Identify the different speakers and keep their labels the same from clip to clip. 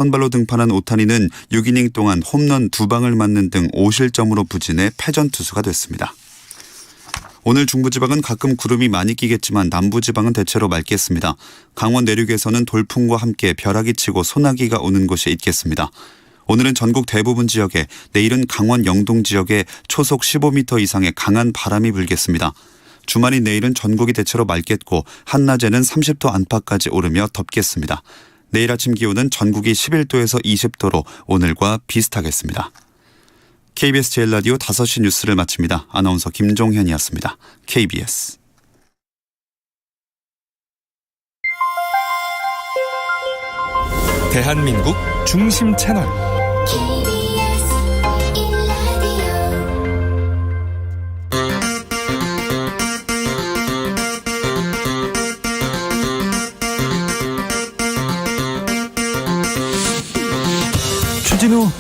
Speaker 1: 선발로 등판한 오타니는 6이닝 동안 홈런 2방을 맞는 등 5실점으로 부진해 패전 투수가 됐습니다. 오늘 중부지방은 가끔 구름이 많이 끼겠지만 남부지방은 대체로 맑겠습니다. 강원 내륙에서는 돌풍과 함께 벼락이 치고 소나기가 오는 곳이 있겠습니다. 오늘은 전국 대부분 지역에, 내일은 강원 영동 지역에 초속 15m 이상의 강한 바람이 불겠습니다. 주말인 내일은 전국이 대체로 맑겠고 한낮에는 30도 안팎까지 오르며 덥겠습니다. 내일 아침 기온은 전국이 11도에서 20도로 오늘과 비슷하겠습니다. KBS 제일라디오 5시 뉴스를 마칩니다. 아나운서 김종현이었습니다. KBS.
Speaker 2: 대한민국 중심 채널
Speaker 3: 주진우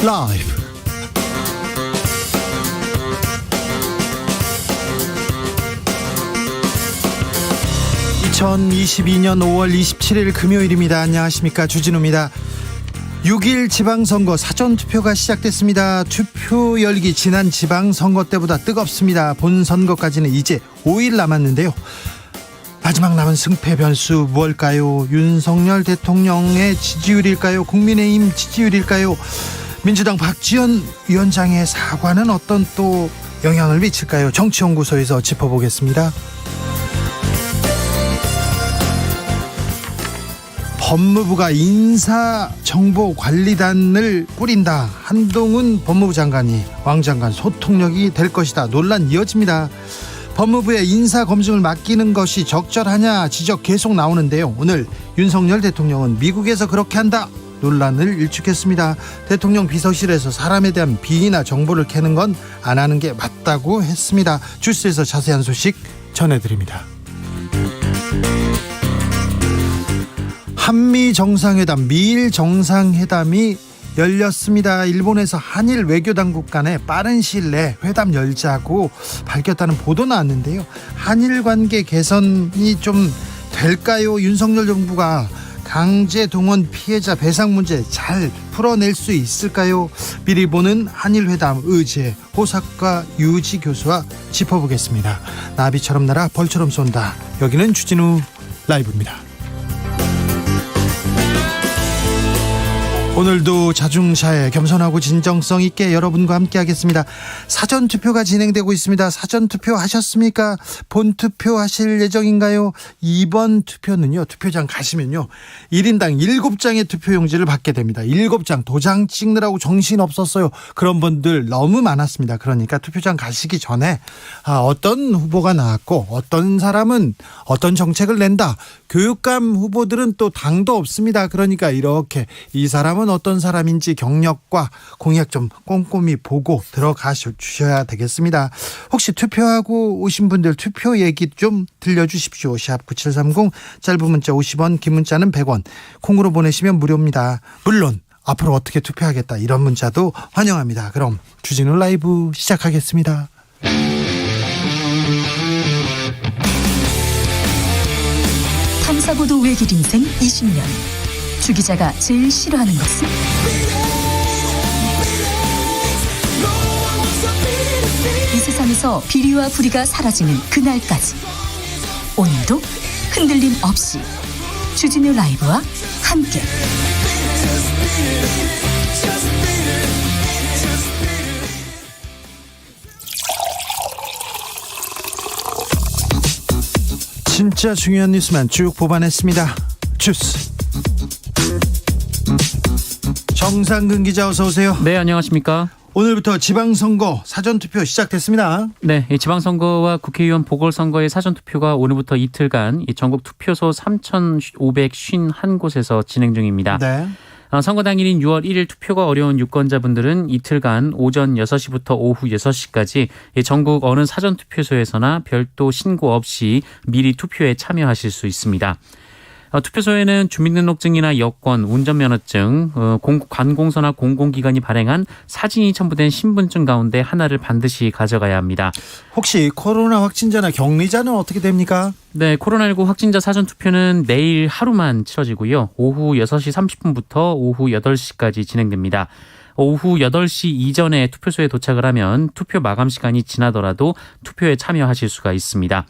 Speaker 3: 라이브. (2022년 5월 27일) 금요일입니다. 안녕하십니까, 주진우입니다. 6일 지방선거 사전투표가 시작됐습니다. 투표 열기 지난 지방선거 때보다 뜨겁습니다. 본선거까지는 이제 5일 남았는데요. 마지막 남은 승패 변수 무엇일까요? 윤석열 대통령의 지지율일까요? 국민의힘 지지율일까요? 민주당 박지원 위원장의 사과는 어떤 또 영향을 미칠까요? 정치연구소에서 짚어보겠습니다. 법무부가 인사정보관리단을 꾸린다. 한동훈 법무부 장관이 왕 장관 소통력이 될 것이다. 논란 이어집니다. 법무부에 인사검증을 맡기는 것이 적절하냐 지적 계속 나오는데요. 오늘 윤석열 대통령은 미국에서 그렇게 한다. 논란을 일축했습니다. 대통령 비서실에서 사람에 대한 비위나 정보를 캐는 건 안 하는 게 맞다고 했습니다. 주스에서 자세한 소식 전해드립니다. 한미 정상회담, 미일 정상회담이 열렸습니다. 일본에서 한일 외교당국 간에 빠른 시일 내에 회담 열자고 밝혔다는 보도 나왔는데요. 한일 관계 개선이 좀 될까요? 윤석열 정부가 강제 동원 피해자 배상 문제 잘 풀어낼 수 있을까요? 미리 보는 한일회담 의제 호사카 유지 교수와 짚어보겠습니다. 나비처럼 날아 벌처럼 쏜다. 여기는 주진우 라이브입니다. 오늘도 자중차에 겸손하고 진정성 있게 여러분과 함께 하겠습니다. 사전투표가 진행되고 있습니다. 사전투표 하셨습니까? 본투표 하실 예정인가요? 이번 투표는요, 투표장 가시면요 1인당 7장의 투표용지를 받게 됩니다. 7장 도장 찍느라고 정신 없었어요. 그런 분들 너무 많았습니다. 그러니까 투표장 가시기 전에 어떤 후보가 나왔고 어떤 사람은 어떤 정책을 낸다. 교육감 후보들은 또 당도 없습니다. 그러니까 이렇게 이 사람은 어떤 사람인지 경력과 공약 좀 꼼꼼히 보고 들어가 주셔야 되겠습니다. 혹시 투표하고 오신 분들 투표 얘기 좀 들려주십시오. 샵 9730 짧은 문자 50원, 긴 문자는 100원, 콩으로 보내시면 무료입니다. 물론 앞으로 어떻게 투표하겠다 이런 문자도 환영합니다. 그럼 주진우 라이브 시작하겠습니다.
Speaker 4: 탐사보도 외길 인생 20년. 주 기자가 제일 싫어하는 것은? 이 세상에서 비리와 부리가 사라지는 그날까지 오늘도 흔들림 없이 주진우 라이브와 함께
Speaker 3: 진짜 중요한 뉴스만 쭉 뽑아냈습니다. 주스 정상근 기자, 어서 오세요.
Speaker 5: 네, 안녕하십니까.
Speaker 3: 오늘부터 지방선거 사전투표 시작됐습니다.
Speaker 5: 네, 이 지방선거와 국회의원 보궐선거의 사전투표가 오늘부터 이틀간 이 전국 투표소 3,551곳에서 진행 중입니다.
Speaker 3: 네.
Speaker 5: 선거 당일인 6월 1일 투표가 어려운 유권자분들은 이틀간 오전 6시부터 오후 6시까지 전국 어느 사전투표소에서나 별도 신고 없이 미리 투표에 참여하실 수 있습니다. 투표소에는 주민등록증이나 여권, 운전면허증, 관공서나 공공기관이 발행한 사진이 첨부된 신분증 가운데 하나를 반드시 가져가야 합니다.
Speaker 3: 혹시 코로나 확진자나 격리자는 어떻게 됩니까?
Speaker 5: 네, 코로나19 확진자 사전투표는 내일 하루만 치러지고요. 오후 6시 30분부터 오후 8시까지 진행됩니다. 오후 8시 이전에 투표소에 도착을 하면 투표 마감 시간이 지나더라도 투표에 참여하실 수가 있습니다.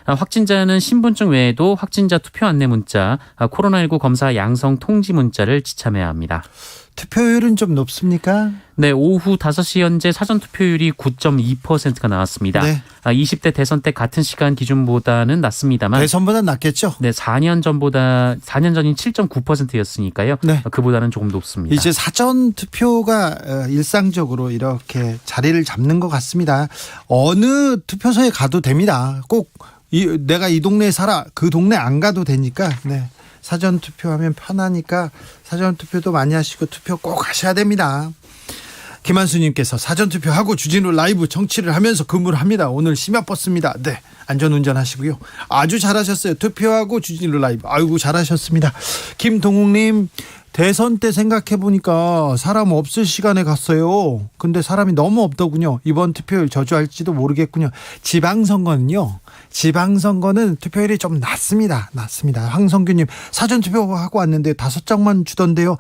Speaker 5: 확진자는 신분증 외에도 확진자 투표 안내 문자, 코로나19 검사 양성 통지 문자를 지참해야 합니다.
Speaker 3: 투표율은 좀 높습니까?
Speaker 5: 네, 오후 5시 현재 사전투표율이 9.2%가 나왔습니다.
Speaker 3: 네.
Speaker 5: 20대 대선 때 같은 시간 기준보다는 낮습니다만
Speaker 3: 대선보다 낫겠죠?
Speaker 5: 네, 4년 전인 7.9%였으니까요.
Speaker 3: 네.
Speaker 5: 그보다는 조금 높습니다.
Speaker 3: 이제 사전 투표가 일상적으로 이렇게 자리를 잡는 것 같습니다. 어느 투표소에 가도 됩니다. 꼭 내가 이 동네에 살아 그 동네 안 가도 되니까 네. 사전 투표하면 편하니까 사전 투표도 많이 하시고 투표 꼭 하셔야 됩니다. 김한수님께서 사전 투표하고 주진우 라이브 정치를 하면서 근무를 합니다. 오늘 심야 버스입니다. 네, 안전운전 하시고요. 아주 잘하셨어요. 투표하고 주진우 라이브. 아이고 잘하셨습니다. 김동욱님, 대선 때 생각해보니까 사람 없을 시간에 갔어요. 근데 사람이 너무 없더군요. 이번 투표율 저조할지도 모르겠군요. 지방선거는 투표율이 좀 낮습니다. 황성규님, 사전투표하고 왔는데 5장만 주던데요.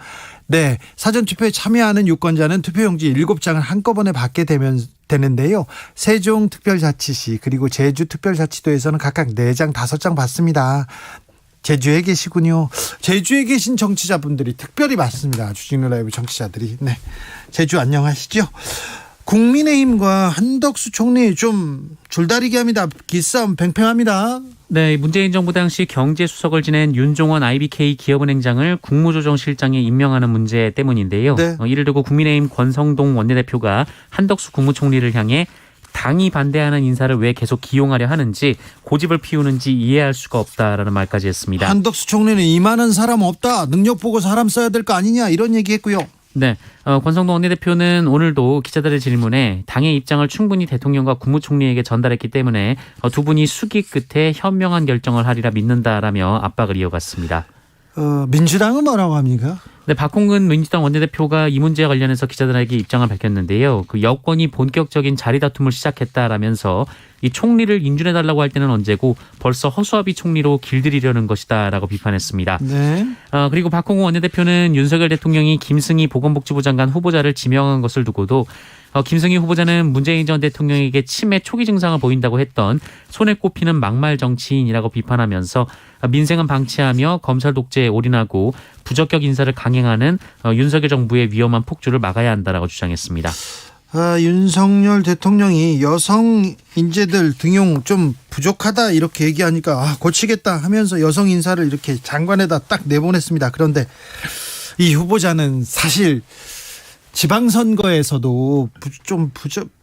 Speaker 3: 네, 사전투표에 참여하는 유권자는 투표용지 7장을 한꺼번에 받게 되는데요. 세종특별자치시 그리고 제주특별자치도에서는 각각 4장, 5장 받습니다. 제주에 계시군요. 제주에 계신 정치자분들이 특별히 많습니다. 주진우 라이브 정치자들이. 네, 제주 안녕하시죠? 국민의힘과 한덕수 총리 좀 줄다리기 합니다. 기싸움 팽팽합니다.
Speaker 5: 네, 문재인 정부 당시 경제수석을 지낸 윤종원 IBK 기업은행장을 국무조정실장에 임명하는 문제 때문인데요.
Speaker 3: 네.
Speaker 5: 이를 두고 국민의힘 권성동 원내대표가 한덕수 국무총리를 향해 당이 반대하는 인사를 왜 계속 기용하려 하는지, 고집을 피우는지 이해할 수가 없다라는 말까지 했습니다.
Speaker 3: 한덕수 총리는 이만한 사람 없다. 능력 보고 사람 써야 될 거 아니냐 이런 얘기했고요.
Speaker 5: 네, 권성동 원내대표는 오늘도 기자들의 질문에 당의 입장을 충분히 대통령과 국무총리에게 전달했기 때문에 두 분이 수기 끝에 현명한 결정을 하리라 믿는다라며 압박을 이어갔습니다.
Speaker 3: 민주당은 뭐라고 합니까?
Speaker 5: 네, 박홍근 민주당 원내대표가 이 문제와 관련해서 기자들에게 입장을 밝혔는데요. 그 여권이 본격적인 자리 다툼을 시작했다라면서 이 총리를 인준해달라고 할 때는 언제고 벌써 허수아비 총리로 길들이려는 것이다라고 비판했습니다.
Speaker 3: 네.
Speaker 5: 그리고 박홍근 원내대표는 윤석열 대통령이 김승희 보건복지부 장관 후보자를 지명한 것을 두고도 김승희 후보자는 문재인 전 대통령에게 치매 초기 증상을 보인다고 했던 손에 꼽히는 막말 정치인이라고 비판하면서 민생은 방치하며 검찰 독재에 올인하고 부적격 인사를 강행하는 윤석열 정부의 위험한 폭주를 막아야 한다라고 주장했습니다.
Speaker 3: 윤석열 대통령이 여성 인재들 등용 좀 부족하다 이렇게 얘기하니까 고치겠다 하면서 여성 인사를 이렇게 장관에다 딱 내보냈습니다. 그런데 이 후보자는 사실 지방선거에서도 좀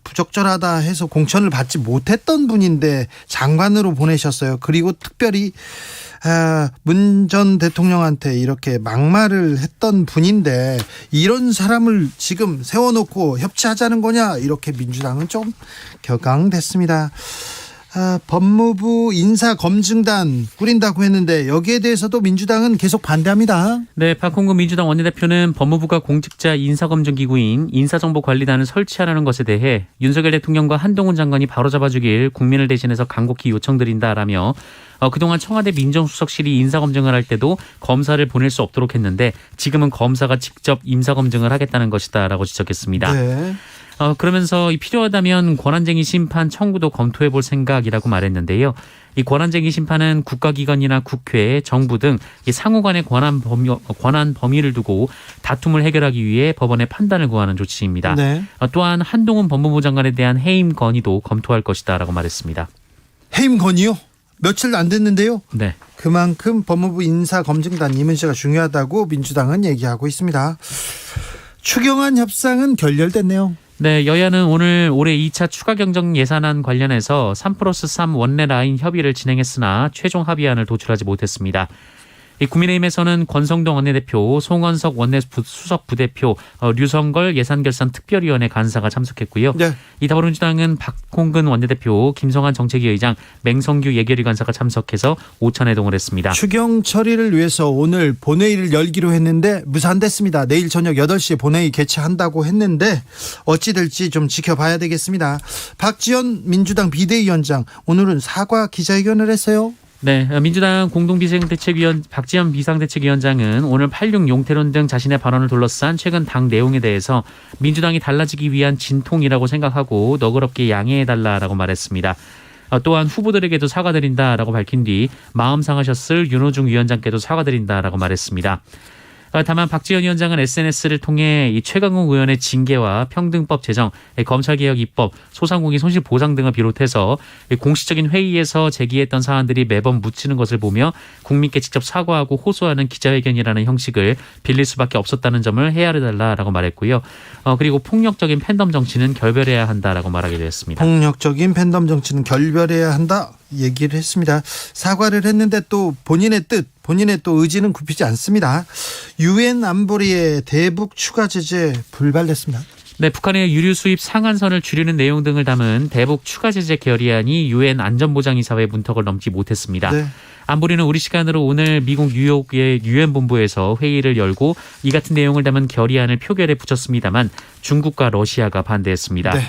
Speaker 3: 부적절하다 해서 공천을 받지 못했던 분인데 장관으로 보내셨어요. 그리고 특별히 문 전 대통령한테 이렇게 막말을 했던 분인데 이런 사람을 지금 세워놓고 협치하자는 거냐, 이렇게 민주당은 좀 격앙됐습니다. 법무부 인사검증단 꾸린다고 했는데 여기에 대해서도 민주당은 계속 반대합니다.
Speaker 5: 네, 박홍근 민주당 원내대표는 법무부가 공직자 인사검증기구인 인사정보관리단을 설치하라는 것에 대해 윤석열 대통령과 한동훈 장관이 바로잡아주길 국민을 대신해서 간곡히 요청드린다라며 그동안 청와대 민정수석실이 인사검증을 할 때도 검사를 보낼 수 없도록 했는데 지금은 검사가 직접 인사검증을 하겠다는 것이다라고 지적했습니다.
Speaker 3: 네.
Speaker 5: 그러면서 필요하다면 권한쟁의 심판 청구도 검토해 볼 생각이라고 말했는데요. 이 권한쟁의 심판은 국가기관이나 국회, 정부 등 상호 간의 권한 범위를 두고 다툼을 해결하기 위해 법원의 판단을 구하는 조치입니다.
Speaker 3: 네.
Speaker 5: 또한 한동훈 법무부 장관에 대한 해임 건의도 검토할 것이다라고 말했습니다.
Speaker 3: 해임 건의요? 며칠 안 됐는데요.
Speaker 5: 네.
Speaker 3: 그만큼 법무부 인사검증단 이 문제가 중요하다고 민주당은 얘기하고 있습니다. 추경안 협상은 결렬됐네요.
Speaker 5: 네, 여야는 오늘 올해 2차 추가 경정 예산안 관련해서 3+3 원내 라인 협의를 진행했으나 최종 합의안을 도출하지 못했습니다. 이 국민의힘에서는 권성동 원내대표, 송원석 원내수석 부대표, 류성걸 예산결산특별위원회 간사가 참석했고요.
Speaker 3: 네.
Speaker 5: 이 더불어민주당은 박홍근 원내대표, 김성한 정책위의장, 맹성규 예결위 간사가 참석해서 오찬회동을 했습니다.
Speaker 3: 추경 처리를 위해서 오늘 본회의를 열기로 했는데 무산됐습니다. 내일 저녁 8시에 본회의 개최한다고 했는데 어찌 될지 좀 지켜봐야 되겠습니다. 박지원 민주당 비대위원장 오늘은 사과 기자회견을 했어요.
Speaker 5: 네, 민주당 공동비상대책위원 박지원 비상대책위원장은 오늘 8.6 용태론 등 자신의 발언을 둘러싼 최근 당 내용에 대해서 민주당이 달라지기 위한 진통이라고 생각하고 너그럽게 양해해달라라고 말했습니다. 또한 후보들에게도 사과드린다라고 밝힌 뒤 마음 상하셨을 윤호중 위원장께도 사과드린다라고 말했습니다. 다만 박지원 위원장은 SNS를 통해 이 최강욱 의원의 징계와 평등법 제정, 검찰개혁 입법, 소상공인 손실보상 등을 비롯해서 공식적인 회의에서 제기했던 사안들이 매번 묻히는 것을 보며 국민께 직접 사과하고 호소하는 기자회견이라는 형식을 빌릴 수밖에 없었다는 점을 헤아려달라라고 말했고요. 그리고 폭력적인 팬덤 정치는 결별해야 한다라고 말하기도 했습니다.
Speaker 3: 폭력적인 팬덤 정치는 결별해야 한다 얘기를 했습니다. 사과를 했는데 또 본인의 뜻, 본인의 또 의지는 굽히지 않습니다. 유엔 안보리의 대북 추가 제재 불발됐습니다.
Speaker 5: 네, 북한의 유류 수입 상한선을 줄이는 내용 등을 담은 대북 추가 제재 결의안이 유엔 안전보장이사회 문턱을 넘지 못했습니다.
Speaker 3: 네.
Speaker 5: 안보리는 우리 시간으로 오늘 미국 뉴욕의 유엔 본부에서 회의를 열고 이 같은 내용을 담은 결의안을 표결에 붙였습니다만 중국과 러시아가 반대했습니다.
Speaker 3: 네.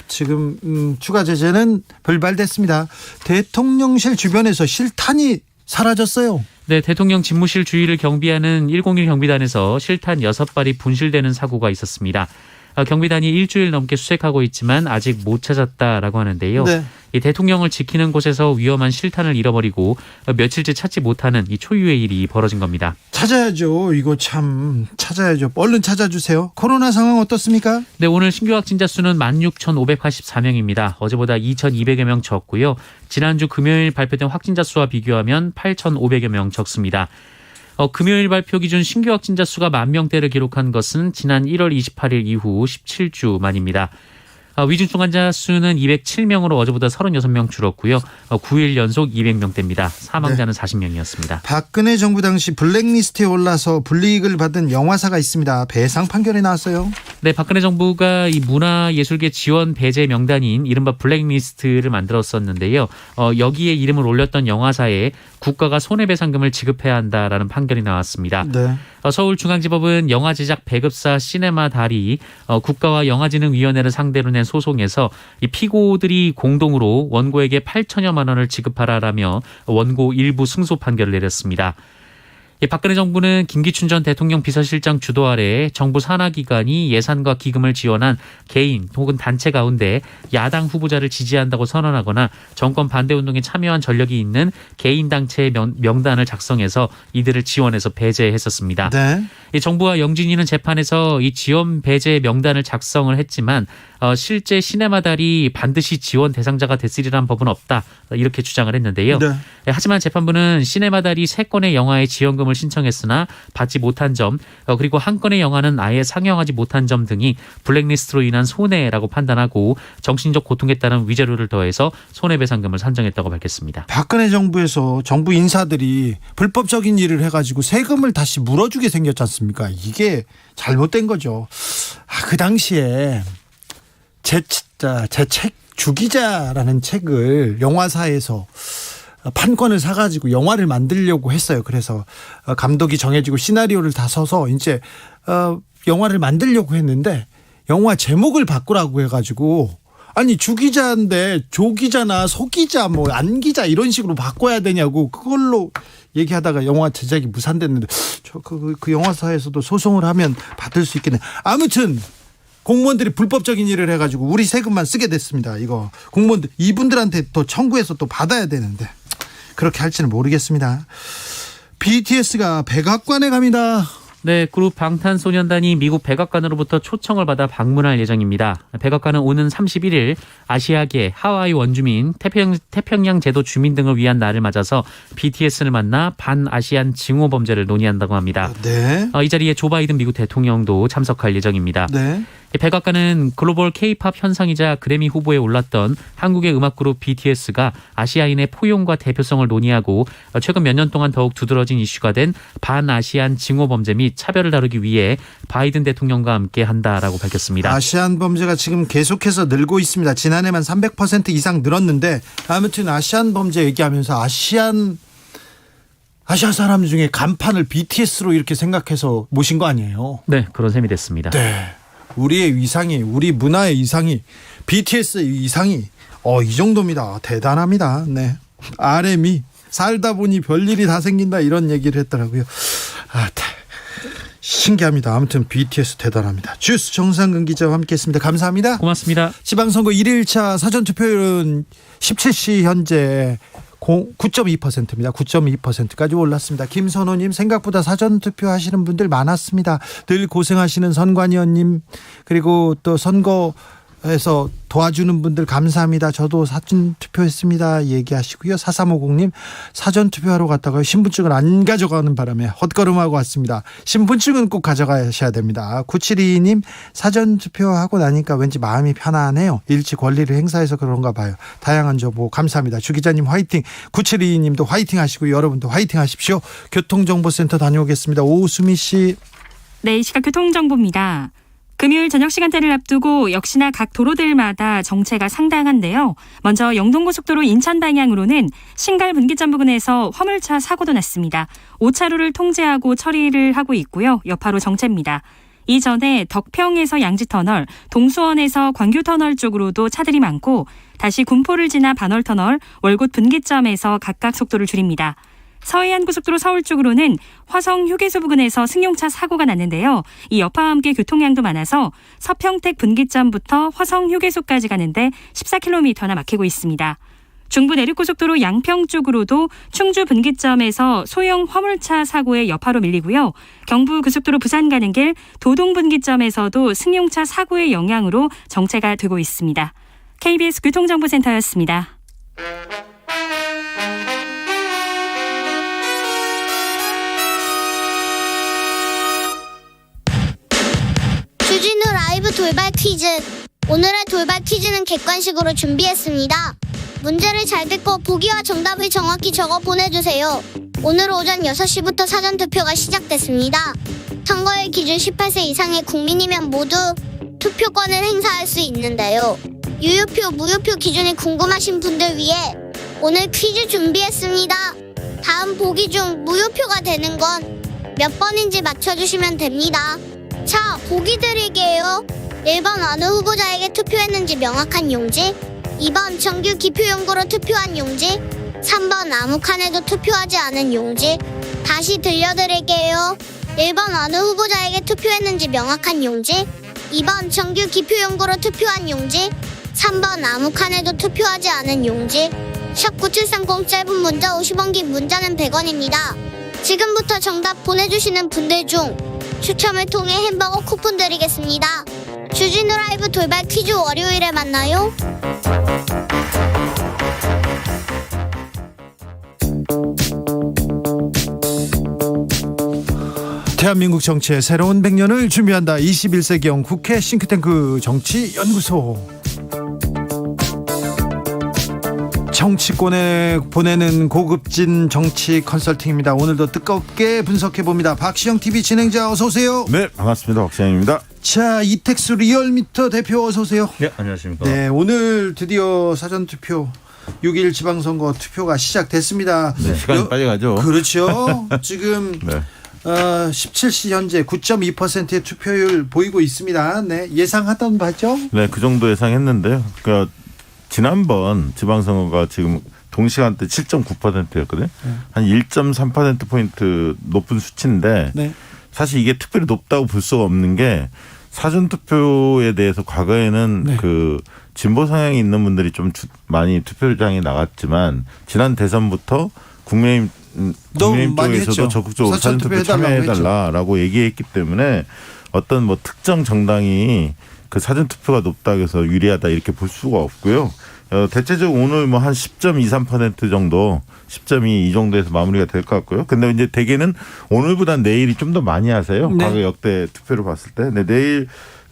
Speaker 3: 지금 추가 제재는 불발됐습니다. 대통령실 주변에서 실탄이 사라졌어요.
Speaker 5: 네, 대통령 집무실 주위를 경비하는 101 경비단에서 실탄 6발이 분실되는 사고가 있었습니다. 경비단이 일주일 넘게 수색하고 있지만 아직 못 찾았다라고 하는데요.
Speaker 3: 네.
Speaker 5: 이 대통령을 지키는 곳에서 위험한 실탄을 잃어버리고 며칠째 찾지 못하는 이 초유의 일이 벌어진 겁니다.
Speaker 3: 찾아야죠. 이거 참 찾아야죠. 얼른 찾아주세요. 코로나 상황 어떻습니까?
Speaker 5: 네, 오늘 신규 확진자 수는 16,584명입니다. 어제보다 2,200여 명 적고요. 지난주 금요일 발표된 확진자 수와 비교하면 8,500여 명 적습니다. 금요일 발표 기준 신규 확진자 수가 10,000명대를 기록한 것은 지난 1월 28일 이후 17주 만입니다. 위중증 환자 수는 207명으로 어제보다 36명 줄었고요. 9일 연속 200명대입니다. 사망자는 40명이었습니다.
Speaker 3: 박근혜 정부 당시 블랙리스트에 올라서 불이익을 받은 영화사가 있습니다. 배상 판결이 나왔어요.
Speaker 5: 네, 박근혜 정부가 이 문화예술계 지원 배제 명단인 이른바 블랙리스트를 만들었었는데요. 여기에 이름을 올렸던 영화사에 국가가 손해배상금을 지급해야 한다라는 판결이 나왔습니다.
Speaker 3: 네.
Speaker 5: 서울중앙지법은 영화 제작 배급사 시네마달이 국가와 영화진흥위원회를 상대로 낸 소송에서 이 피고들이 공동으로 원고에게 8천여만 원을 지급하라라며 원고 일부 승소 판결을 내렸습니다. 박근혜 정부는 김기춘 전 대통령 비서실장 주도 아래 정부 산하기관이 예산과 기금을 지원한 개인 혹은 단체 가운데 야당 후보자를 지지한다고 선언하거나 정권 반대운동에 참여한 전력이 있는 개인 단체의 명단을 작성해서 이들을 지원해서 배제했었습니다.
Speaker 3: 네.
Speaker 5: 이 정부와 영진이는 재판에서 이 지원 배제 명단을 작성을 했지만 실제 시네마달이 반드시 지원 대상자가 됐으리란 법은 없다 이렇게 주장을 했는데요.
Speaker 3: 네.
Speaker 5: 하지만 재판부는 시네마달이 3건의 영화에 지원금을 신청했으나 받지 못한 점 그리고 한 건의 영화는 아예 상영하지 못한 점 등이 블랙리스트로 인한 손해라고 판단하고 정신적 고통에 따른 위자료를 더해서 손해배상금을 산정했다고 밝혔습니다.
Speaker 3: 박근혜 정부에서 정부 인사들이 불법적인 일을 해가지고 세금을 다시 물어주게 생겼지 않습니까? 이게 잘못된 거죠. 그 당시에 제 책 주기자라는 책을 영화사에서 판권을 사가지고 영화를 만들려고 했어요. 그래서 감독이 정해지고 시나리오를 다 써서 이제 영화를 만들려고 했는데 영화 제목을 바꾸라고 해가지고 아니 주기자인데 조기자나 소기자 뭐 안기자 이런 식으로 바꿔야 되냐고 그걸로 얘기하다가 영화 제작이 무산됐는데 그 영화사에서도 소송을 하면 받을 수 있겠네. 아무튼 공무원들이 불법적인 일을 해가지고 우리 세금만 쓰게 됐습니다. 이거 공무원들 이분들한테 또 청구해서 또 받아야 되는데 그렇게 할지는 모르겠습니다. BTS가 백악관에 갑니다.
Speaker 5: 네, 그룹 방탄소년단이 미국 백악관으로부터 초청을 받아 방문할 예정입니다. 백악관은 오는 31일 아시아계, 하와이 원주민, 태평양 제도 주민 등을 위한 날을 맞아서 BTS를 만나 반아시안 징후 범죄를 논의한다고 합니다.
Speaker 3: 네.
Speaker 5: 이 자리에 조 바이든 미국 대통령도 참석할 예정입니다.
Speaker 3: 네.
Speaker 5: 백악관은 글로벌 K-팝 현상이자 그래미 후보에 올랐던 한국의 음악그룹 BTS가 아시아인의 포용과 대표성을 논의하고 최근 몇 년 동안 더욱 두드러진 이슈가 된 반아시안 징후 범죄 및 차별을 다루기 위해 바이든 대통령과 함께 한다라고 밝혔습니다.
Speaker 3: 아시안 범죄가 지금 계속해서 늘고 있습니다. 지난해만 300% 이상 늘었는데 아무튼 아시안 범죄 얘기하면서 아시아 사람 중에 간판을 BTS로 이렇게 생각해서 모신 거 아니에요?
Speaker 5: 네, 그런 셈이 됐습니다.
Speaker 3: 네. 우리의 위상이, 우리 문화의 이상이, BTS의 이상이 이 정도입니다. 대단합니다. 네. RM이 살다 보니 별일이 다 생긴다 이런 얘기를 했더라고요. 신기합니다. 아무튼 BTS 대단합니다. 주스 정상근 기자와 함께했습니다. 감사합니다.
Speaker 5: 고맙습니다.
Speaker 3: 지방선거 1일차 사전투표율은 17시 현재 9.2%입니다. 9.2%까지 올랐습니다. 김선호님, 생각보다 사전투표 하시는 분들 많았습니다. 늘 고생하시는 선관위원님, 그리고 또 선거에서 도와주는 분들 감사합니다. 저도 사전투표했습니다 얘기하시고요. 4350님, 사전투표하러 갔다가 신분증을 안 가져가는 바람에 헛걸음하고 왔습니다. 신분증은 꼭 가져가셔야 됩니다. 9722님, 사전투표하고 나니까 왠지 마음이 편안해요. 일치 권리를 행사해서 그런가 봐요. 다양한 정보 감사합니다. 주 기자님 화이팅. 9722님도 화이팅 하시고 여러분도 화이팅 하십시오. 교통정보센터 다녀오겠습니다. 오수미 씨.
Speaker 6: 네, 이 시각 교통정보입니다. 금요일 저녁 시간대를 앞두고 역시나 각 도로들마다 정체가 상당한데요. 먼저 영동고속도로 인천 방향으로는 신갈 분기점 부근에서 화물차 사고도 났습니다. 5차로를 통제하고 처리를 하고 있고요. 여파로 정체입니다. 이전에 덕평에서 양지터널, 동수원에서 광교터널 쪽으로도 차들이 많고 다시 군포를 지나 반월터널, 월곶 분기점에서 각각 속도를 줄입니다. 서해안고속도로 서울 쪽으로는 화성 휴게소 부근에서 승용차 사고가 났는데요. 이 여파와 함께 교통량도 많아서 서평택 분기점부터 화성 휴게소까지 가는데 14km나 막히고 있습니다. 중부 내륙고속도로 양평 쪽으로도 충주 분기점에서 소형 화물차 사고의 여파로 밀리고요. 경부 고속도로 부산 가는 길 도동 분기점에서도 승용차 사고의 영향으로 정체가 되고 있습니다. KBS 교통정보센터였습니다.
Speaker 7: 주진우 라이브 돌발 퀴즈. 오늘의 돌발 퀴즈는 객관식으로 준비했습니다. 문제를 잘 듣고 보기와 정답을 정확히 적어 보내주세요. 오늘 오전 6시부터 사전투표가 시작됐습니다. 선거일 기준 18세 이상의 국민이면 모두 투표권을 행사할 수 있는데요. 유효표, 무효표 기준이 궁금하신 분들 위해 오늘 퀴즈 준비했습니다. 다음 보기 중 무효표가 되는 건 몇 번인지 맞춰주시면 됩니다. 자, 보기 드릴게요. 1번 어느 후보자에게 투표했는지 명확한 용지, 2번 정규 기표용구로 투표한 용지, 3번 아무 칸에도 투표하지 않은 용지. 다시 들려드릴게요. 1번 어느 후보자에게 투표했는지 명확한 용지, 2번 정규 기표용구로 투표한 용지, 3번 아무 칸에도 투표하지 않은 용지. 샵 9730 짧은 문자 50원, 긴 문자는 100원입니다. 지금부터 정답 보내주시는 분들 중 추첨을 통해 햄버거 쿠폰 드리겠습니다. 주진우 라이브 돌발 퀴즈 월요일에 만나요.
Speaker 3: 대한민국 정치의 새로운 100년을 준비한다. 21세기형 국회 싱크탱크 정치연구소. 정치권에 보내는 고급진 정치 컨설팅입니다. 오늘도 뜨겁게 분석해봅니다. 박시영 TV 진행자 어서 오세요.
Speaker 8: 네, 반갑습니다. 박시영입니다.
Speaker 3: 자, 이택수 리얼미터 대표 어서 오세요.
Speaker 8: 네, 안녕하십니까.
Speaker 3: 네, 오늘 드디어 사전투표 6.1 지방선거 투표가 시작됐습니다.
Speaker 8: 네, 시간이 빨리 가죠.
Speaker 3: 그렇죠. 지금
Speaker 8: 네.
Speaker 3: 17시 현재 9.2%의 투표율 보이고 있습니다. 네, 예상하던 바죠?
Speaker 8: 네, 그 정도 예상했는데요. 그러니까 지난번 지방선거가 지금 동시간대 7.9%였거든요. 한 1.3%포인트 높은 수치인데
Speaker 3: 네.
Speaker 8: 사실 이게 특별히 높다고 볼 수가 없는 게 사전투표에 대해서 과거에는
Speaker 3: 네.
Speaker 8: 그 진보 성향이 있는 분들이 좀 많이 투표장에 나갔지만 지난 대선부터 국민의힘
Speaker 3: 많이
Speaker 8: 쪽에서도
Speaker 3: 했죠.
Speaker 8: 적극적으로 사전투표 참여해달라라고 얘기했기 때문에 어떤 뭐 특정 정당이 그 사전투표가 높다고 해서 유리하다 이렇게 볼 수가 없고요. 대체적으로 오늘 뭐 한 10.23% 정도, 10.2 이 정도에서 마무리가 될 것 같고요. 근데 이제 대개는 오늘보다 내일이 좀 더 많이 하세요.
Speaker 3: 네.
Speaker 8: 과거 역대 투표를 봤을 때. 근데 내일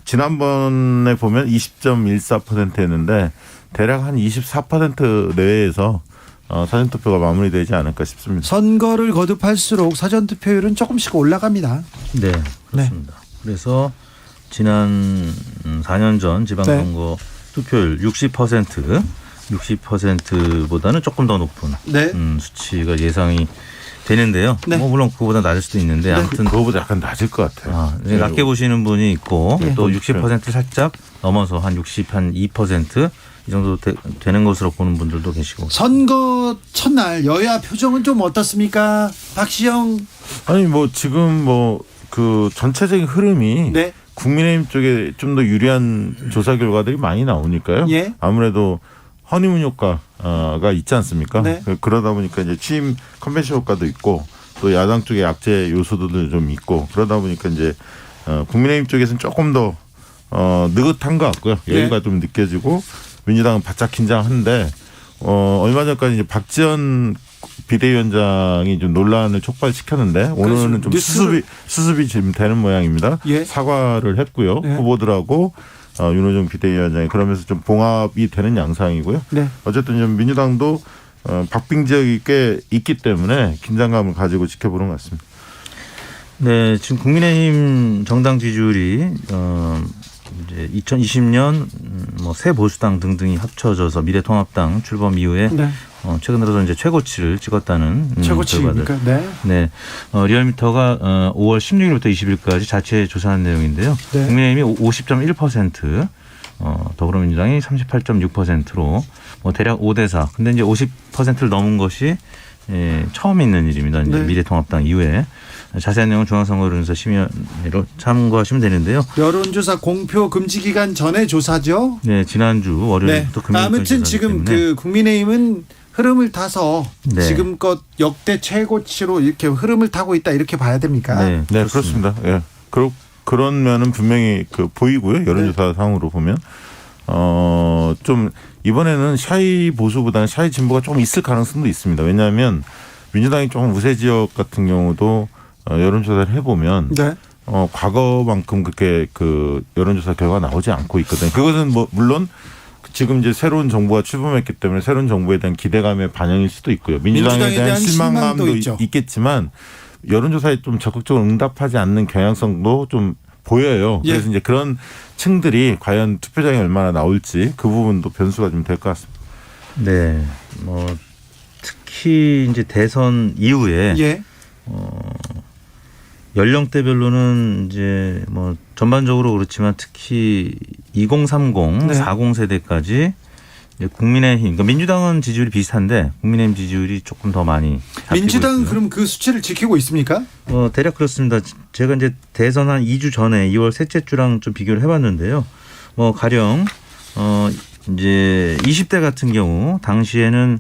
Speaker 8: 지난번에 보면 20.14%였는데 대략 한 24% 내외에서 사전투표가 마무리되지 않을까 싶습니다.
Speaker 3: 선거를 거듭할수록 사전투표율은 조금씩 올라갑니다.
Speaker 9: 네, 그렇습니다. 그래서 지난 4년 전 지방선거 투표율 60%보다는 조금 더 높은
Speaker 3: 네.
Speaker 9: 수치가 예상이 되는데요.
Speaker 3: 네.
Speaker 9: 뭐 물론 그거보다 낮을 수도 있는데 아무튼
Speaker 8: 그거보다 약간 낮을 것 같아요.
Speaker 9: 낮게 보시는 분이 있고
Speaker 3: 예.
Speaker 9: 또 60% 살짝 넘어서 한 2% 이 정도 되는 것으로 보는 분들도 계시고.
Speaker 3: 선거 첫날 여야 표정은 좀 어떻습니까? 박시영.
Speaker 8: 아니 뭐 지금 뭐 그 전체적인 흐름이
Speaker 3: 네.
Speaker 8: 국민의힘 쪽에 좀 더 유리한 조사 결과들이 많이 나오니까요.
Speaker 3: 예.
Speaker 8: 아무래도 허니문 효과가 있지 않습니까?
Speaker 3: 네.
Speaker 8: 그러다 보니까 이제 취임 컨벤션 효과도 있고 또 야당 쪽의 약재 요소도 좀 있고 그러다 보니까 이제 국민의힘 쪽에서는 조금 더 느긋한 것 같고요. 여유가 좀 느껴지고 민주당은 바짝 긴장한데 얼마 전까지 이제 박지원 비대위원장이 좀 논란을 촉발시켰는데 오늘은 좀 수습이 지금 되는 모양입니다.
Speaker 3: 예.
Speaker 8: 사과를 했고요.
Speaker 3: 네.
Speaker 8: 후보들하고 윤호중 비대위원장이 그러면서 좀 봉합이 되는 양상이고요.
Speaker 3: 네.
Speaker 8: 어쨌든 좀 민주당도 박빙 지역이 꽤 있기 때문에 긴장감을 가지고 지켜보는 것 같습니다.
Speaker 9: 네, 지금 국민의힘 정당 지지율이 이제 2020년 뭐 새 보수당 등등이 합쳐져서 미래통합당 출범 이후에
Speaker 3: 네.
Speaker 9: 최근 들어서 이제 최고치를 찍었다는
Speaker 3: 최고치입니까? 네.
Speaker 9: 네, 리얼미터가 5월 16일부터 20일까지 자체 조사한 내용인데요.
Speaker 3: 네.
Speaker 9: 국민의힘이 50.1%, 더불어민주당이 38.6%로 뭐 대략 5대4. 근데 이제 50%를 넘은 것이 처음 있는 일입니다. 이제
Speaker 3: 네.
Speaker 9: 미래통합당 이후에. 자세한 내용은 중앙선거여론조사 심의위로 참고하시면 되는데요.
Speaker 3: 여론조사 공표 금지 기간 전에 조사죠.
Speaker 9: 네, 지난주 월요일부터 금요일까지.
Speaker 3: 아무튼 지금 그 국민의힘은 흐름을 타서
Speaker 9: 네.
Speaker 3: 지금껏 역대 최고치로 이렇게 흐름을 타고 있다 이렇게 봐야 됩니까?
Speaker 9: 네,
Speaker 8: 네, 그렇습니다. 예. 그런 면은 분명히 보이고요. 여론조사 상으로 보면. 좀 이번에는 샤이 보수보다는 샤이 진보가 조금 있을 가능성도 있습니다. 왜냐하면 민주당이 조금 우세 지역 같은 경우도 여론조사를 해보면
Speaker 3: 네.
Speaker 8: 과거만큼 그렇게 그 여론조사 결과가 나오지 않고 있거든요. 그것은 뭐 물론 지금 이제 새로운 정부가 출범했기 때문에 새로운 정부에 대한 기대감의 반영일 수도 있고요. 민주당에 대한 실망감도 있겠지만 여론조사에 좀 적극적으로 응답하지 않는 경향성도 좀 보여요. 그래서 이제 그런 층들이 과연 투표장에 얼마나 나올지 그 부분도 변수가 좀 될 것 같습니다.
Speaker 9: 네, 뭐 특히 이제 대선 이후에 연령대별로는 이제 뭐 전반적으로 그렇지만 특히 2030, 40세대까지 국민의힘, 그러니까 민주당은 지지율이 비슷한데 국민의힘 지지율이 조금 더 많이 잡히고
Speaker 3: 민주당은
Speaker 9: 있고요.
Speaker 3: 그럼 그 수치를 지키고 있습니까?
Speaker 9: 대략 그렇습니다. 제가 이제 대선 한 2주 전에 2월 셋째 주랑 좀 비교를 해봤는데요. 뭐 가령 이제 20대 같은 경우 당시에는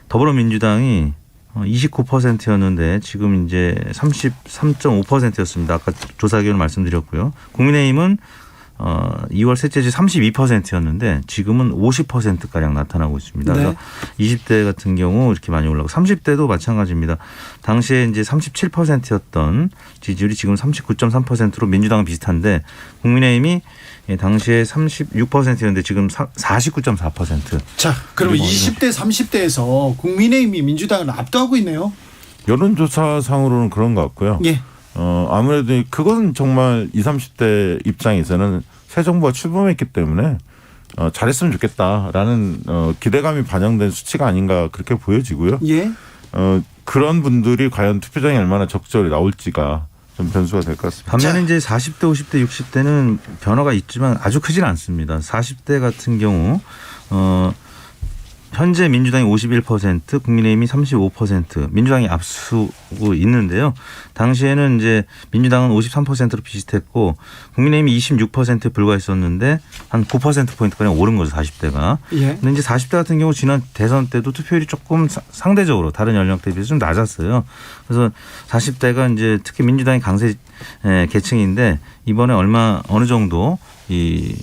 Speaker 9: 더불어민주당이 29%였는데 지금 이제 33.5%였습니다. 아까 조사 결과 말씀드렸고요. 국민의힘은 2월 셋째 주 32%였는데 지금은 50%가량 나타나고 있습니다. 그래서 20대 같은 경우 이렇게 많이 올라가고 30대도 마찬가지입니다. 당시에 이제 37%였던 지지율이 지금 39.3%로 민주당은 비슷한데 국민의힘이 당시에 36%였는데 지금 49.4%.
Speaker 3: 자, 그럼 20대, 30대에서 국민의힘이 민주당을 압도하고 있네요.
Speaker 8: 여론조사상으로는 그런 것 같고요.
Speaker 3: 예.
Speaker 8: 아무래도 그건 정말 20, 30대 입장에서는 새 정부가 출범했기 때문에 잘했으면 좋겠다라는 기대감이 반영된 수치가 아닌가 그렇게 보여지고요.
Speaker 3: 예.
Speaker 8: 그런 분들이 과연 투표장에 얼마나 적절히 나올지가 좀 변수가 될 것 같습니다.
Speaker 9: 반면에 이제 40대, 50대, 60대는 변화가 있지만 아주 크진 않습니다. 40대 같은 경우 현재 민주당이 51%, 국민의힘이 35%, 민주당이 앞서고 있는데요. 당시에는 이제 민주당은 53%로 비슷했고 국민의힘이 26%에 불과했었는데 한 9%포인트가량 오른 거죠, 40대가.
Speaker 3: 예.
Speaker 9: 근데 이제 40대 같은 경우 지난 대선 때도 투표율이 조금 상대적으로 다른 연령대에 비해서 좀 낮았어요. 그래서 40대가 이제 특히 민주당이 강세 계층인데 이번에 어느 정도 이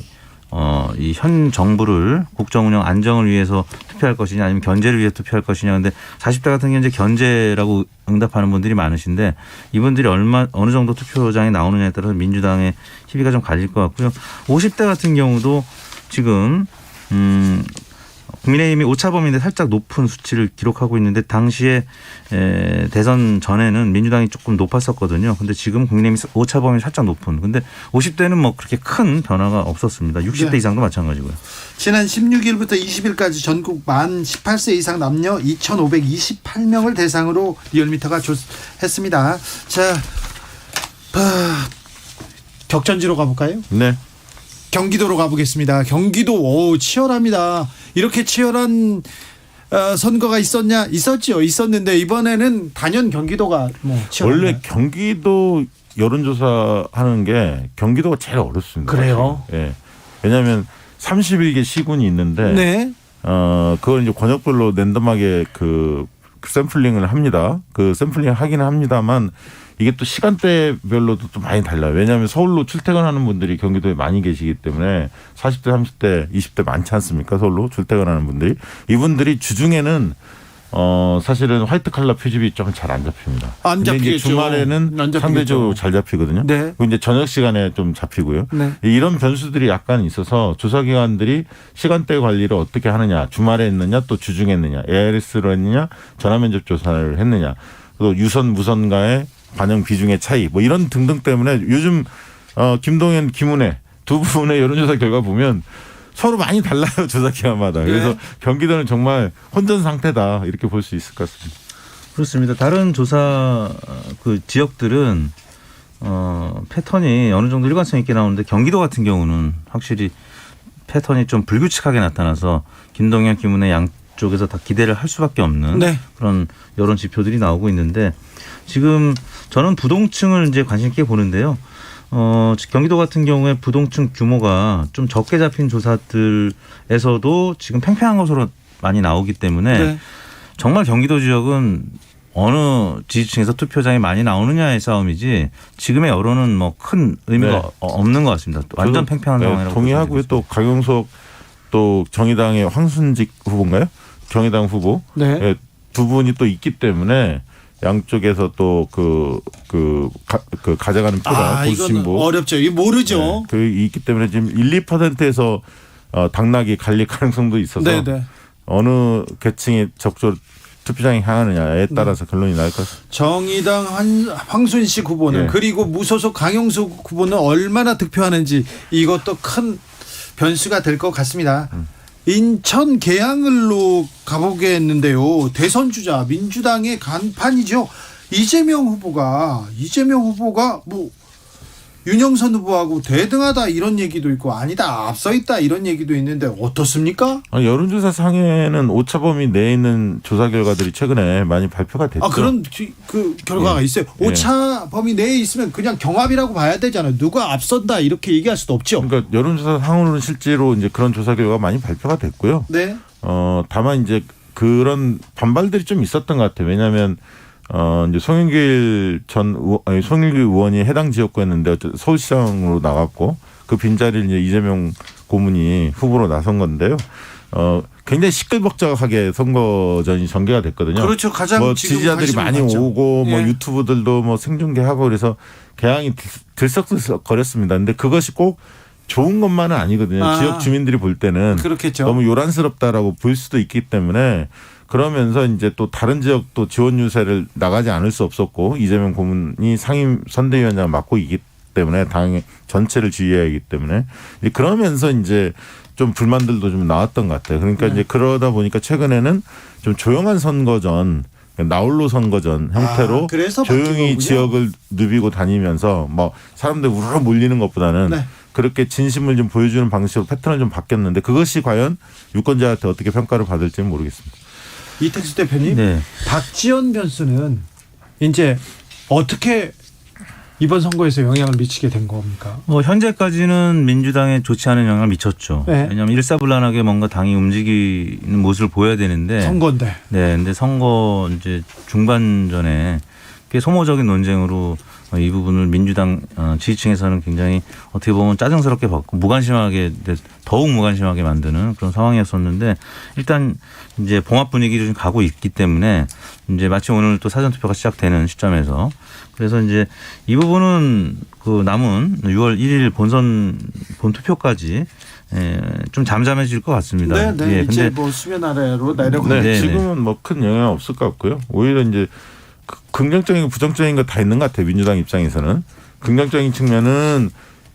Speaker 9: 이 현 정부를 국정 운영 안정을 위해서 투표할 것이냐 아니면 견제를 위해 투표할 것이냐. 근데 40대 같은 경우는 이제 견제라고 응답하는 분들이 많으신데 이분들이 어느 정도 투표장에 나오느냐에 따라서 민주당의 희비가 좀 갈릴 것 같고요. 50대 같은 경우도 지금 국민의힘이 오차범위인데 살짝 높은 수치를 기록하고 있는데 당시에 대선 전에는 민주당이 조금 높았었거든요. 근데 지금 국민의힘이 오차범위 살짝 높은. 근데 50대는 뭐 그렇게 큰 변화가 없었습니다. 60대
Speaker 3: 네.
Speaker 9: 이상도 마찬가지고요.
Speaker 3: 지난 16일부터 20일까지 전국 만 18세 이상 남녀 2,528명을 대상으로 리얼미터가 했습니다. 자, 격전지로 가볼까요?
Speaker 8: 네.
Speaker 3: 경기도로 가보겠습니다. 경기도 치열합니다. 이렇게 치열한 선거가 있었냐? 있었죠. 있었는데 이번에는 단연 경기도가 치열합니다.
Speaker 8: 원래 경기도 여론조사 하는 게 경기도가 제일 어렵습니다.
Speaker 3: 그래요?
Speaker 8: 예. 왜냐하면 31개 시군이 있는데
Speaker 3: 네.
Speaker 8: 그걸 이제 권역별로 랜덤하게 그 샘플링을 합니다. 그 샘플링 하기는 합니다만 이게 또 시간대별로도 또 많이 달라요. 왜냐하면 서울로 출퇴근하는 분들이 경기도에 많이 계시기 때문에 40대, 30대, 20대 많지 않습니까? 서울로 출퇴근하는 분들이. 이분들이 주중에는 사실은 화이트 칼라 표집이 좀 잘 안 잡힙니다.
Speaker 3: 안
Speaker 8: 근데 이제
Speaker 3: 잡히겠죠.
Speaker 8: 주말에는
Speaker 3: 안 잡히겠죠.
Speaker 8: 상대적으로 잘 잡히거든요.
Speaker 3: 네.
Speaker 8: 그리고 이제 저녁 시간에 좀 잡히고요.
Speaker 3: 네.
Speaker 8: 이런 변수들이 약간 있어서 조사기관들이 시간대 관리를 어떻게 하느냐, 주말에 했느냐, 또 주중에 했느냐, ARS로 했느냐, 전화면접 조사를 했느냐, 또 유선 무선과의 반영 비중의 차이, 뭐 이런 등등 때문에 요즘 김동연, 김은혜 두 분의 여론조사 결과 보면 서로 많이 달라요. 조사기관마다. 그래서 경기도는 정말 혼전 상태다 이렇게 볼 수 있을 것 같습니다.
Speaker 9: 그렇습니다. 다른 조사 그 지역들은 패턴이 어느 정도 일관성 있게 나오는데 경기도 같은 경우는 확실히 패턴이 좀 불규칙하게 나타나서 김동연, 김은혜 양쪽에서 다 기대를 할 수밖에 없는
Speaker 3: 네.
Speaker 9: 그런 여론 지표들이 나오고 있는데 지금 저는 부동층을 이제 관심 있게 보는데요. 경기도 같은 경우에 부동층 규모가 좀 적게 잡힌 조사들에서도 지금 팽팽한 것으로 많이 나오기 때문에
Speaker 3: 네.
Speaker 9: 정말 경기도 지역은 어느 지지층에서 투표장이 많이 나오느냐의 싸움이지 지금의 여론은 뭐 큰 의미가
Speaker 8: 네.
Speaker 9: 없는 것 같습니다. 완전 팽팽한 상황이라고
Speaker 8: 동의하고요. 또 강용석 또 정의당의 황순직 후보인가요? 정의당 후보
Speaker 3: 네.
Speaker 8: 두 분이 또 있기 때문에 양쪽에서 또 가져가는 표가
Speaker 3: 이건
Speaker 8: 보수진보
Speaker 3: 어렵죠. 이거 모르죠.
Speaker 8: 네, 그 있기 때문에 지금 1, 2%에서 당락이 갈릴 가능성도 있어서
Speaker 3: 네네.
Speaker 8: 어느 계층이 적절히 투표장에 향하느냐에 따라서 결론이 날 것 같습니다.
Speaker 3: 정의당 황순식 후보는 그리고 무소속 강용석 후보는 얼마나 득표하는지 이것도 큰 변수가 될 것 같습니다. 인천 계양을로 가보겠는데요. 대선 주자 민주당의 간판이죠. 이재명 후보가 뭐 윤영선 후보하고 대등하다 이런 얘기도 있고 아니다 앞서 있다 이런 얘기도 있는데 어떻습니까?
Speaker 8: 여론조사 상에는 오차범위 내에 있는 조사 결과들이 최근에 많이 발표가 됐죠.
Speaker 3: 그런 그 결과가 있어요. 오차 범위 내에 있으면 그냥 경합이라고 봐야 되잖아요. 누가 앞선다 이렇게 얘기할 수도 없죠.
Speaker 8: 그러니까 여론조사 상으로는 실제로 이제 그런 조사 결과가 많이 발표가 됐고요.
Speaker 3: 네.
Speaker 8: 다만 이제 그런 반발들이 좀 있었던 것 같아요. 왜냐하면 이제 송영길 의원이 해당 지역구였는데 서울시장으로 나갔고 그 빈자리를 이제 이재명 고문이 후보로 나선 건데요. 굉장히 시끌벅적하게 선거전이 전개가 됐거든요.
Speaker 3: 그렇죠. 가장
Speaker 8: 뭐
Speaker 3: 지금
Speaker 8: 지지자들이 많이
Speaker 3: 받죠.
Speaker 8: 오고 뭐 유튜브들도 뭐 생중계하고 그래서 개항이 들썩들썩 거렸습니다. 근데 그것이 꼭 좋은 것만은 아니거든요. 지역 주민들이 볼 때는
Speaker 3: 그렇겠죠.
Speaker 8: 너무 요란스럽다라고 볼 수도 있기 때문에 그러면서 이제 또 다른 지역 또 지원 유세를 나가지 않을 수 없었고 이재명 고문이 상임 선대위원장을 맡고 있기 때문에 당 전체를 지휘해야 하기 때문에 그러면서 이제 좀 불만들도 좀 나왔던 것 같아요. 그러니까 이제 그러다 보니까 최근에는 좀 조용한 선거전, 나홀로 선거전 형태로
Speaker 3: 그래서
Speaker 8: 조용히 지역을 누비고 다니면서 뭐 사람들 우르르 몰리는 것보다는 그렇게 진심을 좀 보여주는 방식으로 패턴을 좀 바뀌었는데 그것이 과연 유권자한테 어떻게 평가를 받을지는 모르겠습니다.
Speaker 3: 이택수 대표님,
Speaker 9: 네.
Speaker 3: 박지원 변수는 이제 어떻게 이번 선거에서 영향을 미치게 된 겁니까?
Speaker 9: 현재까지는 민주당에 좋지 않은 영향을 미쳤죠.
Speaker 3: 네.
Speaker 9: 왜냐하면 일사불란하게 뭔가 당이 움직이는 모습을 보여야 되는데.
Speaker 3: 선거인데.
Speaker 9: 네, 근데 선거 이제 중반전에 꽤 소모적인 논쟁으로 이 부분을 민주당 지지층에서는 굉장히 어떻게 보면 짜증스럽게 받고 더욱 무관심하게 만드는 그런 상황이었었는데 일단 이제 봉합 분위기로 지금 가고 있기 때문에 이제 마치 오늘 또 사전투표가 시작되는 시점에서 그래서 이제 이 부분은 그 남은 6월 1일 본투표까지 좀 잠잠해질 것 같습니다.
Speaker 3: 네, 네.
Speaker 9: 예,
Speaker 3: 이제 뭐 수면 아래로 내려가고.
Speaker 8: 네, 지금은 뭐 큰 영향 없을 것 같고요. 오히려 이제 긍정적인 부정적인 거 다 있는 것 같아요. 민주당 입장에서는. 긍정적인 측면은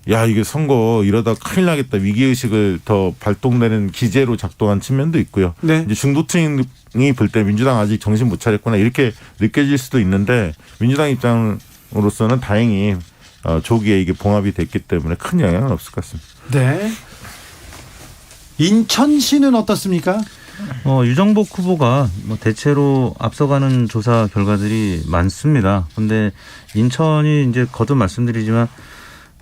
Speaker 8: 야 이게 선거 이러다 큰일 나겠다 위기의식을 더 발동되는 기제로 작동한 측면도 있고요.
Speaker 3: 네.
Speaker 8: 이제 중도층이 볼 때 민주당 아직 정신 못 차렸구나 이렇게 느껴질 수도 있는데 민주당 입장으로서는 다행히 조기에 이게 봉합이 됐기 때문에 큰 영향은 없을 것 같습니다.
Speaker 3: 네. 인천시는 어떻습니까?
Speaker 9: 유정복 후보가 뭐 대체로 앞서가는 조사 결과들이 많습니다. 그런데 인천이 이제 거듭 말씀드리지만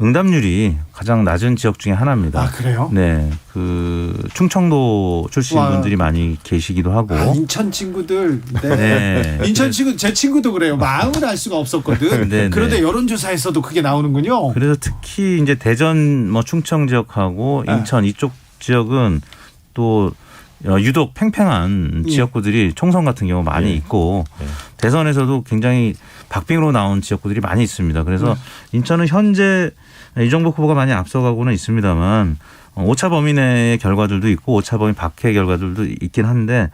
Speaker 9: 응답률이 가장 낮은 지역 중에 하나입니다.
Speaker 3: 아, 그래요?
Speaker 9: 네. 그 충청도 출신 분들이 많이 계시기도 하고.
Speaker 3: 인천 친구들. 네.
Speaker 9: 네.
Speaker 3: 인천 친구, 제 친구도 그래요. 마음을 알 수가 없었거든.
Speaker 9: 네,
Speaker 3: 그런데
Speaker 9: 네.
Speaker 3: 여론조사에서도 그게 나오는군요.
Speaker 9: 그래서 특히 이제 대전 뭐 충청 지역하고 인천 이쪽 지역은 또 유독 팽팽한 지역구들이 총선 같은 경우 많이 있고 대선에서도 굉장히 박빙으로 나온 지역구들이 많이 있습니다. 그래서 인천은 현재 이정복 후보가 많이 앞서가고는 있습니다만 오차 범위 내의 결과들도 있고 오차 범위 밖의 결과들도 있긴 한데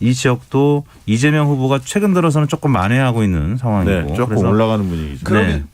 Speaker 9: 이 지역도 이재명 후보가 최근 들어서는 조금 만회하고 있는 상황이고
Speaker 8: 네, 조금
Speaker 9: 그래서
Speaker 8: 올라가는 분위기죠.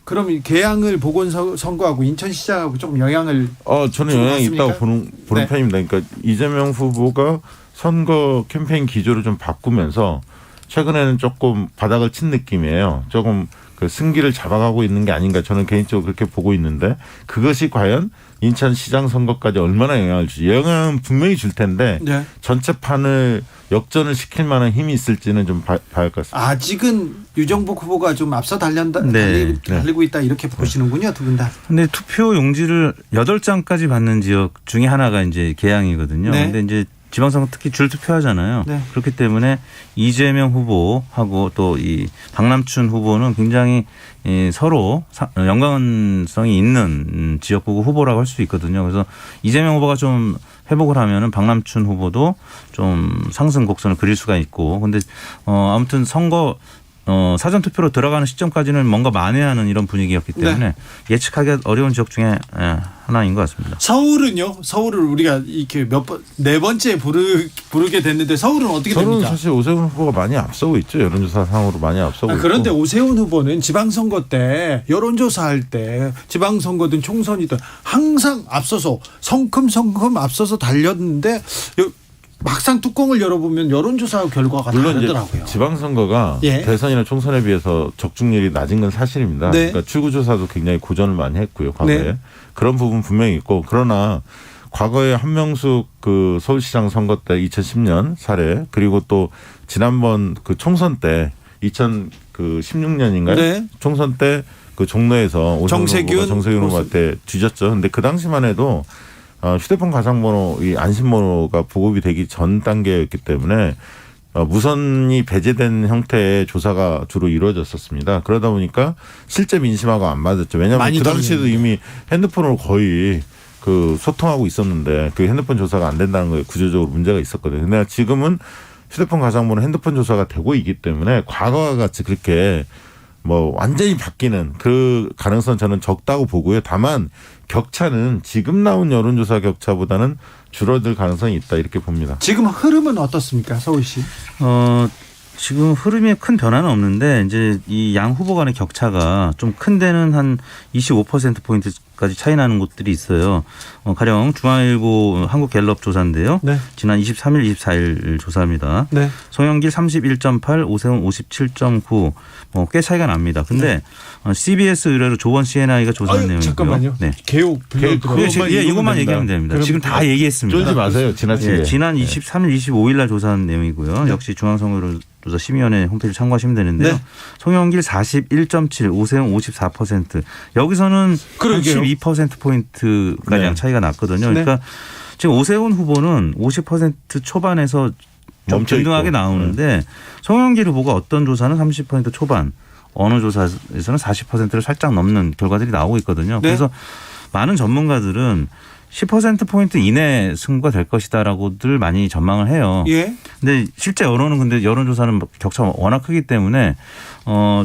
Speaker 3: 그럼 계양을 보궐선거하고 인천시장하고 조금 영향을
Speaker 8: 저는 영향이 있다고 보는
Speaker 3: 네.
Speaker 8: 편입니다. 그러니까 이재명 후보가 선거 캠페인 기조를 좀 바꾸면서 최근에는 조금 바닥을 친 느낌이에요. 조금 그 승기를 잡아가고 있는 게 아닌가 저는 개인적으로 그렇게 보고 있는데 그것이 과연 인천시장 선거까지 얼마나 영향을 줄지 영향은 분명히 줄 텐데
Speaker 3: 네.
Speaker 8: 전체 판을 역전을 시킬 만한 힘이 있을지는 좀 봐야 할 것 같습니다.
Speaker 3: 아직은 유정복 후보가 좀 앞서
Speaker 9: 네.
Speaker 3: 달리고 있다 이렇게 보시는군요. 두 분 다.
Speaker 9: 근데 투표 용지를 8장까지 받는 지역 중에 하나가 이제 계양이거든요.
Speaker 3: 네.
Speaker 9: 근데 이제 지방선거 특히 줄 투표하잖아요.
Speaker 3: 네.
Speaker 9: 그렇기 때문에 이재명 후보하고 또 이 박남춘 후보는 굉장히 서로 연관성이 있는 지역구 후보라고 할 수 있거든요. 그래서 이재명 후보가 좀 회복을 하면은 박남춘 후보도 좀 상승 곡선을 그릴 수가 있고. 근데 아무튼 선거 사전투표로 들어가는 시점까지는 뭔가 만회하는 이런 분위기였기 때문에 예측하기 어려운 지역 중에 하나인 것 같습니다.
Speaker 3: 서울은요? 서울을 우리가 이렇게 네 번째 부르게 됐는데 서울은 어떻게
Speaker 8: 서울은
Speaker 3: 됩니까?
Speaker 8: 사실 오세훈 후보가 많이 앞서고 있죠. 여론조사 상으로 많이 앞서고 있고.
Speaker 3: 그런데 오세훈 후보는 지방선거 때 여론조사할 때 지방선거든 총선이든 항상 앞서서 성큼성큼 앞서서 달렸는데 막상 뚜껑을 열어보면 여론조사 결과가
Speaker 8: 물론
Speaker 3: 다르더라고요.
Speaker 8: 이제 지방선거가
Speaker 3: 예.
Speaker 8: 대선이나 총선에 비해서 적중률이 낮은 건 사실입니다.
Speaker 3: 네.
Speaker 8: 그러니까 출구조사도 굉장히 고전을 많이 했고요. 과거에.
Speaker 3: 네.
Speaker 8: 그런 부분 분명히 있고 그러나 과거에 한명숙 그 서울시장 선거 때 2010년 사례 그리고 또 지난번 그 총선 때 2016년인가요?
Speaker 3: 네.
Speaker 8: 총선 때 그 종로에서
Speaker 3: 정세균
Speaker 8: 후보한테 뒤졌죠. 근데 그 당시만 해도 휴대폰 가상번호, 이 안심번호가 보급이 되기 전 단계였기 때문에 무선이 배제된 형태의 조사가 주로 이루어졌었습니다. 그러다 보니까 실제 민심하고 안 맞았죠. 왜냐하면 그 당시에도 이미 핸드폰으로 거의 그 소통하고 있었는데 그 핸드폰 조사가 안 된다는 거에 구조적으로 문제가 있었거든요. 근데 지금은 휴대폰 가상번호 핸드폰 조사가 되고 있기 때문에 과거와 같이 그렇게 뭐 완전히 바뀌는 그 가능성 저는 적다고 보고요. 다만 격차는 지금 나온 여론조사 격차보다는 줄어들 가능성이 있다 이렇게 봅니다.
Speaker 3: 지금 흐름은 어떻습니까, 서울시?
Speaker 9: 지금 흐름에 큰 변화는 없는데 이제 이 양 후보 간의 격차가 좀 큰 데는 한 25%포인트까지 차이 나는 곳들이 있어요. 가령 중앙일보 한국갤럽 조사인데요.
Speaker 3: 네.
Speaker 9: 지난 23일, 24일 조사입니다.
Speaker 3: 네.
Speaker 9: 송영길 31.8, 오세훈 57.9, 꽤 차이가 납니다. 근데 CBS 의뢰로 조원 CNI가 조사한 내용이고요.
Speaker 3: 잠깐만요.
Speaker 9: 네.
Speaker 3: 개옥
Speaker 9: 이것만 얘기하면 됩니다. 지금 다 얘기했습니다.
Speaker 8: 쫄지 마세요. 지나치게.
Speaker 9: 예, 지난 23일, 25일 날 조사한 내용이고요. 역시 중앙선거조사 심의위원회 홈페이지 참고하시면 되는데요.
Speaker 3: 네.
Speaker 9: 송영길 41.7, 오세훈 54%. 여기서는 12%포인트가량
Speaker 8: 네.
Speaker 9: 차이가 났거든요.
Speaker 3: 네.
Speaker 9: 그러니까 지금 오세훈 후보는 50% 초반에서 좀
Speaker 8: 멈춰
Speaker 9: 균등하게
Speaker 8: 있고.
Speaker 9: 나오는데 송영길 후보가 어떤 조사는 30% 초반, 어느 조사에서는 40%를 살짝 넘는 결과들이 나오고 있거든요.
Speaker 3: 네.
Speaker 9: 그래서 많은 전문가들은 10%포인트 이내 승부가 될 것이다라고들 많이 전망을 해요.
Speaker 3: 예.
Speaker 9: 근데 실제 근데 여론조사는 격차가 워낙 크기 때문에 뭐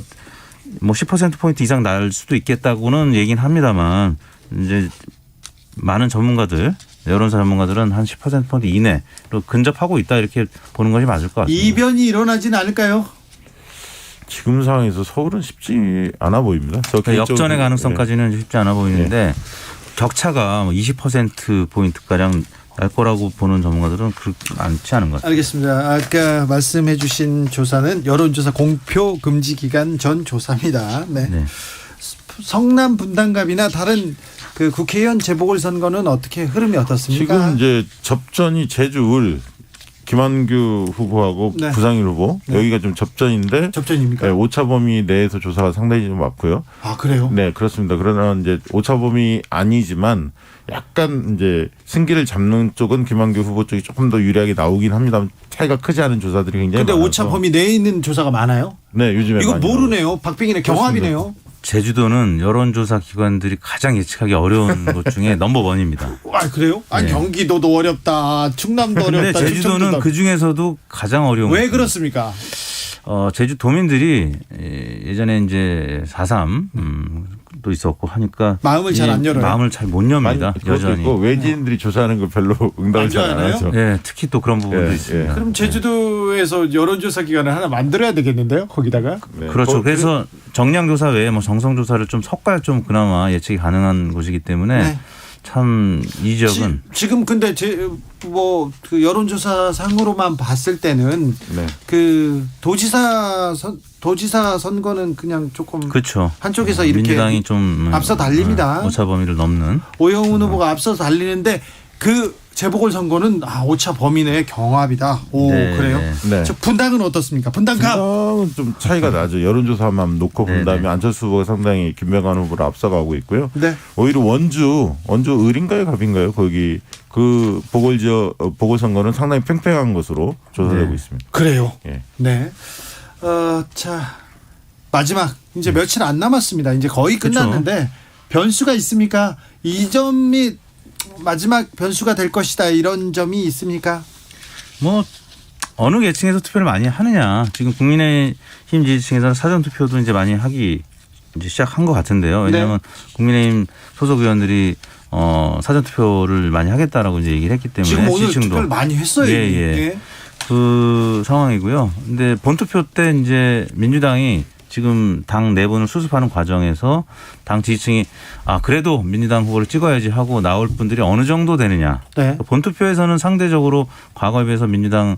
Speaker 9: 10%포인트 이상 날 수도 있겠다고는 얘기는 합니다만 이제 많은 전문가들, 여론사 전문가들은 한 10%포인트 이내로 근접하고 있다 이렇게 보는 것이 맞을 것 같습니다.
Speaker 3: 이변이 일어나지는 않을까요?
Speaker 8: 지금 상황에서 서울은 쉽지 않아 보입니다.
Speaker 9: 역전의 가능성까지는 쉽지 않아 보이는데 격차가 20%포인트가량 날 거라고 보는 전문가들은 그렇게 많지 않은 것 같습니다.
Speaker 3: 알겠습니다. 아까 말씀해 주신 조사는 여론조사 공표 금지 기간 전 조사입니다. 네.
Speaker 9: 네.
Speaker 3: 성남 분당갑이나 다른 그 국회의원 재보궐선거는 어떻게 흐름이 어떻습니까?
Speaker 8: 지금 이제 접전이 제주 을 김한규 후보하고
Speaker 3: 네.
Speaker 8: 부상일 후보
Speaker 3: 네.
Speaker 8: 여기가 좀 접전인데
Speaker 3: 접전입니까?
Speaker 8: 네, 오차 범위 내에서 조사가 상당히 좀 많고요.
Speaker 3: 아 그래요?
Speaker 8: 네, 그렇습니다. 그러나 이제 오차 범위 아니지만 약간 이제 승기를 잡는 쪽은 김한규 후보 쪽이 조금 더 유리하게 나오긴 합니다. 차이가 크지 않은 조사들이 굉장히
Speaker 3: 근데
Speaker 8: 많아서.
Speaker 3: 오차 범위 내에 있는 조사가 많아요?
Speaker 8: 네, 요즘에
Speaker 3: 이거
Speaker 8: 많이
Speaker 3: 모르네요. 박빙이네. 경합이네요.
Speaker 9: 제주도는 여론조사 기관들이 가장 예측하기 어려운 곳 중에 넘버원입니다.
Speaker 3: 아 그래요? 아니
Speaker 9: 네.
Speaker 3: 경기도도 어렵다. 충남도
Speaker 9: 근데
Speaker 3: 어렵다.
Speaker 9: 제주도는
Speaker 3: 충청도도
Speaker 9: 그 중에서도 가장 어려운
Speaker 3: 왜
Speaker 9: 곳입니다.
Speaker 3: 그렇습니까?
Speaker 9: 제주도민들이 예전에 이제 4.3 또 있었고 하니까
Speaker 3: 마음을 잘 안 열어요.
Speaker 9: 마음을 잘 못 엽니다.
Speaker 8: 그것도
Speaker 9: 여전히.
Speaker 8: 있고 외지인들이 조사하는 걸 별로 응답을 잘 안
Speaker 3: 좋아하나요?
Speaker 8: 하죠.
Speaker 9: 예, 특히 또 그런 부분도
Speaker 8: 예,
Speaker 9: 있습니다.
Speaker 3: 그럼 제주도에서 여론조사 기관을 하나 만들어야 되겠는데요? 거기다가
Speaker 8: 네.
Speaker 9: 그렇죠. 그래서 정량조사 외에 뭐 정성조사를 좀 섞어야 좀 그나마 예측이 가능한 곳이기 때문에
Speaker 3: 네.
Speaker 9: 참 이 지역은
Speaker 3: 지금 근데 그 여론조사 상으로만 봤을 때는
Speaker 8: 네.
Speaker 3: 그 도지사 선거는 그냥 조금
Speaker 9: 그렇죠.
Speaker 3: 한쪽에서 이렇게
Speaker 9: 민주당이 좀
Speaker 3: 앞서 달립니다.
Speaker 9: 오차 범위를 넘는.
Speaker 3: 오영훈 후보가 앞서 달리는데 그 재보궐 선거는 오차 범위 내의 경합이다. 오
Speaker 9: 네,
Speaker 3: 그래요?
Speaker 9: 네.
Speaker 8: 네.
Speaker 3: 저 분당은 어떻습니까? 분당갑.
Speaker 8: 분당은 좀 차이가 나죠. 여론조사만 놓고
Speaker 9: 네네.
Speaker 8: 본다면 안철수 후보가 상당히 김명환 후보를 앞서가고 있고요.
Speaker 3: 네.
Speaker 8: 오히려 원주 을인가요, 갑인가요? 거기 그 보궐선거는 상당히 팽팽한 것으로 조사되고
Speaker 9: 네.
Speaker 8: 있습니다.
Speaker 3: 그래요.
Speaker 8: 예.
Speaker 3: 네. 자 마지막 이제 며칠 안 남았습니다. 이제 거의
Speaker 9: 그렇죠.
Speaker 3: 끝났는데 변수가 있습니까? 이 점이 마지막 변수가 될 것이다 이런 점이 있습니까?
Speaker 9: 뭐 어느 계층에서 투표를 많이 하느냐. 지금 국민의힘 지지층에서는 사전 투표도 이제 많이 하기 이제 시작한 것 같은데요. 왜냐하면 국민의힘 소속 의원들이 사전 투표를 많이 하겠다라고 이제 얘기를 했기 때문에
Speaker 3: 지금 오늘
Speaker 9: 지지층도
Speaker 3: 투표를 많이 했어요.
Speaker 9: 예, 예. 그 상황이고요. 근데 본투표 때 이제 민주당이 지금 당 내분을 수습하는 과정에서 당 지지층이 그래도 민주당 후보를 찍어야지 하고 나올 분들이 어느 정도 되느냐.
Speaker 3: 네.
Speaker 9: 본투표에서는 상대적으로 과거에 비해서 민주당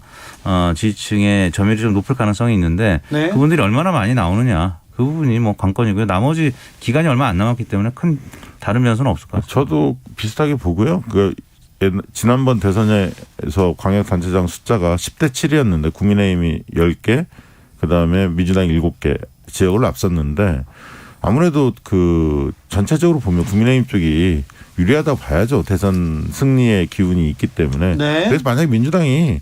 Speaker 9: 지지층의 점유율이 좀 높을 가능성이 있는데
Speaker 3: 네.
Speaker 9: 그분들이 얼마나 많이 나오느냐. 그 부분이 뭐 관건이고요. 나머지 기간이 얼마 안 남았기 때문에 큰 다른 변수는 없을 것 같습니다.
Speaker 8: 저도 비슷하게 보고요. 지난번 대선에서 광역단체장 숫자가 10대 7이었는데 국민의힘이 10개, 그다음에 민주당이 7개 지역을 앞섰는데 아무래도 그 전체적으로 보면 국민의힘 쪽이 유리하다고 봐야죠. 대선 승리의 기운이 있기 때문에.
Speaker 3: 네.
Speaker 8: 그래서 만약에 민주당이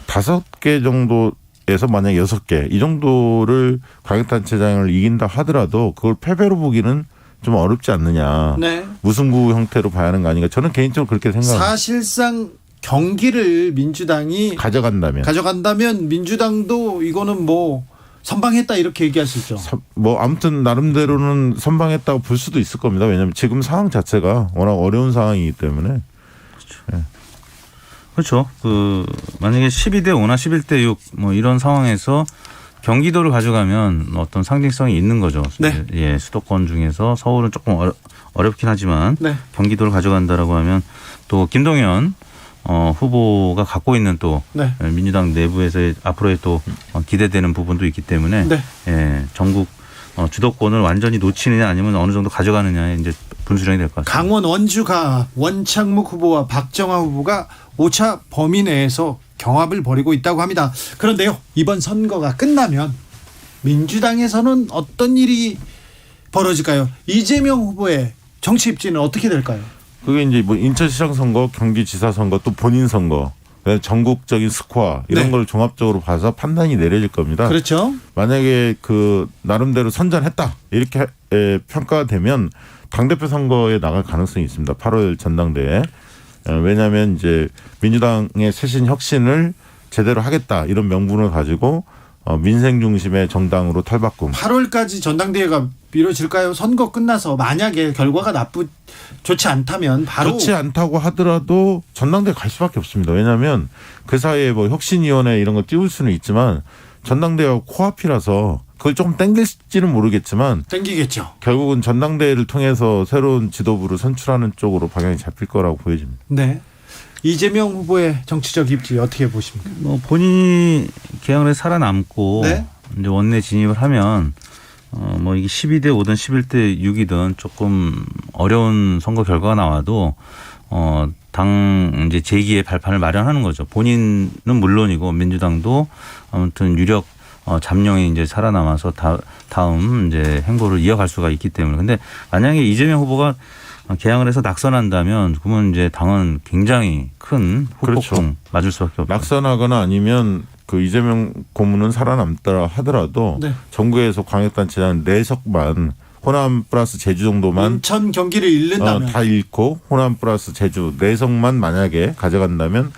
Speaker 8: 5개 정도에서 만약 6개 이 정도를 광역단체장을 이긴다 하더라도 그걸 패배로 보기는 좀 어렵지 않느냐.
Speaker 3: 네.
Speaker 8: 무승부 형태로 봐야 하는 거 아닌가. 저는 개인적으로 그렇게 생각합니다.
Speaker 3: 사실상 경기를 민주당이 가져간다면 민주당도 이거는 뭐 선방했다 이렇게 얘기할 수 있죠.
Speaker 8: 뭐 아무튼 나름대로는 선방했다고 볼 수도 있을 겁니다. 왜냐하면 지금 상황 자체가 워낙 어려운 상황이기 때문에.
Speaker 9: 그렇죠. 만약에 12대 5나 11대 6 뭐 이런 상황에서 경기도를 가져가면 어떤 상징성이 있는 거죠.
Speaker 3: 네.
Speaker 9: 예, 수도권 중에서 서울은 조금 어렵긴 하지만
Speaker 3: 네.
Speaker 9: 경기도를 가져간다라고 하면 또 김동연 후보가 갖고 있는 또
Speaker 3: 네.
Speaker 9: 민주당 내부에서의 앞으로의 또 기대되는 부분도 있기 때문에
Speaker 3: 네.
Speaker 9: 예, 전국 주도권을 완전히 놓치느냐 아니면 어느 정도 가져가느냐에 이제 분수령이 될 것 같습니다.
Speaker 3: 강원 원주가 원창묵 후보와 박정아 후보가 오차 범위 내에서 경합을 벌이고 있다고 합니다. 그런데요, 이번 선거가 끝나면 민주당에서는 어떤 일이 벌어질까요? 이재명 후보의 정치 입지는 어떻게 될까요?
Speaker 8: 그게 이제 뭐 인천시장 선거, 경기지사 선거, 또 본인 선거 그다음에 전국적인 스코어 이런
Speaker 3: 네.
Speaker 8: 걸 종합적으로 봐서 판단이 내려질 겁니다.
Speaker 3: 그렇죠.
Speaker 8: 만약에 그 나름대로 선전했다 이렇게 평가가 되면 당대표 선거에 나갈 가능성이 있습니다. 8월 전당대회. 왜냐하면 이제 민주당의 쇄신 혁신을 제대로 하겠다 이런 명분을 가지고 민생 중심의 정당으로 탈바꿈.
Speaker 3: 8월까지 전당대회가 미뤄질까요? 선거 끝나서 만약에 결과가 좋지 않다면 바로
Speaker 8: 좋지 않다고 하더라도 전당대회 갈 수밖에 없습니다. 왜냐하면 그 사이에 뭐 혁신위원회 이런 거 띄울 수는 있지만 전당대회가 코앞이라서 그걸 조금 땡길지는 모르겠지만
Speaker 3: 땡기겠죠.
Speaker 8: 결국은 전당대회를 통해서 새로운 지도부를 선출하는 쪽으로 방향이 잡힐 거라고 보여집니다.
Speaker 3: 네. 이재명 후보의 정치적 입지 어떻게 보십니까?
Speaker 9: 뭐 본인이 개항을 해서 살아남고
Speaker 3: 네.
Speaker 9: 이제 원내 진입을 하면 뭐 이게 12대 5든 11대 6이든 조금 어려운 선거 결과가 나와도 당 이제 재기의 발판을 마련하는 거죠. 본인은 물론이고 민주당도 아무튼 유력 잠룡이 이제 살아남아서 다음 이제 행보를 이어갈 수가 있기 때문에. 근데 만약에 이재명 후보가 개항을 해서 낙선한다면 그러면 이제 당은 굉장히 큰 후폭풍
Speaker 8: 그렇죠.
Speaker 9: 맞을 수밖에 없죠.
Speaker 8: 낙선하거나 아니면 그 이재명 고문은 살아남더라 하더라도
Speaker 3: 네.
Speaker 8: 정부에서 광역단체 한 4석만 호남 플러스 제주 정도만
Speaker 3: 인천 경기를 잃는다면
Speaker 8: 다 잃고 호남 플러스 제주 4석만 만약에 가져간다면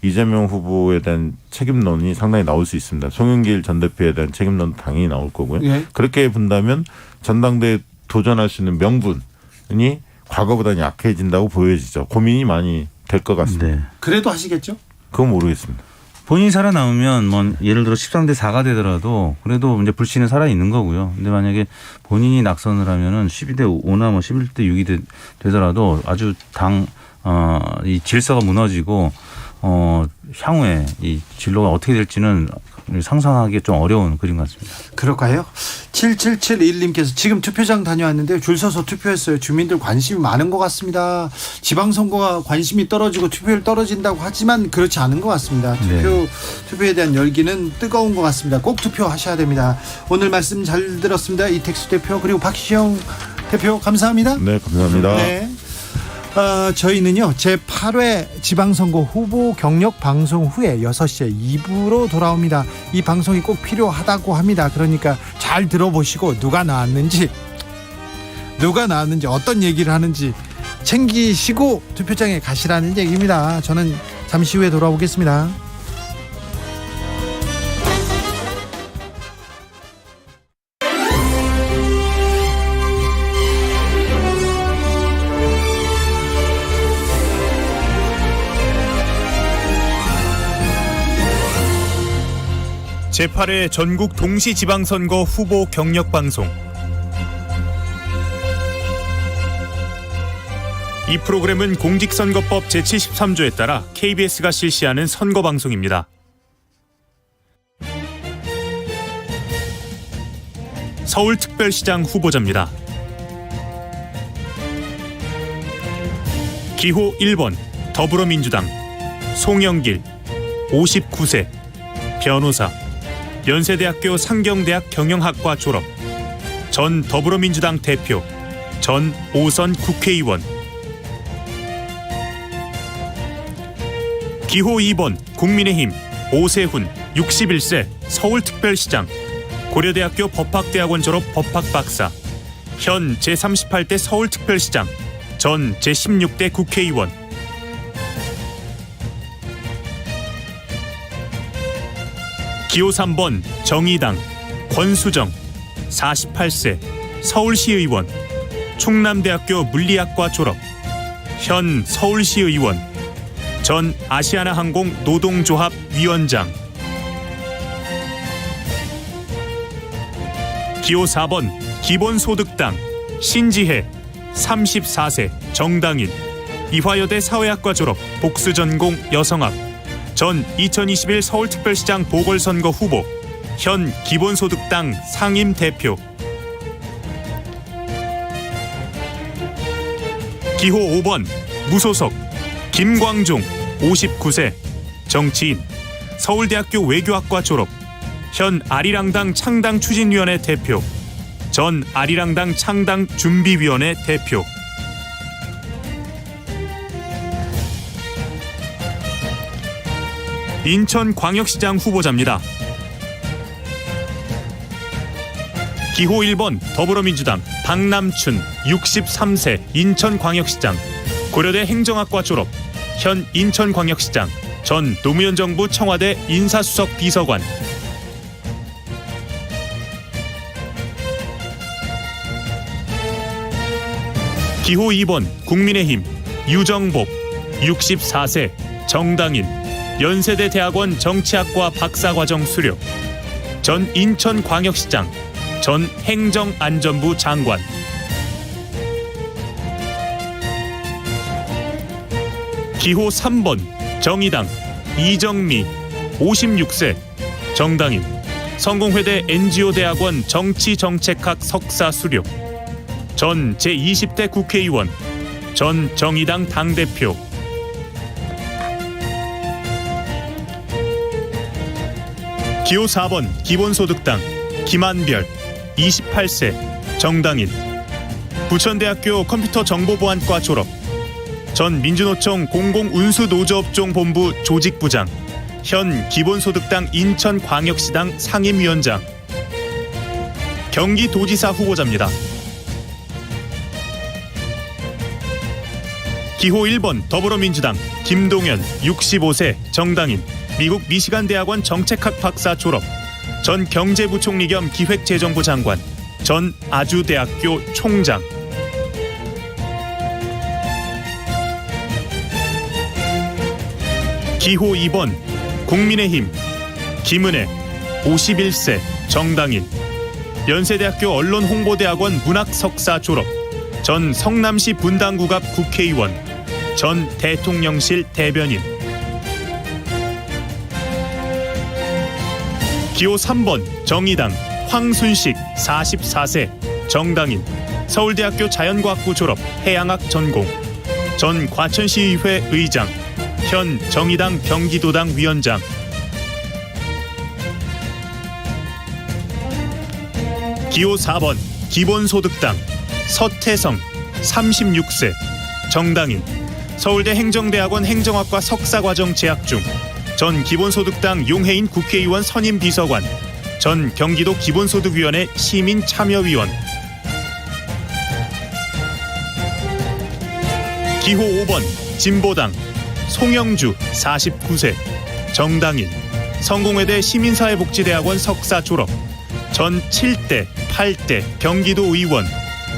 Speaker 8: 이재명 후보에 대한 책임론이 상당히 나올 수 있습니다. 송영길 전 대표에 대한 책임론도 당연히 나올 거고요.
Speaker 3: 예.
Speaker 8: 그렇게 본다면 전당대에 도전할 수 있는 명분이 과거보다는 약해진다고 보여지죠. 고민이 많이 될 것 같습니다.
Speaker 9: 네.
Speaker 3: 그래도 하시겠죠?
Speaker 8: 그건 모르겠습니다.
Speaker 9: 본인이 살아남으면 뭐 예를 들어 13대 4가 되더라도 그래도 이제 불씨는 살아 있는 거고요. 근데 만약에 본인이 낙선을 하면은 12대 5나 뭐 11대 6이 되더라도 아주 이 질서가 무너지고 향후에 이 진로가 어떻게 될지는 상상하기 좀 어려운 그림 같습니다.
Speaker 3: 그럴까요? 7771님께서 지금 투표장 다녀왔는데 줄 서서 투표했어요. 주민들 관심이 많은 것 같습니다. 지방선거가 관심이 떨어지고 투표율 떨어진다고 하지만 그렇지 않은 것 같습니다. 투표에 대한 열기는 뜨거운 것 같습니다. 꼭 투표하셔야 됩니다. 오늘 말씀 잘 들었습니다. 이택수 대표 그리고 박시영 대표 감사합니다.
Speaker 8: 네, 감사합니다.
Speaker 3: 네. 저희는요 제8회 지방선거 후보 경력 방송 후에 6시에 2부로 돌아옵니다. 이 방송이 꼭 필요하다고 합니다. 그러니까 잘 들어보시고 누가 나왔는지 어떤 얘기를 하는지 챙기시고 투표장에 가시라는 얘기입니다. 저는 잠시 후에 돌아오겠습니다.
Speaker 2: 제8회 전국 동시지방선거 후보 경력방송. 이 프로그램은 공직선거법 제73조에 따라 KBS가 실시하는 선거방송입니다. 서울특별시장 후보자입니다. 기호 1번 더불어민주당 송영길 59세 변호사 연세대학교 상경대학 경영학과 졸업 전 더불어민주당 대표 전 5선 국회의원 기호 2번 국민의힘 오세훈 61세 서울특별시장 고려대학교 법학대학원 졸업 법학박사 현 제38대 서울특별시장 전 제16대 국회의원 기호 3번 정의당 권수정 48세 서울시의원 충남대학교 물리학과 졸업 현 서울시의원 전 아시아나항공 노동조합 위원장 기호 4번 기본소득당 신지혜 34세 정당인 이화여대 사회학과 졸업 복수전공 여성학 전 2021 서울특별시장 보궐선거 후보 현 기본소득당 상임대표 기호 5번 무소속 김광종 59세 정치인 서울대학교 외교학과 졸업 현 아리랑당 창당추진위원회 대표 전 아리랑당 창당준비위원회 대표 인천광역시장 후보자입니다. 기호 1번 더불어민주당 박남춘 63세 인천광역시장, 고려대 행정학과 졸업, 현 인천광역시장, 전 노무현 정부 청와대 인사수석 비서관. 기호 2번 국민의힘 유정복 64세 정당인, 연세대 대학원 정치학과 박사과정 수료, 전 인천광역시장, 전 행정안전부 장관. 기호 3번 정의당 이정미 56세 정당인, 성공회대 NGO-대학원 정치정책학 석사 수료, 전 제20대 국회의원, 전 정의당 당대표. 기호 4번 기본소득당 김한별 28세 정당인, 부천대학교 컴퓨터정보보안과 졸업, 전 민주노총 공공운수노조업종본부 조직부장, 현 기본소득당 인천광역시당 상임위원장. 경기도지사 후보자입니다. 기호 1번 더불어민주당 김동연 65세 정당인, 미국 미시간 대학원 정책학 박사 졸업, 전 경제부총리 겸 기획재정부 장관, 전 아주대학교 총장. 기호 2번 국민의힘 김은혜 51세 정당인, 연세대학교 언론홍보대학원 문학석사 졸업, 전 성남시 분당구갑 국회의원, 전 대통령실 대변인. 기호 3번 정의당 황순식 44세 정당인, 서울대학교 자연과학부 졸업, 해양학 전공, 전 과천시의회 의장, 현 정의당 경기도당 위원장. 기호 4번 기본소득당 서태성 36세 정당인, 서울대 행정대학원 행정학과 석사과정 재학 중, 전 기본소득당 용해인 국회의원 선임 비서관, 전 경기도 기본소득위원회 시민참여위원. 기호 5번 진보당 송영주 49세 정당인, 성공회대 시민사회복지대학원 석사 졸업, 전 7대 8대 경기도 의원,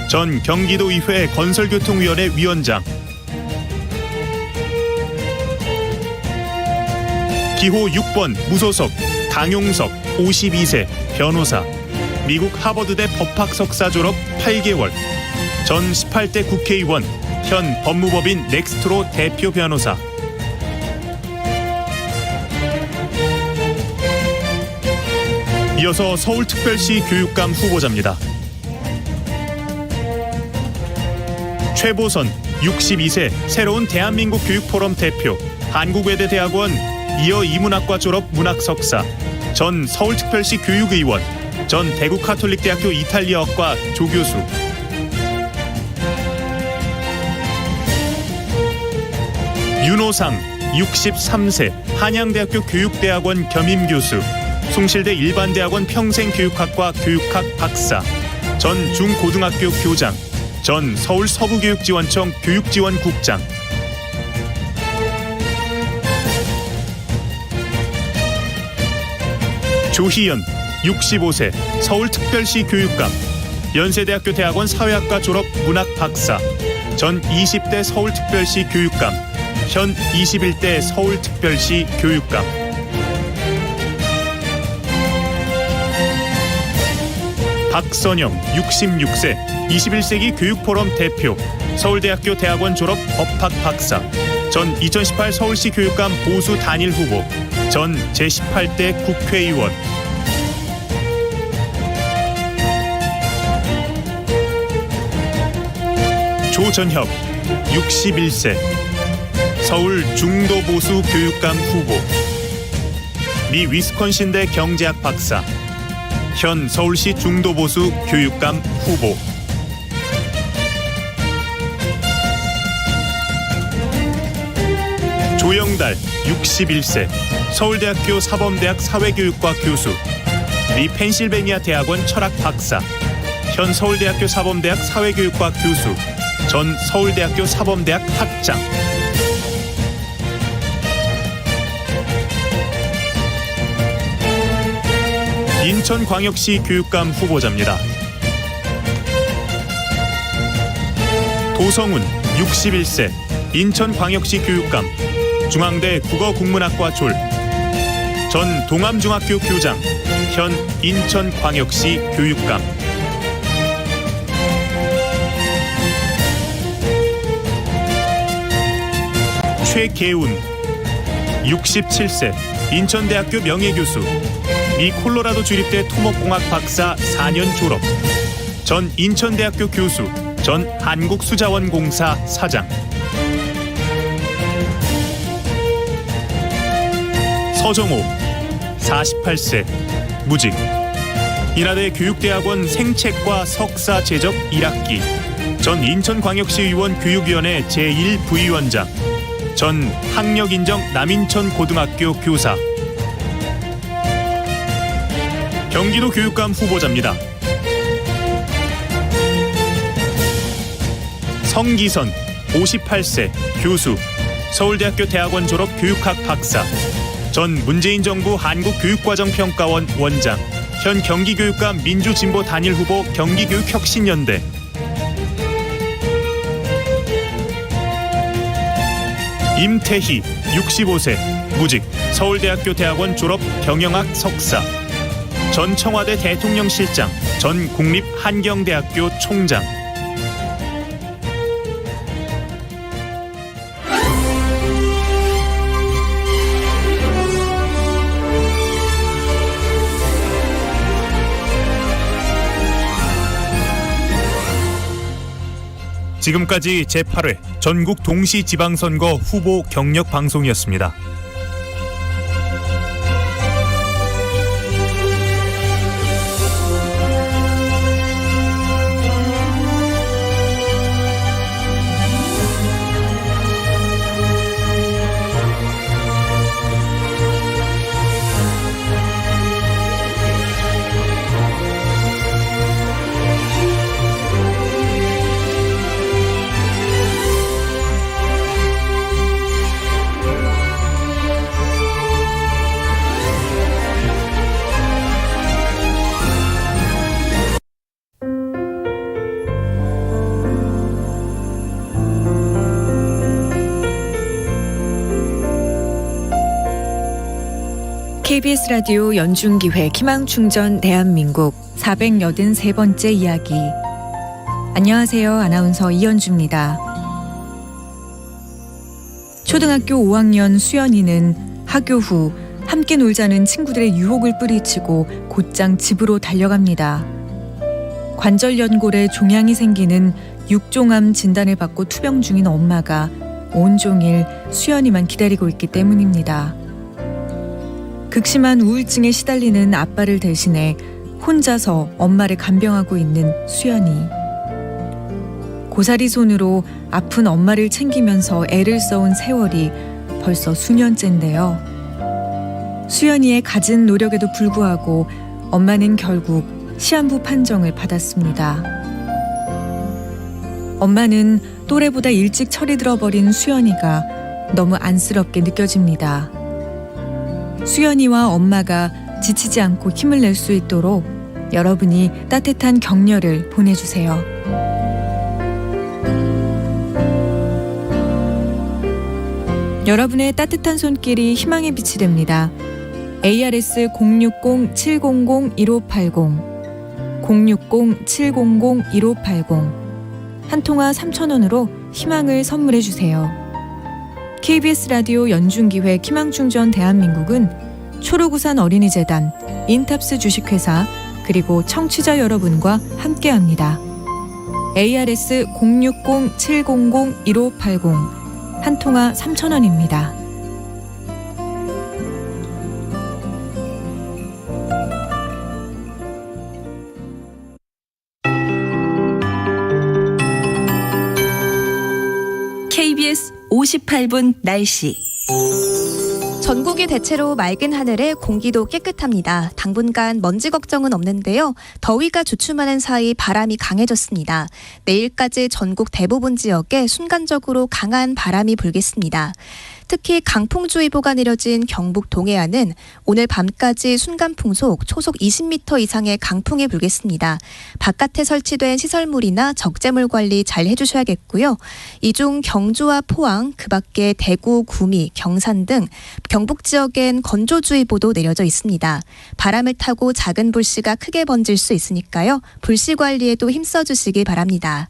Speaker 2: 전 경기도의회 건설교통위원회 위원장. 기호 6번 무소속 강용석 52세 변호사, 미국 하버드대 법학 석사 졸업 8개월, 전 18대 국회의원, 현 법무법인 넥스트로 대표 변호사. 이어서 서울특별시 교육감 후보자입니다. 최보선 62세 새로운 대한민국 교육포럼 대표, 한국외대대학원 이어 이문학과 졸업 문학석사, 전 서울특별시 교육의원, 전 대구카톨릭대학교 이탈리아학과 조교수. 윤호상 63세 한양대학교 교육대학원 겸임교수, 숭실대 일반대학원 평생교육학과 교육학 박사, 전 중고등학교 교장, 전 서울 서부교육지원청 교육지원국장. 조희연 65세 서울특별시 교육감, 연세대학교 대학원 사회학과 졸업 문학 박사, 전 20대 서울특별시 교육감, 현 21대 서울특별시 교육감. 박선영 66세 21세기 교육포럼 대표, 서울대학교 대학원 졸업 법학 박사, 전 2018 서울시 교육감 보수 단일 후보, 전 제18대 국회의원. 조전혁 61세 서울 중도보수 교육감 후보, 미 위스콘신대 경제학 박사, 현 서울시 중도보수 교육감 후보. 오영달 61세 서울대학교 사범대학 사회교육과 교수, 미 펜실베니아 대학원 철학 박사, 현 서울대학교 사범대학 사회교육과 교수, 전 서울대학교 사범대학 학장. 인천광역시 교육감 후보자입니다. 도성훈 61세 인천광역시 교육감, 중앙대 국어국문학과 졸, 전 동암중학교 교장, 현 인천광역시 교육감. 최계운 67세 인천대학교 명예교수, 미 콜로라도 주립대 토목공학 박사 4년 졸업, 전 인천대학교 교수, 전 한국수자원공사 사장. 서정호 48세 무직, 인하대 교육대학원 생체과 석사 재적 1학기, 전 인천광역시 의원 교육위원회 제1부위원장, 전 학력인정 남인천 고등학교 교사. 경기도 교육감 후보자입니다. 성기선 58세 교수, 서울대학교 대학원 졸업 교육학 박사, 전 문재인 정부 한국교육과정평가원 원장, 현 경기교육감 민주진보 단일 후보 경기교육혁신연대. 임태희 65세 무직, 서울대학교 대학원 졸업 경영학 석사, 전 청와대 대통령실장, 전 국립한경대학교 총장. 지금까지 제8회 전국 동시지방선거 후보 경력 방송이었습니다.
Speaker 10: KBS 라디오 연중기획 희망충전 대한민국 483번째 이야기. 안녕하세요. 아나운서 이현주입니다. 초등학교 5학년 수연이는 학교 후 함께 놀자는 친구들의 유혹을 뿌리치고 곧장 집으로 달려갑니다. 관절 연골에 종양이 생기는 육종암 진단을 받고 투병 중인 엄마가 온종일 수연이만 기다리고 있기 때문입니다. 극심한 우울증에 시달리는 아빠를 대신해 혼자서 엄마를 간병하고 있는 수연이. 고사리 손으로 아픈 엄마를 챙기면서 애를 써온 세월이 벌써 수년째인데요. 수연이의 갖은 노력에도 불구하고 엄마는 결국 시한부 판정을 받았습니다. 엄마는 또래보다 일찍 철이 들어버린 수연이가 너무 안쓰럽게 느껴집니다. 수연이와 엄마가 지치지 않고 힘을 낼 수 있도록 여러분이 따뜻한 격려를 보내주세요. 여러분의 따뜻한 손길이 희망의 빛이 됩니다. ARS 060-700-1580 060-700-1580 한 통화 3,000원으로 희망을 선물해 주세요. KBS 라디오 연중기획 희망충전 대한민국은 초록우산 어린이재단, 인탑스 주식회사, 그리고 청취자 여러분과 함께합니다. ARS 060-700-1580 한 통화 3,000원입니다.
Speaker 4: KBS 58분 날씨.
Speaker 11: 전국이 대체로 맑은 하늘에 공기도 깨끗합니다. 당분간 먼지 걱정은 없는데요. 더위가 주춤하는 사이 바람이 강해졌습니다. 내일까지 전국 대부분 지역에 순간적으로 강한 바람이 불겠습니다. 특히 강풍주의보가 내려진 경북 동해안은 오늘 밤까지 순간풍속 초속 20m 이상의 강풍이 불겠습니다. 바깥에 설치된 시설물이나 적재물 관리 잘 해주셔야겠고요. 이 중 경주와 포항, 그 밖에 대구, 구미, 경산 등 경북 지역엔 건조주의보도 내려져 있습니다. 바람을 타고 작은 불씨가 크게 번질 수 있으니까요. 불씨 관리에도 힘써주시기 바랍니다.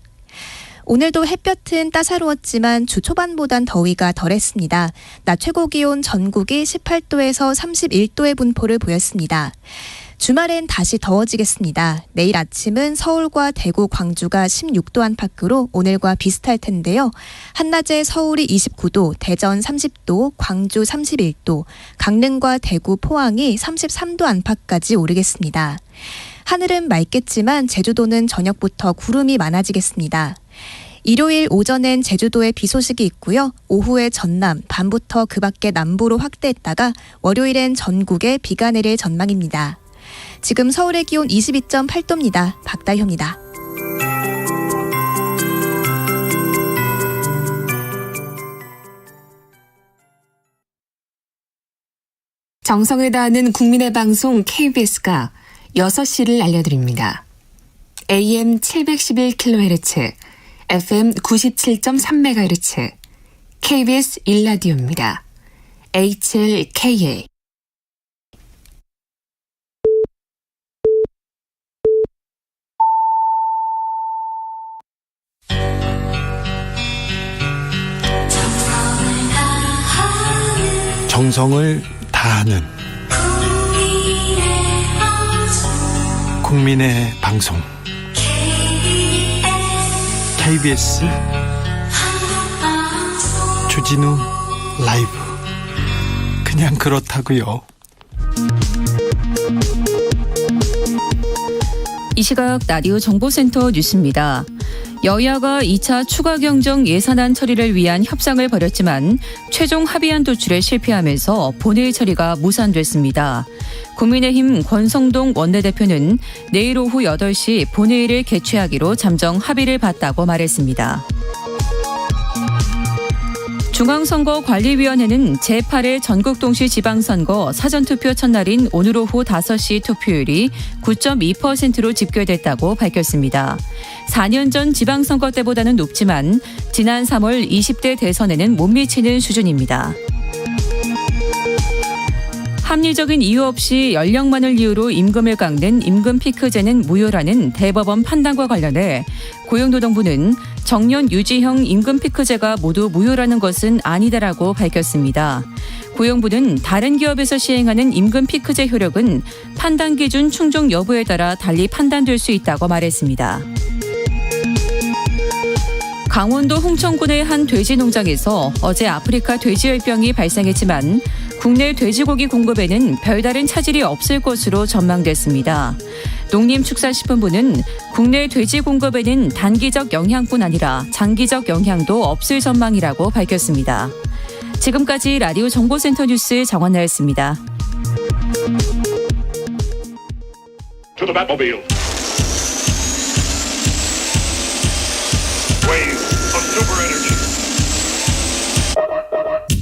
Speaker 11: 오늘도 햇볕은 따사로웠지만 주 초반보단 더위가 덜했습니다. 낮 최고 기온 전국이 18도에서 31도의 분포를 보였습니다. 주말엔 다시 더워지겠습니다. 내일 아침은 서울과 대구, 광주가 16도 안팎으로 오늘과 비슷할 텐데요. 한낮에 서울이 29도, 대전 30도, 광주 31도, 강릉과 대구, 포항이 33도 안팎까지 오르겠습니다. 하늘은 맑겠지만 제주도는 저녁부터 구름이 많아지겠습니다. 일요일 오전엔 제주도에 비 소식이 있고요. 오후에 전남, 밤부터 그 밖에 남부로 확대했다가 월요일엔 전국에 비가 내릴 전망입니다. 지금 서울의 기온 22.8도입니다. 박다효입니다.
Speaker 12: 정성을 다하는 국민의 방송 KBS가 6시를 알려드립니다. AM 711kHz, FM 97.3MHz, KBS 1라디오입니다. HLKA.
Speaker 3: 정성을 다하는 국민의 방송 KBS 주진우 라이브. 그냥 그렇다고요.
Speaker 13: 이 시각 라디오 정보센터 뉴스입니다. 여야가 2차 추가 경정 예산안 처리를 위한 협상을 벌였지만 최종 합의안 도출에 실패하면서 본회의 처리가 무산됐습니다. 국민의힘 권성동 원내대표는 내일 오후 8시 본회의를 개최하기로 잠정 합의를 봤다고 말했습니다. 중앙선거관리위원회는 제8회 전국동시 지방선거 사전투표 첫날인 오늘 오후 5시 투표율이 9.2%로 집계됐다고 밝혔습니다. 4년 전 지방선거 때보다는 높지만 지난 3월 20대 대선에는 못 미치는 수준입니다. 합리적인 이유 없이 연령만을 이유로 임금을 깎는 임금 피크제는 무효라는 대법원 판단과 관련해 고용노동부는 정년 유지형 임금 피크제가 모두 무효라는 것은 아니다라고 밝혔습니다. 고용부는 다른 기업에서 시행하는 임금 피크제 효력은 판단 기준 충족 여부에 따라 달리 판단될 수 있다고 말했습니다. 강원도 홍천군의 한 돼지 농장에서 어제 아프리카 돼지열병이 발생했지만 국내 돼지고기 공급에는 별다른 차질이 없을 것으로 전망됐습니다. 농림축산식품부는 국내 돼지 공급에는 단기적 영향뿐 아니라 장기적 영향도 없을 전망이라고 밝혔습니다. 지금까지 라디오 정보센터 뉴스 정원나였습니다.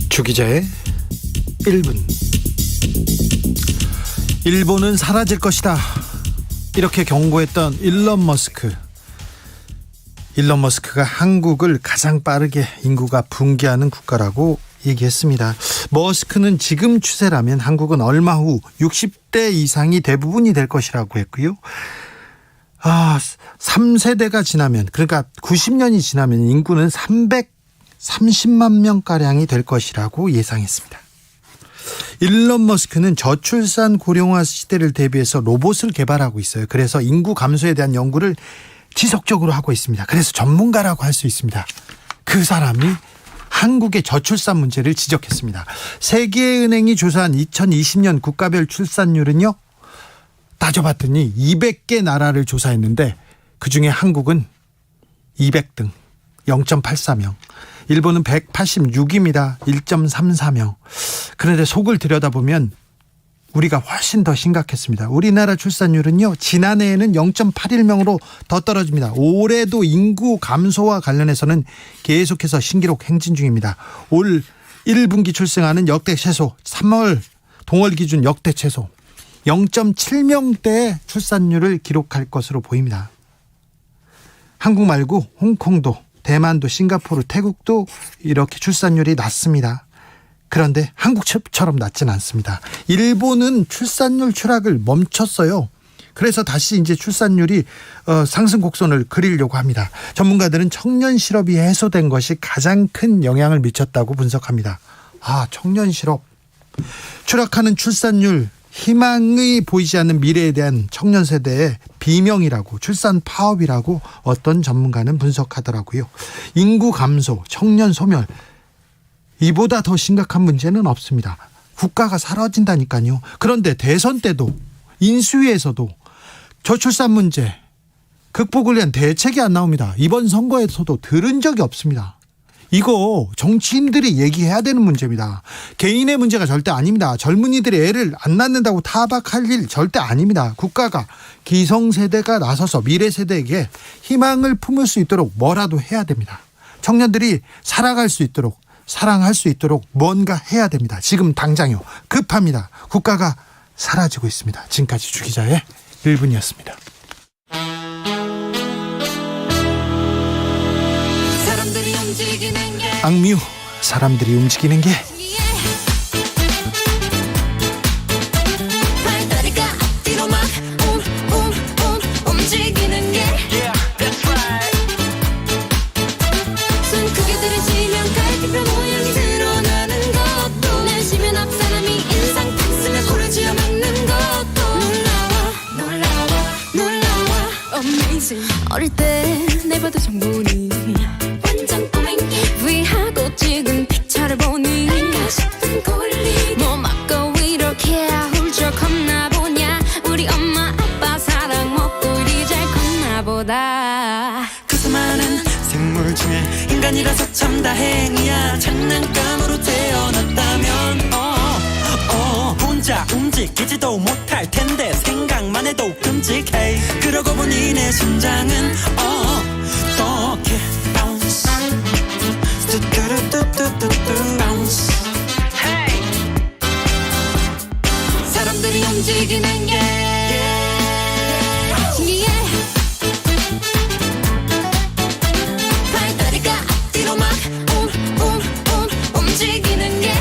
Speaker 3: 주 기자의 1분. 일본은 사라질 것이다, 이렇게 경고했던 일론 머스크가 한국을 가장 빠르게 인구가 붕괴하는 국가라고 얘기했습니다. 머스크는 지금 추세라면 한국은 얼마 후 60대 이상이 대부분이 될 것이라고 했고요. 3세대가 지나면, 그러니까 90년이 지나면 인구는 330만 명가량이 될 것이라고 예상했습니다. 일론 머스크는 저출산 고령화 시대를 대비해서 로봇을 개발하고 있어요. 그래서 인구 감소에 대한 연구를 지속적으로 하고 있습니다. 그래서 전문가라고 할 수 있습니다. 그 사람이 한국의 저출산 문제를 지적했습니다. 세계은행이 조사한 2020년 국가별 출산율은요, 따져봤더니 200개 나라를 조사했는데 그중에 한국은 200등, 0.84명. 일본은 186입니다. 1.34명. 그런데 속을 들여다보면 우리가 훨씬 더 심각했습니다. 우리나라 출산율은요, 지난해에는 0.81명으로 더 떨어집니다. 올해도 인구 감소와 관련해서는 계속해서 신기록 행진 중입니다. 올 1분기 출생아는 역대 최소, 3월 동월 기준 역대 최소 0.7명대의 출산율을 기록할 것으로 보입니다. 한국 말고 홍콩도, 대만도, 싱가포르, 태국도 이렇게 출산율이 낮습니다. 그런데 한국처럼 낮지는 않습니다. 일본은 출산율 추락을 멈췄어요. 그래서 다시 이제 출산율이 상승 곡선을 그리려고 합니다. 전문가들은 청년 실업이 해소된 것이 가장 큰 영향을 미쳤다고 분석합니다. 청년 실업. 추락하는 출산율, 희망이 보이지 않는 미래에 대한 청년 세대의 비명이라고, 출산 파업이라고 어떤 전문가는 분석하더라고요. 인구 감소, 청년 소멸, 이보다 더 심각한 문제는 없습니다. 국가가 사라진다니까요. 그런데 대선 때도, 인수위에서도 저출산 문제 극복을 위한 대책이 안 나옵니다. 이번 선거에서도 들은 적이 없습니다. 이거 정치인들이 얘기해야 되는 문제입니다. 개인의 문제가 절대 아닙니다. 젊은이들이 애를 안 낳는다고 타박할 일 절대 아닙니다. 국가가, 기성세대가 나서서 미래 세대에게 희망을 품을 수 있도록 뭐라도 해야 됩니다. 청년들이 살아갈 수 있도록, 사랑할 수 있도록 뭔가 해야 됩니다. 지금 당장요. 급합니다. 국가가 사라지고 있습니다. 지금까지 주 기자의 1분이었습니다. 악뮤, 사람들이 움직이는 게.
Speaker 14: 어릴 때 내봐도 정보니 완전 꼬맹이 위하고 찍은 피처를 보니 내가 싶은 꼴리 뭐 맞고 이렇게 훌쩍 컸나 보냐 우리 엄마 아빠 사랑 먹고 이리 잘 컸나 보다
Speaker 15: 그 수많은 생물 중에 인간이라서 참 다행이야 장난감으로 태어났다면 혼자 움직이지도 못할 텐데 생각만 해도 끔찍해 그러고 보니 내 심장은 어떻게 bounce 뚜뚜루뚜뚜뚜뚜 bounce hey 사람들이 움직이는 게 신기해 발다리가 앞뒤로 막 움직이는 게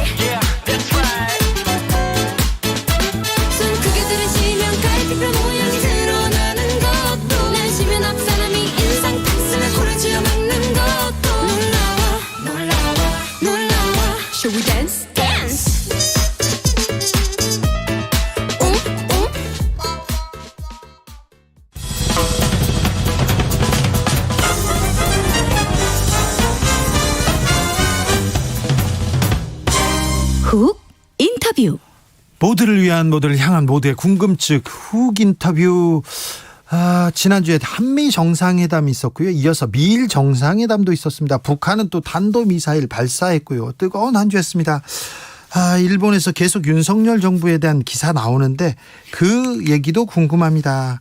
Speaker 15: Shall we dance? Dance!
Speaker 4: 훅 인터뷰.
Speaker 3: 모두를 위한, 모두를 향한, 모두의 궁금증 훅 인터뷰. 지난주에 한미 정상회담이 있었고요. 이어서 미일 정상회담도 있었습니다. 북한은 또 탄도미사일 발사했고요. 뜨거운 한 주였습니다. 일본에서 계속 윤석열 정부에 대한 기사 나오는데 그 얘기도 궁금합니다.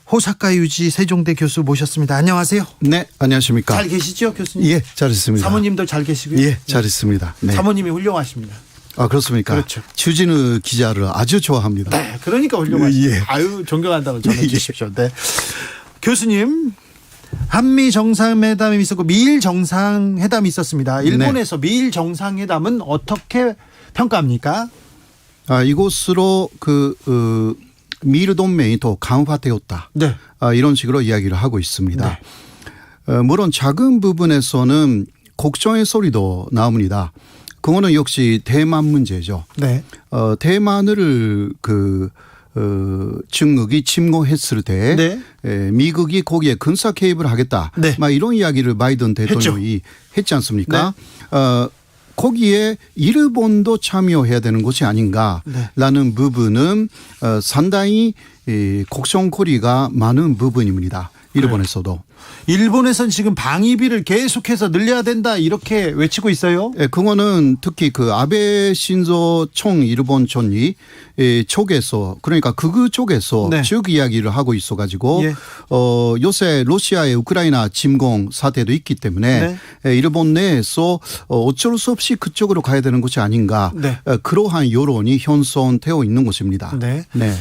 Speaker 3: 호사카 유지 세종대 교수 모셨습니다. 안녕하세요.
Speaker 16: 네, 안녕하십니까.
Speaker 3: 잘 계시죠, 교수님?
Speaker 16: 예, 잘 있습니다.
Speaker 3: 사모님도 잘 계시고요.
Speaker 16: 예, 잘 있습니다. 네.
Speaker 3: 사모님이 훌륭하십니다.
Speaker 16: 그렇습니까?
Speaker 3: 그렇죠.
Speaker 16: 주진우 기자를 아주 좋아합니다.
Speaker 3: 네, 그러니까 훌륭하십니다.
Speaker 16: 예.
Speaker 3: 아유, 존경한다고 전해 주십시오. 네. 교수님, 한미 정상회담이 있었고 미일 정상회담이 있었습니다. 일본에서 네. 미일 정상회담은 어떻게 평가합니까?
Speaker 16: 이곳으로 미일 동맹이 더 강화되었다.
Speaker 3: 네.
Speaker 16: 이런 식으로 이야기를 하고 있습니다. 네. 물론 작은 부분에서는 걱정의 소리도 나옵니다. 그거는 역시 대만 문제죠.
Speaker 3: 네.
Speaker 16: 대만을 중국이 침공했을 때
Speaker 3: 네.
Speaker 16: 미국이 거기에 군사 개입을 하겠다.
Speaker 3: 네.
Speaker 16: 막 이런 이야기를 바이든 대통령이 했지 않습니까? 네. 거기에 일본도 참여해야 되는 것이 아닌가라는 네. 부분은 상당히 걱정거리가 많은 부분입니다. 일본에서도. 네.
Speaker 3: 일본에선 지금 방위비를 계속해서 늘려야 된다 이렇게 외치고 있어요.
Speaker 16: 예, 그거는 특히 그 아베 신조 총 일본 총리 쪽에서 그러니까 극우 쪽에서
Speaker 3: 네.
Speaker 16: 즉 이야기를 하고 있어가지고
Speaker 3: 예.
Speaker 16: 요새 러시아의 우크라이나 침공 사태도 있기 때문에 일본 내에서 어쩔 수 없이 그쪽으로 가야 되는 것이 아닌가
Speaker 3: 네.
Speaker 16: 그러한 여론이 현존되어 있는 것입니다.
Speaker 3: 네.
Speaker 16: 네.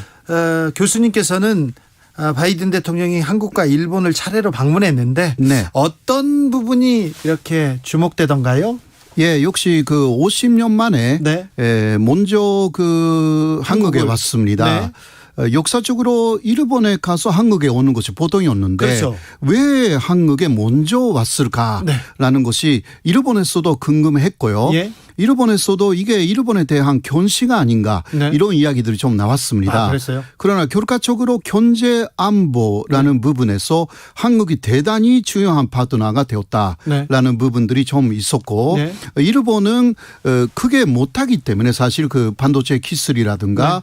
Speaker 3: 교수님께서는 바이든 대통령이 한국과 일본을 차례로 방문했는데
Speaker 16: 네.
Speaker 3: 어떤 부분이 이렇게 주목되던가요?
Speaker 16: 예, 역시 그 50년 만에
Speaker 3: 네.
Speaker 16: 먼저 그 한국에 왔습니다. 역사적으로 일본에 가서 한국에 오는 것이 보통이었는데
Speaker 3: 그렇죠.
Speaker 16: 왜 한국에 먼저 왔을까라는 것이 일본에서도 궁금했고요.
Speaker 3: 예.
Speaker 16: 일본에서도 이게 일본에 대한 견시가 아닌가 이런 이야기들이 좀 나왔습니다.
Speaker 3: 그랬어요?
Speaker 16: 그러나 결과적으로 경제 안보라는 부분에서 한국이 대단히 중요한 파트너가 되었다라는 부분들이 좀 있었고 일본은 크게 못하기 때문에 사실 그 반도체 기술이라든가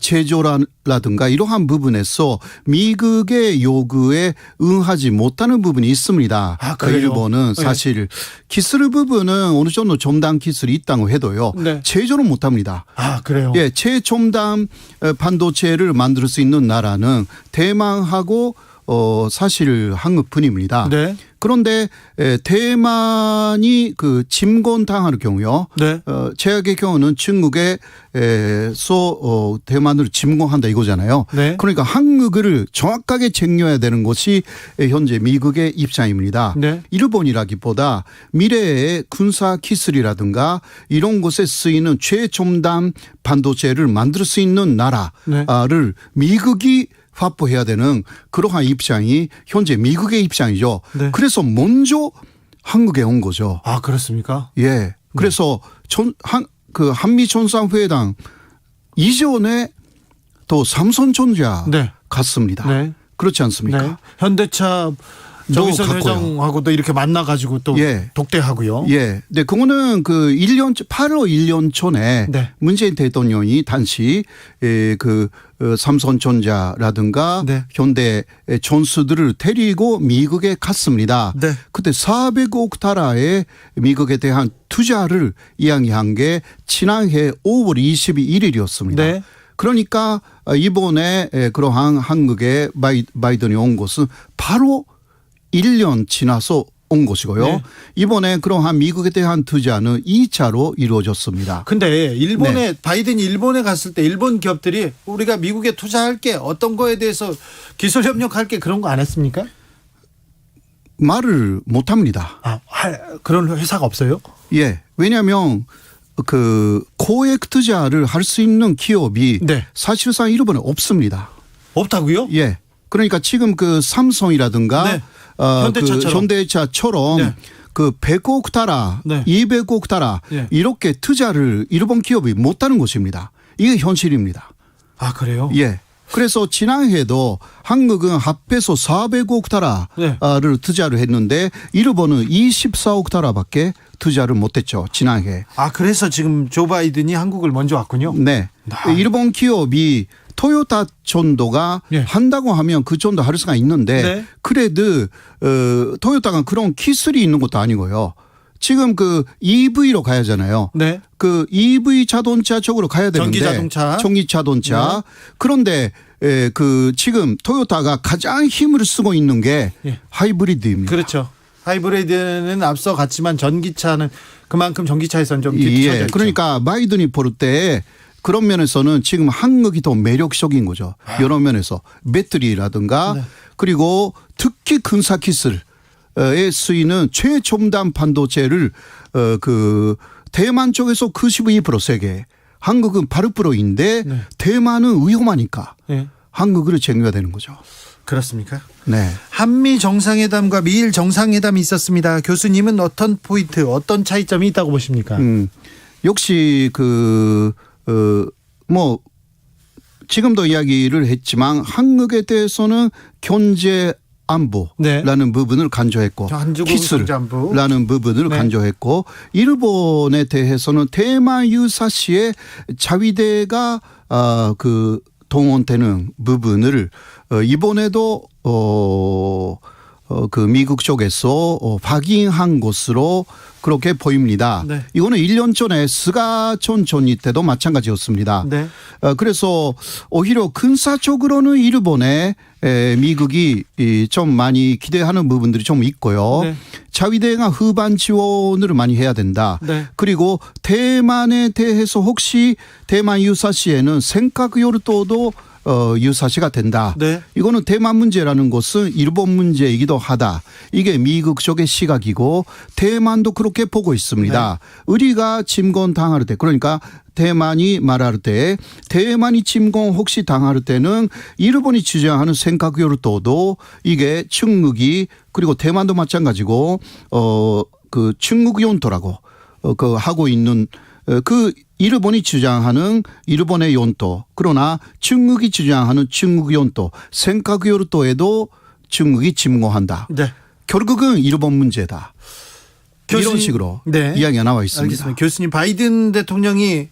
Speaker 16: 제조라든가 이러한 부분에서 미국의 요구에 응하지 못하는 부분이 있습니다. 일본은 사실 기술 부분은 어느 정도 첨단 기술이 있다고 해도요. 제조는 못합니다.
Speaker 3: 아 그래요?
Speaker 16: 예, 최첨단 반도체를 만들 수 있는 나라는 대만하고 사실 한국뿐입니다.
Speaker 3: 네.
Speaker 16: 그런데 대만이 그 침공당할 경우요. 최악의 경우는 중국에서 대만을 침공한다 이거잖아요. 그러니까 한국을 정확하게 챙겨야 되는 것이 현재 미국의 입장입니다. 일본이라기보다 미래의 군사 기술이라든가 이런 곳에 쓰이는 최첨단 반도체를 만들 수 있는 나라를 미국이 확보해야 되는 그러한 입장이 현재 미국의 입장이죠. 그래서 먼저 한국에 온 거죠.
Speaker 3: 아 그렇습니까?
Speaker 16: 예. 그래서 그 한미 정상회담 이전에 또 삼성전자 갔습니다. 그렇지 않습니까?
Speaker 3: 현대차 정의선 회장하고도 이렇게 만나가지고 또 독대하고요.
Speaker 16: 예. 네, 그거는 그 8월 1년 전에 문재인 대통령이 당시 그 삼성전자라든가 현대 전수들을 데리고 미국에 갔습니다. 그때 400억 달러의 미국에 대한 투자를 이야기한 게 지난해 5월 22일이었습니다. 그러니까 이번에 그러한 한국에 바이든이 온 것은 바로 1년 지나서 온 것이고요. 이번에 그러한 미국에 대한 투자는 2차로 이루어졌습니다.
Speaker 3: 근데 일본에 바이든이 일본에 갔을 때 일본 기업들이 우리가 미국에 투자할게 어떤 거에 대해서 기술 협력할게 그런 거 안 했습니까?
Speaker 16: 말을 못 합니다.
Speaker 3: 그런 회사가 없어요?
Speaker 16: 예. 왜냐하면 그 고액 투자를 할 수 있는 기업이 사실상 일본에 없습니다.
Speaker 3: 없다고요?
Speaker 16: 예. 그러니까 지금 그 삼성이라든가 현대차처럼 그 100억 달러, 200억 달러 이렇게 투자를 일본 기업이 못하는 것입니다. 이게 현실입니다.
Speaker 3: 아 그래요?
Speaker 16: 예. 그래서 지난해도 한국은 합해서 400억 달러를 투자를 했는데 일본은 24억 달러밖에 투자를 못했죠. 지난해.
Speaker 3: 아 그래서 지금 조 바이든이 한국을 먼저 왔군요.
Speaker 16: 네. 일본 기업이 토요타 정도가 한다고 하면 그 정도 할 수가 있는데 그래도 토요타가 그런 기술이 있는 것도 아니고요. 지금 그 EV로 가야 하잖아요. 그 EV 자동차 쪽으로 가야 되는데 전기 자동차. 그런데 그 지금 토요타가 가장 힘을 쓰고 있는 게 하이브리드입니다.
Speaker 3: 그렇죠. 하이브리드는 앞서 갔지만 전기차는 그만큼 전기차에서는 좀 뒤처져 있죠.
Speaker 16: 그러니까 바이든이 볼 때 그런 면에서는 지금 한국이 더 매력적인 거죠. 여러 면에서 배터리라든가 그리고 특히 군사 기술에 쓰이는 최첨단 반도체를 그 대만 쪽에서 92% 세계, 한국은 8%인데 대만은 위험하니까 한국을 챙겨야 되는 거죠.
Speaker 3: 그렇습니까?
Speaker 16: 네.
Speaker 3: 한미 정상회담과 미일 정상회담이 있었습니다. 교수님은 어떤 포인트, 어떤 차이점이 있다고 보십니까?
Speaker 16: 역시 뭐 지금도 이야기를 했지만 한국에 대해서는 경제 안보라는 부분을 간주했고 기술라는 부분을 간주했고 일본에 대해서는 대만 유사시에 자위대가 그 동원되는 부분을 이번에도 그 미국 쪽에서 확인한 것으로 그렇게 보입니다.
Speaker 3: 네.
Speaker 16: 이거는 1년 전에 스가촌 전이 때도 마찬가지였습니다.
Speaker 3: 네.
Speaker 16: 그래서 오히려 군사적으로는 일본에 미국이 좀 많이 기대하는 부분들이 좀 있고요.
Speaker 3: 네.
Speaker 16: 자위대가 후반 지원을 많이 해야 된다.
Speaker 3: 네.
Speaker 16: 그리고 대만에 대해서 혹시 대만 유사시에는 생각요르도도 유사시가 된다.
Speaker 3: 네.
Speaker 16: 이거는 대만 문제라는 것은 일본 문제이기도 하다. 이게 미국 쪽의 시각이고 대만도 그렇게 보고 있습니다.
Speaker 3: 네.
Speaker 16: 우리가 침공 당할 때 그러니까 대만이 말할 때 대만이 침공 혹시 당할 때는 일본이 주장하는 생각요르도도 이게 중국이 그리고 대만도 마찬가지고 그 중국 용도라고 그 하고 있는 그 일본이 주장하는 일본의 용도 그러나 중국이 주장하는 중국 용도 생각요르도에도 중국이 침공한다.
Speaker 3: 네.
Speaker 16: 결국은 일본 문제다. 이런 식으로
Speaker 3: 네.
Speaker 16: 이야기가 나와 있습니다.
Speaker 3: 알겠습니다. 교수님, 바이든 대통령이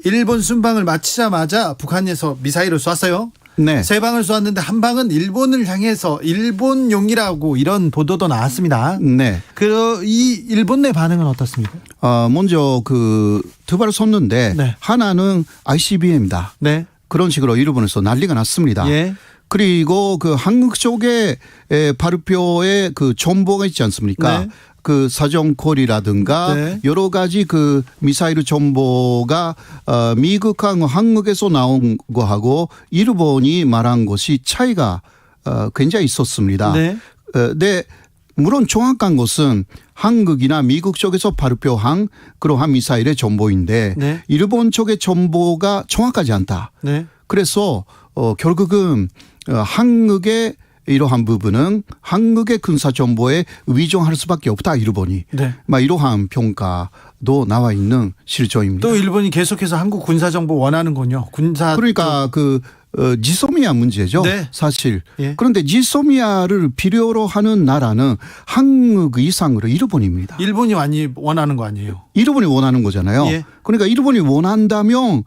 Speaker 3: 일본 순방을 마치자마자 북한에서 미사일을 쐈어요.
Speaker 16: 네.
Speaker 3: 3방을 쏘았는데 한 방은 일본을 향해서 일본용이라고 이런 보도도 나왔습니다.
Speaker 16: 네.
Speaker 3: 이 일본 내 반응은 어떻습니까?
Speaker 16: 먼저 그 두 발을 쏘는데
Speaker 3: 네.
Speaker 16: 하나는 ICBM이다.
Speaker 3: 네.
Speaker 16: 그런 식으로 일본에서 난리가 났습니다.
Speaker 3: 예.
Speaker 16: 그리고 그 한국 쪽에 발표에 그 정보가 있지 않습니까?
Speaker 3: 네.
Speaker 16: 그 사정콜이라든가
Speaker 3: 네.
Speaker 16: 여러 가지 그 미사일 정보가 미국하고 한국에서 나온 거하고 일본이 말한 것이 차이가 굉장히 있었습니다.
Speaker 3: 네.
Speaker 16: 네. 물론 정확한 것은 한국이나 미국 쪽에서 발표한 그러한 미사일의 정보인데
Speaker 3: 네.
Speaker 16: 일본 쪽의 정보가 정확하지 않다.
Speaker 3: 네.
Speaker 16: 그래서 결국은 한국의 이러한 부분은 한국의 군사 정보에 위조할 수밖에 없다 일본이.
Speaker 3: 네.
Speaker 16: 막 이러한 평가도 나와 있는 실정입니다.
Speaker 3: 또 일본이 계속해서 한국 군사 정보 원하는군요.
Speaker 16: 그러니까 그 지소미아 문제죠.
Speaker 3: 네.
Speaker 16: 사실.
Speaker 3: 예.
Speaker 16: 그런데 지소미아를 필요로 하는 나라는 한국 이상으로 일본입니다.
Speaker 3: 일본이 많이 원하는 거 아니에요?
Speaker 16: 일본이 원하는 거잖아요.
Speaker 3: 예.
Speaker 16: 그러니까 일본이 원한다면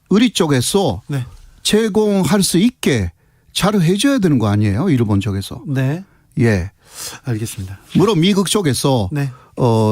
Speaker 16: 우리 쪽에서
Speaker 3: 네.
Speaker 16: 제공할 수 있게 잘 해줘야 되는 거 아니에요? 일본 쪽에서.
Speaker 3: 네.
Speaker 16: 예.
Speaker 3: 알겠습니다.
Speaker 16: 물론 미국 쪽에서
Speaker 3: 네.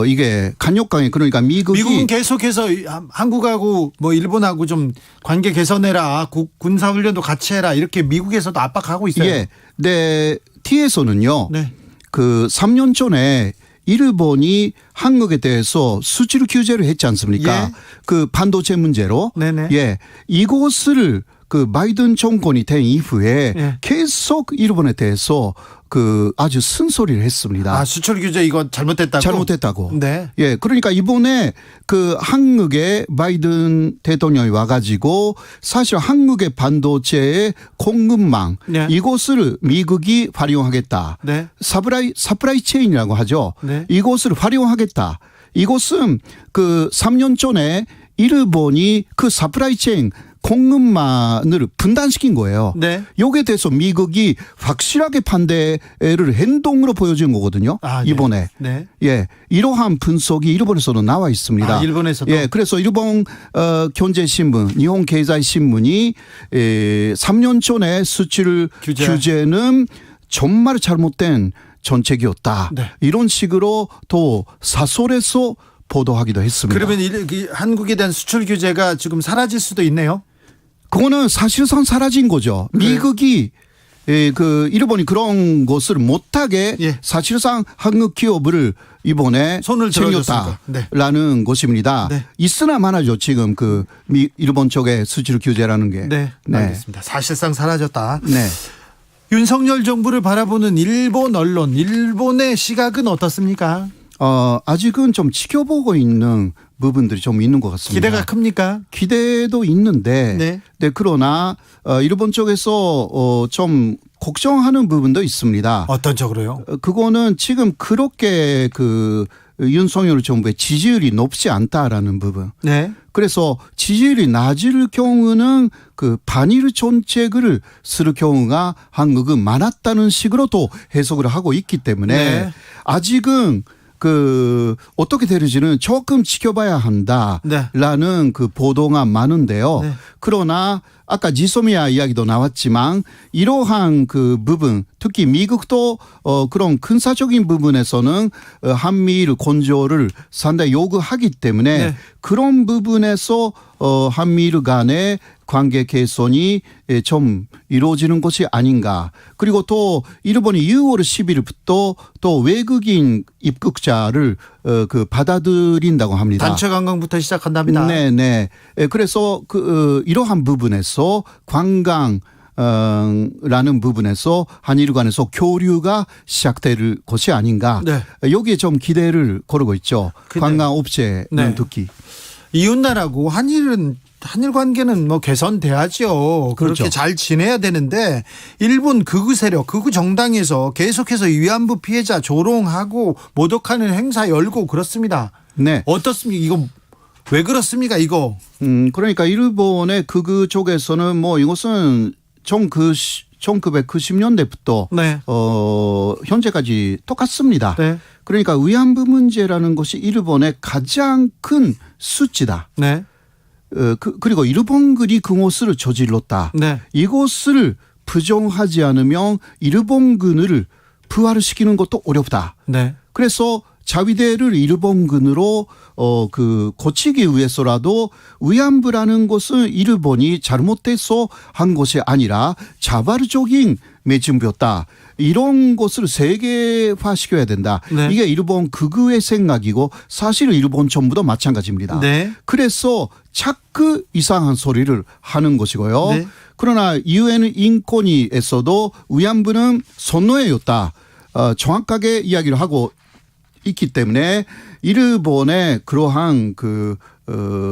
Speaker 16: 이게 간역강에 그러니까 미국은
Speaker 3: 계속해서 한국하고 뭐 일본하고 좀 관계 개선해라, 군사 훈련도 같이 해라 이렇게 미국에서도 압박하고 있어요.
Speaker 16: 예. 네. T에서는요.
Speaker 3: 네.
Speaker 16: 그 3년 전에 일본이 한국에 대해서 수출 규제를 했지 않습니까?
Speaker 3: 예.
Speaker 16: 그 반도체 문제로.
Speaker 3: 네네.
Speaker 16: 예. 이곳을 그 바이든 정권이 된 이후에
Speaker 3: 예.
Speaker 16: 계속 일본에 대해서 그 아주 쓴소리를 했습니다.
Speaker 3: 수출 규제 이거 잘못됐다고?
Speaker 16: 잘못됐다고.
Speaker 3: 네.
Speaker 16: 예. 그러니까 이번에 그 한국에 바이든 대통령이 와가지고 사실 한국의 반도체의 공급망
Speaker 3: 네.
Speaker 16: 이곳을 미국이 활용하겠다.
Speaker 3: 네.
Speaker 16: 서프라이 체인이라고 하죠.
Speaker 3: 네.
Speaker 16: 이곳을 활용하겠다. 이곳은 그 3년 전에 일본이 그 서프라이 체인 공급망을 분단시킨 거예요.
Speaker 3: 네.
Speaker 16: 여기에 대해서 미국이 확실하게 반대를 행동으로 보여준 거거든요.
Speaker 3: 네.
Speaker 16: 이번에.
Speaker 3: 네.
Speaker 16: 예. 이러한 분석이 일본에서도 나와 있습니다.
Speaker 3: 일본에서도?
Speaker 16: 예. 그래서 일본 경제신문, 일본 계좌신문이 3년 전에 수출 규제는 정말 잘못된 정책이었다.
Speaker 3: 네.
Speaker 16: 이런 식으로 또 사설에서 보도하기도 했습니다.
Speaker 3: 그러면 한국에 대한 수출 규제가 지금 사라질 수도 있네요.
Speaker 16: 그거는 사실상 사라진 거죠. 미국이 그 일본이 그런 것을 못하게 사실상 한국 기업을 이번에
Speaker 3: 손을
Speaker 16: 챙겼다라는 것입니다.
Speaker 3: 네.
Speaker 16: 있으나 마나죠. 지금 그 일본 쪽의 수출 규제라는 게.
Speaker 3: 네. 알겠습니다. 사실상 사라졌다.
Speaker 16: 네.
Speaker 3: 윤석열 정부를 바라보는 일본 언론, 일본의 시각은 어떻습니까?
Speaker 16: 아직은 좀 지켜보고 있는 부분들이 좀 있는 것 같습니다.
Speaker 3: 기대가 큽니까?
Speaker 16: 기대도 있는데, 네. 그러나 일본 쪽에서 좀 걱정하는 부분도 있습니다.
Speaker 3: 어떤 쪽으로요?
Speaker 16: 그거는 지금 그렇게 그 윤석열 정부의 지지율이 높지 않다라는 부분.
Speaker 3: 네.
Speaker 16: 그래서 지지율이 낮을 경우는 그 반일 정책을 쓸 경우가 한국은 많았다는 식으로 또 해석을 하고 있기 때문에
Speaker 3: 네.
Speaker 16: 아직은 그 어떻게 되는지는 조금 지켜봐야 한다라는 그 보도가 많은데요.
Speaker 3: 네.
Speaker 16: 그러나 아까 지소미아 이야기도 나왔지만 이러한 그 부분 특히 미국도 그런 군사적인 부분에서는 한미일 건조를 상당히 요구하기 때문에
Speaker 3: 네.
Speaker 16: 그런 부분에서 한미일 간의 관계 개선이 좀 이루어지는 것이 아닌가. 그리고 또 일본이 6월 10일부터 또 외국인 입국자를 그 받아들인다고 합니다.
Speaker 3: 단체 관광부터 시작한답니다.
Speaker 16: 네네. 그래서 이러한 부분에서 관광 라는 부분에서 한일 간에서 교류가 시작될 것이 아닌가.
Speaker 3: 네.
Speaker 16: 여기에 좀 기대를 거르고 있죠. 관광업체는
Speaker 3: 네.
Speaker 16: 특히.
Speaker 3: 이웃나라고 한일 관계는 뭐 개선돼야죠. 그렇게
Speaker 16: 그렇죠.
Speaker 3: 잘 지내야 되는데 일본 극우 세력, 극우 정당에서 계속해서 위안부 피해자 조롱하고 모독하는 행사 열고 그렇습니다.
Speaker 16: 네.
Speaker 3: 어떻습니까? 이거 왜 그렇습니까? 이거.
Speaker 16: 그러니까 일본의 극우 쪽에서는 뭐 이것은 1990년대부터
Speaker 3: 네.
Speaker 16: 현재까지 똑같습니다.
Speaker 3: 네.
Speaker 16: 그러니까 위안부 문제라는 것이 일본의 가장 큰 수치다.
Speaker 3: 네.
Speaker 16: 그리고 일본군이 그것을 저질렀다.
Speaker 3: 네.
Speaker 16: 이것을 부정하지 않으면 일본군을 부활시키는 것도 어렵다.
Speaker 3: 네.
Speaker 16: 그래서 자위대를 일본군으로 고치기 위해서라도 위안부라는 것은 일본이 잘못돼서 한 것이 아니라 자발적인 매진부였다. 이런 것을 세계화시켜야 된다.
Speaker 3: 네.
Speaker 16: 이게 일본 극우의 생각이고 사실 일본 정부도 마찬가지입니다.
Speaker 3: 네.
Speaker 16: 그래서 자꾸 이상한 소리를 하는 것이고요.
Speaker 3: 네.
Speaker 16: 그러나 유엔 인권위에서도 위안부는 선노예였다. 정확하게 이야기를 하고 있기 때문에 일본의 그러한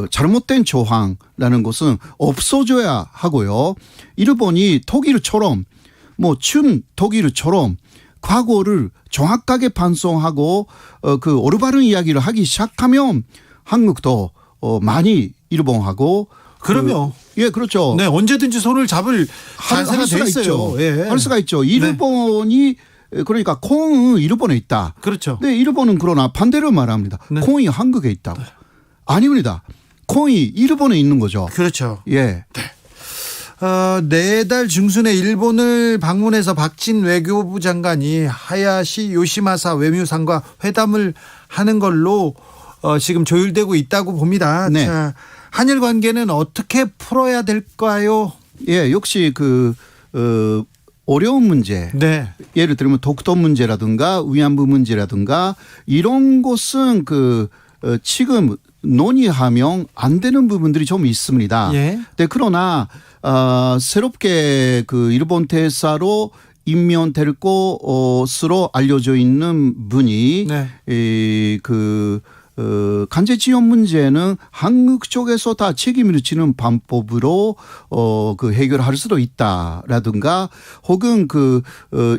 Speaker 16: 잘못된 조항이라는 것은 없어져야 하고요. 일본이 독일처럼 독일처럼 과거를 정확하게 반성하고 올바른 이야기를 하기 시작하면 한국도 많이 일본하고
Speaker 3: 그럼요.
Speaker 16: 예, 그렇죠.
Speaker 3: 네, 언제든지 손을 잡을 자세가 돼
Speaker 16: 수가
Speaker 3: 있어요.
Speaker 16: 있죠.
Speaker 3: 예.
Speaker 16: 할 수가 있죠. 일본이 그러니까 콩은 일본에 있다.
Speaker 3: 그렇죠.
Speaker 16: 네, 일본은 그러나 반대로 말합니다.
Speaker 3: 네.
Speaker 16: 콩이 한국에 있다고. 아닙니다. 콩이 일본에 있는 거죠.
Speaker 3: 그렇죠.
Speaker 16: 예.
Speaker 3: 내달 중순에 일본을 방문해서 박진 외교부 장관이 하야시 요시마사 외무상과 회담을 하는 걸로 지금 조율되고 있다고 봅니다.
Speaker 16: 네.
Speaker 3: 자, 한일 관계는 어떻게 풀어야 될까요?
Speaker 16: 예, 역시 어려운 문제.
Speaker 3: 네.
Speaker 16: 예를 들면 독도 문제라든가 위안부 문제라든가 이런 것은 지금 논의하면 안 되는 부분들이 좀 있습니다.
Speaker 3: 예.
Speaker 16: 네, 그러나 새롭게 일본 대사로 임명될 것으로 알려져 있는 분이
Speaker 3: 네.
Speaker 16: 간제 지원 문제는 한국 쪽에서 다 책임을 지는 방법으로 해결할 수도 있다라든가 혹은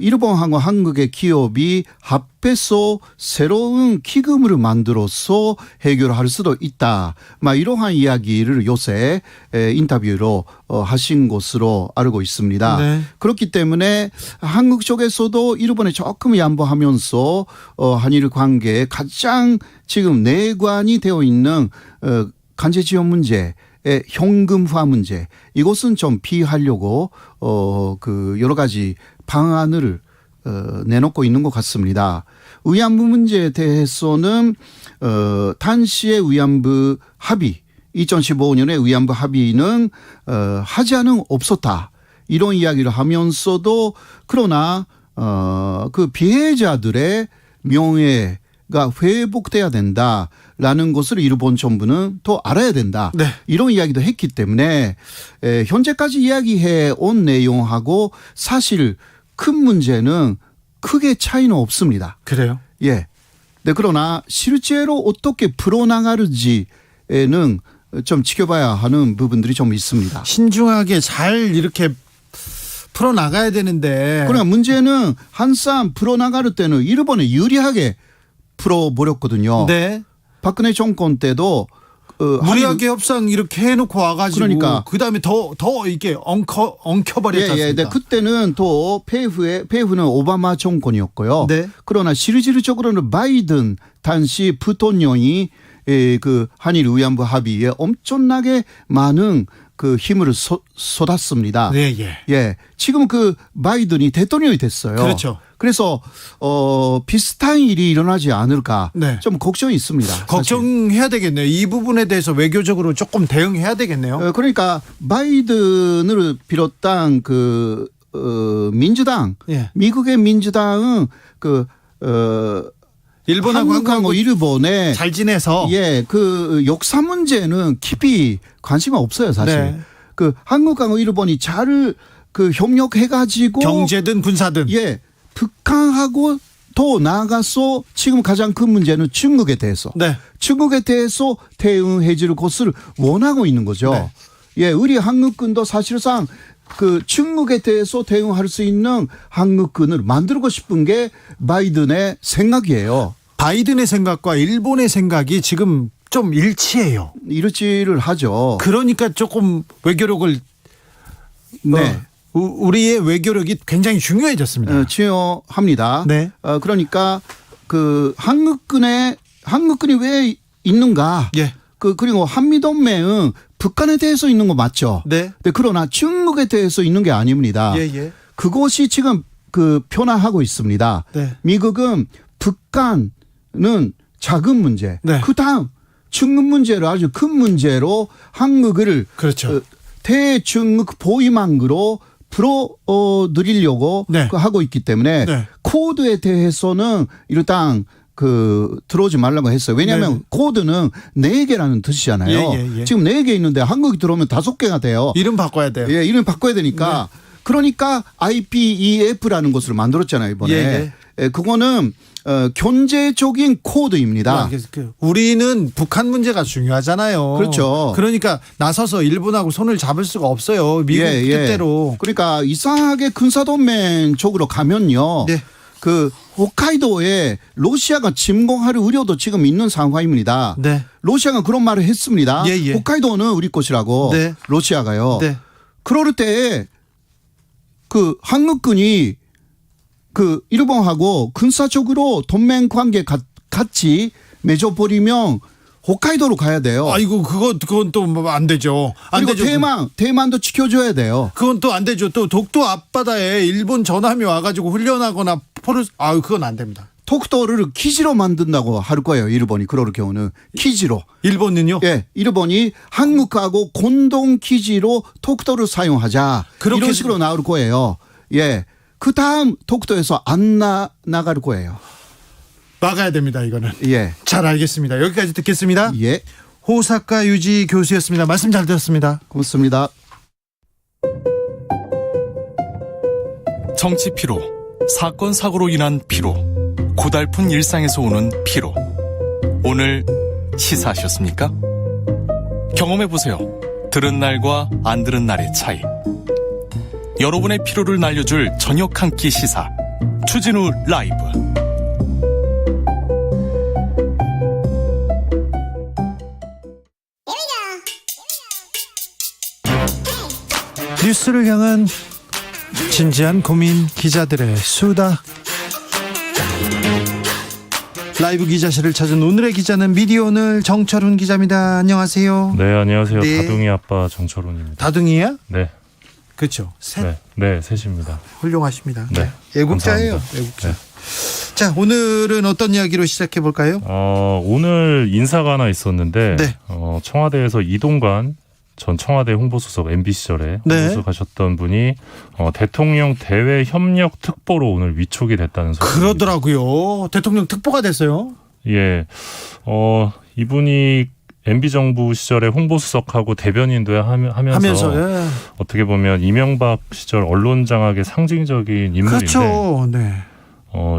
Speaker 16: 일본하고 한국의 기업이 합해서 새로운 기금을 만들어서 해결할 수도 있다. 이러한 이야기를 요새 인터뷰로 하신 것으로 알고 있습니다.
Speaker 3: 네.
Speaker 16: 그렇기 때문에 한국 쪽에서도 일본에 조금 양보하면서 한일 관계에 가장 지금 내관이 되어 있는 간제 지원 문제, 현금화 문제 이것은 좀 피하려고 여러 가지 방안을 내놓고 있는 것 같습니다. 위안부 문제에 대해서는 당시의 위안부 합의 2015년에 위안부 합의는 하지 않은 없었다. 이런 이야기를 하면서도 그러나 피해자들의 명예가 회복돼야 된다라는 것을 일본 정부는 또 알아야 된다.
Speaker 3: 네.
Speaker 16: 이런 이야기도 했기 때문에 현재까지 이야기해 온 내용하고 사실 큰 문제는 크게 차이는 없습니다.
Speaker 3: 그래요?
Speaker 16: 예. 네, 그러나 실제로 어떻게 풀어나가는지에는 좀 지켜봐야 하는 부분들이 좀 있습니다.
Speaker 3: 신중하게 잘 이렇게 풀어나가야 되는데.
Speaker 16: 그러나 문제는 항상 풀어나갈 때는 일본에 유리하게 풀어버렸거든요.
Speaker 3: 네.
Speaker 16: 박근혜 정권 때도
Speaker 3: 무리하게 협상 이렇게 해놓고 와가지고
Speaker 16: 그러니까
Speaker 3: 그다음에 더 이렇게 엉켜버렸지 않습니까?
Speaker 16: 예, 네. 그때는 또 페이후는 오바마 정권이었고요.
Speaker 3: 네.
Speaker 16: 그러나 실질적으로는 바이든 당시 부통령이 한일 위안부 합의에 엄청나게 많은 그 힘을 쏟았습니다.
Speaker 3: 네, 예.
Speaker 16: 예. 지금 그 바이든이 대통령이 됐어요.
Speaker 3: 그렇죠.
Speaker 16: 그래서 비슷한 일이 일어나지 않을까
Speaker 3: 네.
Speaker 16: 좀 걱정이 있습니다.
Speaker 3: 걱정해야 되겠네요. 이 부분에 대해서 외교적으로 조금 대응해야 되겠네요.
Speaker 16: 그러니까 바이든을 비롯한 그 민주당,
Speaker 3: 예.
Speaker 16: 미국의 민주당은 그
Speaker 3: 일본하고
Speaker 16: 일본에
Speaker 3: 잘 지내서
Speaker 16: 예, 그 역사 문제는 깊이 관심이 없어요, 사실.
Speaker 3: 네.
Speaker 16: 그 한국하고 일본이 잘 그 협력해 가지고
Speaker 3: 경제든 군사든
Speaker 16: 예, 북한하고 더 나아가서 지금 가장 큰 문제는 중국에 대해서
Speaker 3: 네.
Speaker 16: 중국에 대해서 대응해 줄 것을 원하고 있는 거죠.
Speaker 3: 네.
Speaker 16: 예, 우리 한국군도 사실상 그 중국에 대해서 대응할 수 있는 한국군을 만들고 싶은 게 바이든의 생각이에요.
Speaker 3: 바이든의 생각과 일본의 생각이 지금 좀 일치해요.
Speaker 16: 일치를 하죠.
Speaker 3: 그러니까 조금 외교력을
Speaker 16: 네.
Speaker 3: 우리의 외교력이 굉장히 중요해졌습니다.
Speaker 16: 중요합니다.
Speaker 3: 네.
Speaker 16: 그러니까 그 한국군이 왜 있는가?
Speaker 3: 예.
Speaker 16: 그리고 한미동맹은 북한에 대해서 있는 거 맞죠?
Speaker 3: 네.
Speaker 16: 그러나 중국에 대해서 있는 게 아닙니다.
Speaker 3: 예, 예.
Speaker 16: 그것이 지금 그 변화하고 있습니다.
Speaker 3: 네.
Speaker 16: 미국은 북한은 작은 문제,
Speaker 3: 네.
Speaker 16: 그다음 중국 문제로 아주 큰 문제로 한국을
Speaker 3: 그렇죠.
Speaker 16: 대중국 보위망으로 늘리려고
Speaker 3: 네.
Speaker 16: 하고 있기 때문에
Speaker 3: 네.
Speaker 16: 코드에 대해서는 일단 들어오지 말라고 했어요. 왜냐하면
Speaker 3: 네.
Speaker 16: 코드는 4개라는 뜻이잖아요.
Speaker 3: 예.
Speaker 16: 지금 4개 있는데 한국이 들어오면 5개가 돼요.
Speaker 3: 이름 바꿔야 돼요.
Speaker 16: 예, 이름 바꿔야 되니까.
Speaker 3: 네.
Speaker 16: 그러니까 IPEF라는 것을 만들었잖아요, 이번에. 예, 그거는 경제적인 코드입니다.
Speaker 3: 우리는 북한 문제가 중요하잖아요.
Speaker 16: 그렇죠.
Speaker 3: 그러니까 나서서 일본하고 손을 잡을 수가 없어요. 미국 뜻대로.
Speaker 16: 그러니까 이상하게 군사동맹 쪽으로 가면요.
Speaker 3: 네.
Speaker 16: 그 홋카이도에 러시아가 침공할 우려도 지금 있는 상황입니다.
Speaker 3: 네.
Speaker 16: 러시아가 그런 말을 했습니다.
Speaker 3: 예.
Speaker 16: 홋카이도는 우리 것이라고.
Speaker 3: 네.
Speaker 16: 러시아가요.
Speaker 3: 네.
Speaker 16: 그럴 때 그 한국군이 그 일본하고 군사적으로 동맹 관계 같이 맺어버리면 홋카이도로 가야 돼요.
Speaker 3: 아이고 그건 또 안 되죠. 안
Speaker 16: 그리고
Speaker 3: 되죠.
Speaker 16: 대만도 지켜줘야 돼요.
Speaker 3: 그건 또 안 되죠. 또 독도 앞바다에 일본 전함이 와가지고 훈련하거나 그건 안 됩니다.
Speaker 16: 독도를 기지로 만든다고 할 거예요. 일본이 그럴 경우는 기지로.
Speaker 3: 일본은요?
Speaker 16: 예, 일본이 한국하고 공동 기지로 독도를 사용하자. 이런 식으로 나올 거예요. 예, 그 다음 독도에서 안 나갈 거예요.
Speaker 3: 막아야 됩니다. 이거는.
Speaker 16: 예,
Speaker 3: 잘 알겠습니다. 여기까지 듣겠습니다.
Speaker 16: 예.
Speaker 3: 호사카 유지 교수였습니다. 말씀 잘 들었습니다.
Speaker 16: 고맙습니다.
Speaker 17: 정치 피로, 사건 사고로 인한 피로, 고달픈 일상에서 오는 피로. 오늘 시사하셨습니까? 경험해보세요. 들은 날과 안 들은 날의 차이. 여러분의 피로를 날려줄 저녁 한 끼 시사. 추진우 라이브.
Speaker 3: 뉴스를 향한 진지한 고민, 기자들의 수다. 라이브 기자실을 찾은 오늘의 기자는 미디어오늘 정철훈 기자입니다. 안녕하세요.
Speaker 18: 네, 안녕하세요.
Speaker 3: 네.
Speaker 18: 다둥이 아빠 정철훈입니다.
Speaker 3: 다둥이야?
Speaker 18: 네.
Speaker 3: 그렇죠. 셋.
Speaker 18: 네, 셋입니다.
Speaker 3: 훌륭하십니다.
Speaker 18: 네.
Speaker 3: 애국자예요.
Speaker 18: 감사합니다.
Speaker 3: 애국자.
Speaker 18: 네.
Speaker 3: 자, 오늘은 어떤 이야기로 시작해 볼까요?
Speaker 18: 오늘 인사가 하나 있었는데
Speaker 3: 네.
Speaker 18: 청와대에서 이동관 전 청와대 홍보수석 MB 시절에
Speaker 3: 네.
Speaker 18: 홍보수 가셨던 분이 대통령 대외 협력 특보로 오늘 위촉이 됐다는 소리.
Speaker 3: 그러더라고요. 대통령 특보가 됐어요.
Speaker 18: 예. 이분이 MB 정부 시절에 홍보수석하고 대변인도 하면서
Speaker 3: 예.
Speaker 18: 어떻게 보면 이명박 시절 언론 장악의 상징적인 인물인데
Speaker 3: 그렇죠. 네.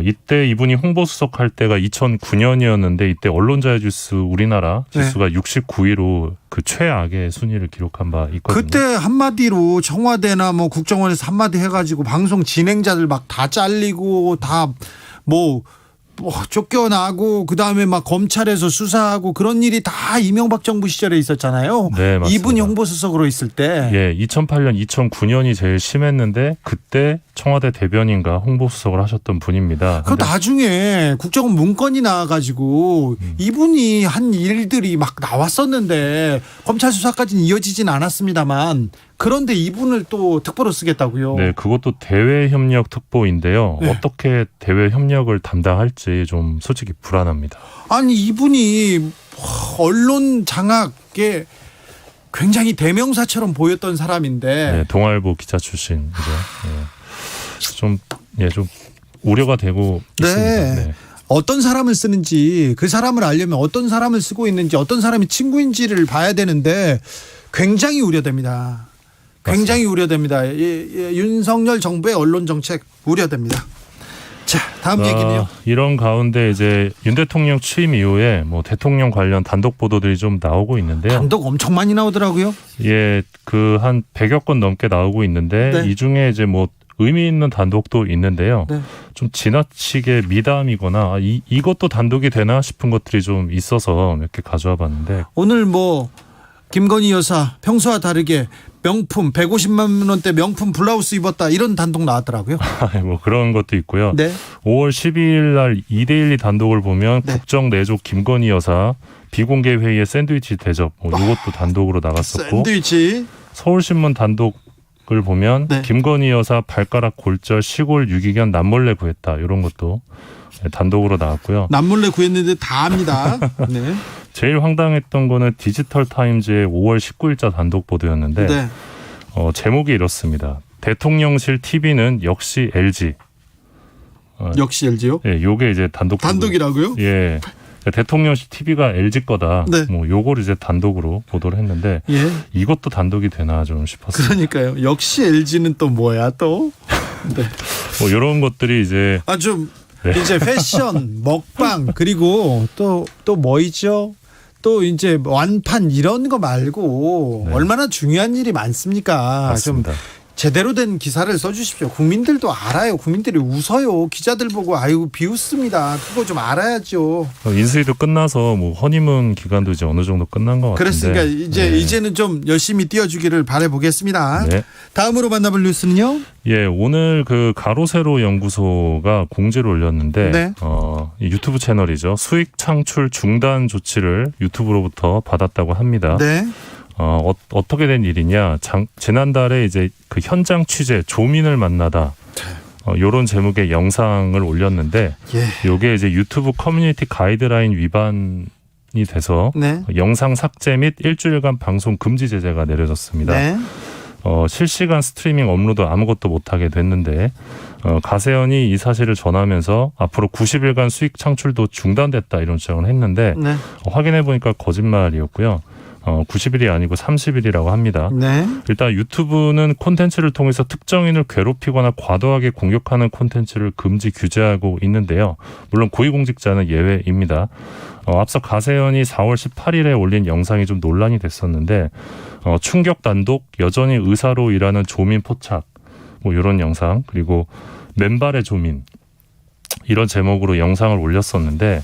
Speaker 18: 이때 이분이 홍보수석 할 때가 2009년이었는데 이때 언론자유 지수 우리나라 지수가 69위로 그 최악의 순위를 기록한 바 있거든요.
Speaker 3: 그때 한마디로 청와대나 뭐 국정원에서 한마디 해가지고 방송 진행자들 막 다 잘리고 다 뭐 쫓겨나고 그다음에 막 검찰에서 수사하고 그런 일이 다 이명박 정부 시절에 있었잖아요.
Speaker 18: 네, 맞습니다.
Speaker 3: 이분이 홍보수석으로 있을 때.
Speaker 18: 예, 2008년, 2009년이 제일 심했는데 그때 청와대 대변인과 홍보수석을 하셨던 분입니다.
Speaker 3: 그 나중에 국정원 문건이 나와가지고 이분이 한 일들이 막 나왔었는데 검찰 수사까지는 이어지진 않았습니다만 그런데 이분을 또 특보로 쓰겠다고요?
Speaker 18: 네, 그것도 대외협력 특보인데요.
Speaker 3: 네.
Speaker 18: 어떻게 대외협력을 담당할지 좀 솔직히 불안합니다.
Speaker 3: 아니 이분이 언론 장악에 굉장히 대명사처럼 보였던 사람인데
Speaker 18: 네, 동아일보 기자 출신이죠. 좀 우려가 되고 있습니다. 네.
Speaker 3: 어떤 사람을 쓰는지 그 사람을 알려면 어떤 사람을 쓰고 있는지 어떤 사람이 친구인지를 봐야 되는데 굉장히 우려됩니다. 굉장히 우려됩니다. 윤석열 정부의 언론 정책 우려됩니다. 자, 다음 얘기는요.
Speaker 18: 이런 가운데 이제 윤 대통령 취임 이후에 뭐 대통령 관련 단독 보도들이 좀 나오고 있는데요.
Speaker 3: 단독 엄청 많이 나오더라고요.
Speaker 18: 예, 그 한 100여 건 넘게 나오고 있는데
Speaker 3: 네.
Speaker 18: 이 중에 이제 뭐 의미 있는 단독도 있는데요.
Speaker 3: 네.
Speaker 18: 좀 지나치게 미담이거나 이것도 단독이 되나 싶은 것들이 좀 있어서 몇 개 가져와 봤는데
Speaker 3: 오늘 뭐 김건희 여사 평소와 다르게 명품 150만 원대 명품 블라우스 입었다 이런 단독 나왔더라고요.
Speaker 18: 뭐 그런 것도 있고요.
Speaker 3: 네.
Speaker 18: 5월 12일 날 2대1 단독을 보면
Speaker 3: 네.
Speaker 18: 국정 내족 김건희 여사 비공개 회의에 샌드위치 대접 이것도 단독으로 나갔었고
Speaker 3: 샌드위치.
Speaker 18: 서울신문 단독을 보면
Speaker 3: 네.
Speaker 18: 김건희 여사 발가락 골절 시골 유기견 남몰래 구했다 이런 것도 단독으로 나왔고요.
Speaker 3: 남몰래 구했는데 다 합니다. 네.
Speaker 18: 제일 황당했던 거는 디지털 타임즈의 5월 19일자 단독 보도였는데
Speaker 3: 네.
Speaker 18: 제목이 이렇습니다. 대통령실 TV는 역시 LG.
Speaker 3: 역시 LG요?
Speaker 18: 예, 요게 이제
Speaker 3: 단독이라고요?
Speaker 18: 예. 대통령실 TV가 LG 거다.
Speaker 3: 네.
Speaker 18: 뭐 요걸 이제 단독으로 보도를 했는데
Speaker 3: 예.
Speaker 18: 이것도 단독이 되나 좀 싶었어요.
Speaker 3: 그러니까요. 역시 LG는 또 뭐야 또? 네.
Speaker 18: 뭐 이런 것들이 이제
Speaker 3: 좀
Speaker 18: 네.
Speaker 3: 이제 패션, 먹방 그리고 또 뭐 있죠? 또 이제 완판 이런 거 말고
Speaker 18: 네.
Speaker 3: 얼마나 중요한 일이 많습니까?
Speaker 18: 맞습니다.
Speaker 3: 좀 제대로 된 기사를 써주십시오. 국민들도 알아요. 국민들이 웃어요. 기자들 보고 아이고 비웃습니다. 그거 좀 알아야죠.
Speaker 18: 인수위도 끝나서 뭐 허니문 기간도 이제 어느 정도 끝난 것 같은데.
Speaker 3: 그렇습니까? 이제는 좀 열심히 뛰어주기를 바라보겠습니다.
Speaker 18: 네.
Speaker 3: 다음으로 만나볼 뉴스는요.
Speaker 18: 예, 오늘 그 가로세로 연구소가 공지를 올렸는데
Speaker 3: 네.
Speaker 18: 이 유튜브 채널이죠. 수익 창출 중단 조치를 유튜브로부터 받았다고 합니다.
Speaker 3: 네.
Speaker 18: 어떻게 된 일이냐? 지난달에 이제 그 현장 취재 조민을 만나다 요런 제목의 영상을 올렸는데 요게 이제 유튜브 커뮤니티 가이드라인 위반이 돼서
Speaker 3: 네.
Speaker 18: 영상 삭제 및 일주일간 방송 금지 제재가 내려졌습니다.
Speaker 3: 네.
Speaker 18: 실시간 스트리밍 업로드 아무것도 못하게 됐는데 가세연이 이 사실을 전하면서 앞으로 90일간 수익 창출도 중단됐다 이런 주장을 했는데
Speaker 3: 네.
Speaker 18: 확인해 보니까 거짓말이었고요. 90일이 아니고 30일이라고 합니다.
Speaker 3: 네.
Speaker 18: 일단 유튜브는 콘텐츠를 통해서 특정인을 괴롭히거나 과도하게 공격하는 콘텐츠를 금지 규제하고 있는데요. 물론 고위공직자는 예외입니다. 앞서 가세연이 4월 18일에 올린 영상이 좀 논란이 됐었는데 충격 단독, 여전히 의사로 일하는 조민 포착 뭐 이런 영상 그리고 맨발의 조민 이런 제목으로 영상을 올렸었는데